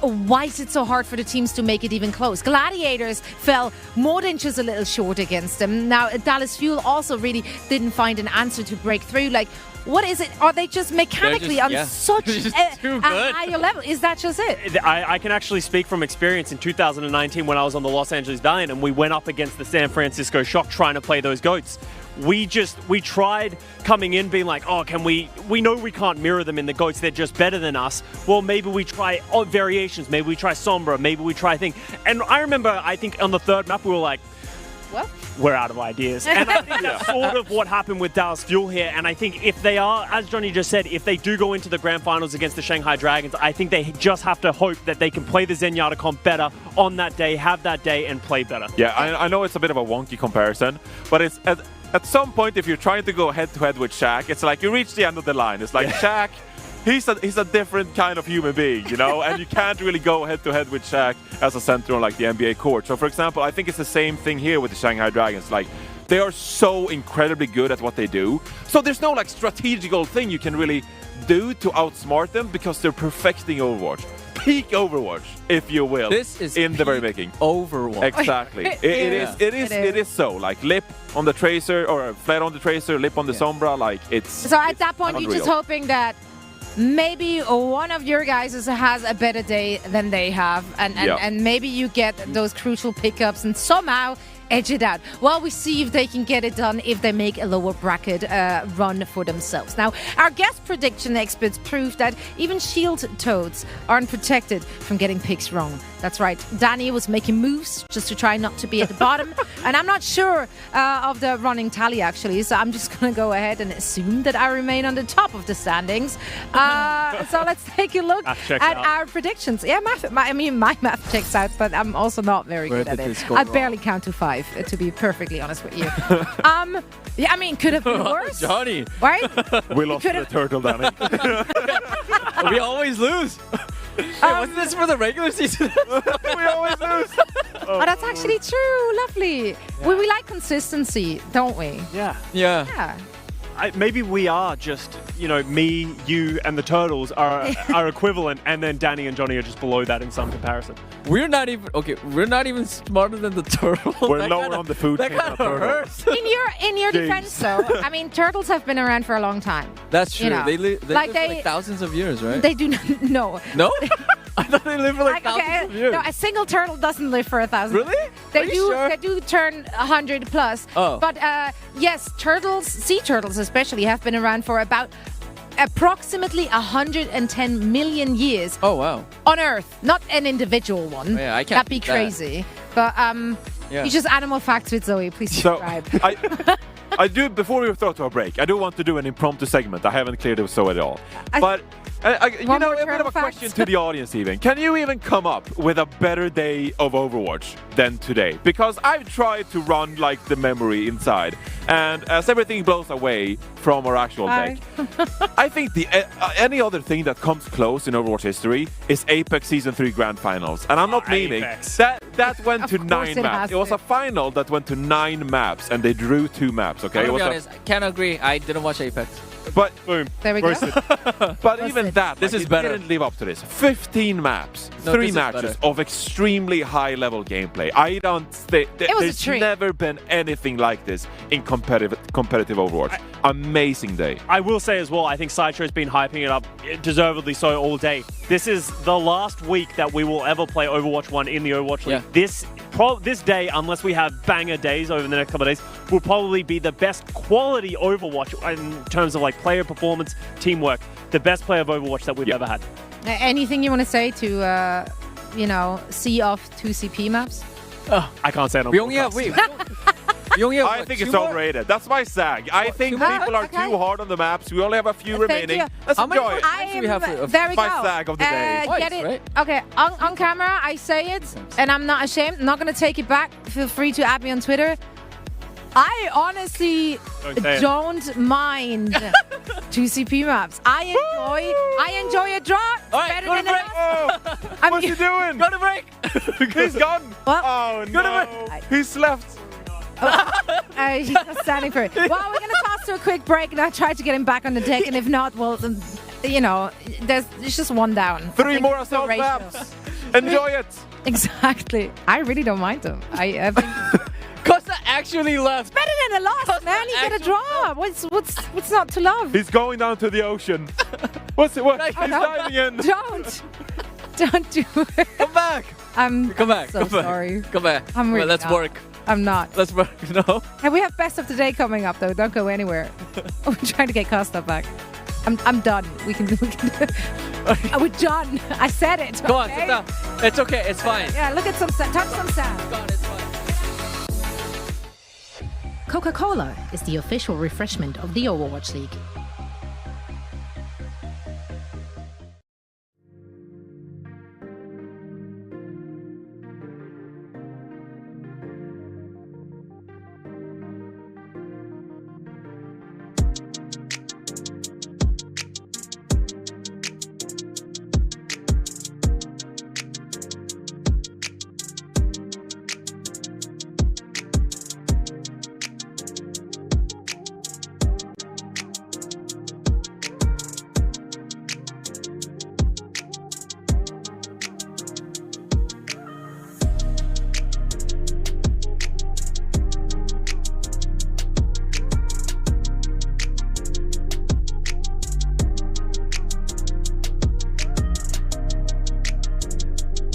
S6: Why is it so hard for the teams to make it even close? Gladiators fell more than just a little short against them. Now, Dallas Fuel also really didn't find an answer to break through. Like, what is it? Are they just mechanically on such a higher level? Is that just it?
S15: I can actually speak from experience in 2019 when I was on the Los Angeles Valiant and we went up against the San Francisco Shock trying to play those GOATs. We tried coming in being like, oh, we know we can't mirror them in the GOATs, they're just better than us. Well, maybe we try variations, maybe we try Sombra, maybe we try thing. And I remember, I think on the third map, we were like,
S6: what?
S15: We're out of ideas. And I think that's sort of what happened with Dallas Fuel here. And I think if they are, as Johnny just said, if they do go into the grand finals against the Shanghai Dragons, I think they just have to hope that they can play the Zenyatta comp better on that day, have that day, and play better.
S16: Yeah, I know it's a bit of a wonky comparison, but it's at some point, if you're trying to go head-to-head with Shaq, it's like you reach the end of the line. It's like Shaq, he's a different kind of human being, you know, and you can't really go head-to-head with Shaq as a center on like the NBA court. So, for example, I think it's the same thing here with the Shanghai Dragons. Like, they are so incredibly good at what they do. So there's no like strategical thing you can really do to outsmart them because they're perfecting Overwatch. Peak Overwatch, if you will.
S13: This is
S16: in the very making.
S13: Overwatch.
S16: Exactly. It is so. Like Lip on the Tracer or Flare on the Tracer, Lip on the Sombra. Like it's.
S6: So at that point, you're just hoping that maybe one of your guys has a better day than they have, and maybe you get those crucial pickups and somehow edge it out. Well, we see if they can get it done if they make a lower bracket run for themselves. Now, our guest prediction experts proved that even shield toads aren't protected from getting picks wrong. That's right. Danny was making moves just to try not to be at the bottom. And I'm not sure of the running tally, actually. So I'm just going to go ahead and assume that I remain on the top of the standings. So let's take a look at our predictions. Yeah, my math checks out, but I'm also not very good at it. I barely count to 5, to be perfectly honest with you. Yeah, I mean, could have been worse.
S13: Johnny.
S6: Right?
S16: We lost the turtle, Danny.
S13: We always lose. Wasn't this for the regular season?
S16: We always always lose.
S6: Oh, that's actually true. Lovely.
S15: Yeah.
S6: We like consistency, don't we?
S15: Yeah.
S6: Yeah.
S15: Maybe we are just, me, you, and the Turtles are equivalent, and then Danny and Johnny are just below that in some comparison.
S13: We're not even smarter than the Turtles.
S16: We're lower on the food chain.
S13: That kind of hurts.
S6: In your defense, though, I mean, turtles have been around for a long time.
S13: That's true.
S6: You know,
S13: They live for like thousands of years, right?
S6: They do not. No.
S13: No? I thought they live for like thousands of years.
S6: No, a single turtle doesn't live for 1,000.
S13: Really?
S6: They do turn 100 plus.
S13: Oh.
S6: But yes, turtles, sea turtles especially, have been around for about approximately 110 million years.
S13: Oh wow.
S6: On Earth, not an individual one.
S13: Oh, yeah, I can't
S6: That'd be
S13: beat that.
S6: crazy. But
S13: Yeah.
S6: you just animal facts with Zoe. Please
S16: So
S6: subscribe.
S16: I do, before we throw to a break, I do want to do an impromptu segment. I haven't cleared it so at all. But, a bit of a question to the audience even. Can you even come up with a better day of Overwatch than today? Because I've tried to run like the memory inside. And as everything blows away from our actual deck, I think any other thing that comes close in Overwatch history is Apex Season 3 Grand Finals. And I'm not meaning that went to 9 maps. It was a final that went to 9 maps and they drew 2 maps, okay?
S13: I'm gonna be honest, I can't agree. I didn't watch Apex.
S16: But
S15: boom.
S6: There we go.
S16: But even that,
S13: This is
S16: it
S13: better.
S16: didn't live up to this. 15 maps,
S13: No,
S16: 3
S13: this is
S16: matches
S13: better.
S16: of extremely high-level gameplay. I don't think
S6: was a
S16: there's
S6: treat.
S16: never been anything like this in competitive Overwatch. Amazing day.
S15: I will say as well, I think Sideshow's been hyping it up deservedly so all day. This is the last week that we will ever play Overwatch 1 in the Overwatch League.
S13: Yeah.
S15: This day, unless we have banger days over the next couple of days, will probably be the best quality Overwatch in terms of like player performance, teamwork. The best player of Overwatch that we've ever had.
S6: Anything you want to say to, see off 2 CP maps?
S15: I can't say it on
S13: We only have
S16: I think it's overrated. That's my sag. I think people are too hard on the maps. We only have a few remaining.
S6: you.
S16: Let's enjoy it.
S6: There we
S16: My
S6: go.
S16: sag of the day.
S6: Get it? Okay, on camera, I say it, and I'm not ashamed. I'm not going to take it back. Feel free to add me on Twitter. I honestly don't mind 2 CP maps. I enjoy a draw better than a
S16: What's he doing?
S13: Go to break.
S16: He's gone.
S6: What?
S16: Oh no. He's left.
S6: He's not standing for it. Well, we're going to toss to a quick break, and I tried to get him back on the deck, and if not, well, there's just 1 down.
S16: 3 more assault maps. Enjoy it.
S6: Exactly. I really don't mind them. I think
S13: Costa actually left.
S6: better than a loss, man. You get a draw. What's not to love?
S16: He's going down to the ocean. What? He's diving in.
S6: Don't do it.
S13: Come back.
S6: Come
S13: back.
S6: So
S13: come back.
S6: sorry.
S13: Come back.
S6: I'm really
S13: let's
S6: not.
S13: work.
S6: I'm not.
S13: Let's work. No.
S6: And we have best of the day coming up, though. Don't go anywhere. We're trying to get Costa back. I'm done. We can we're done. I said it.
S13: Go on,
S6: okay?
S13: sit down. It's okay. It's fine.
S6: Yeah, look at some sound. Touch some sound.
S13: God, it's fine.
S17: Coca-Cola is the official refreshment of the Overwatch League.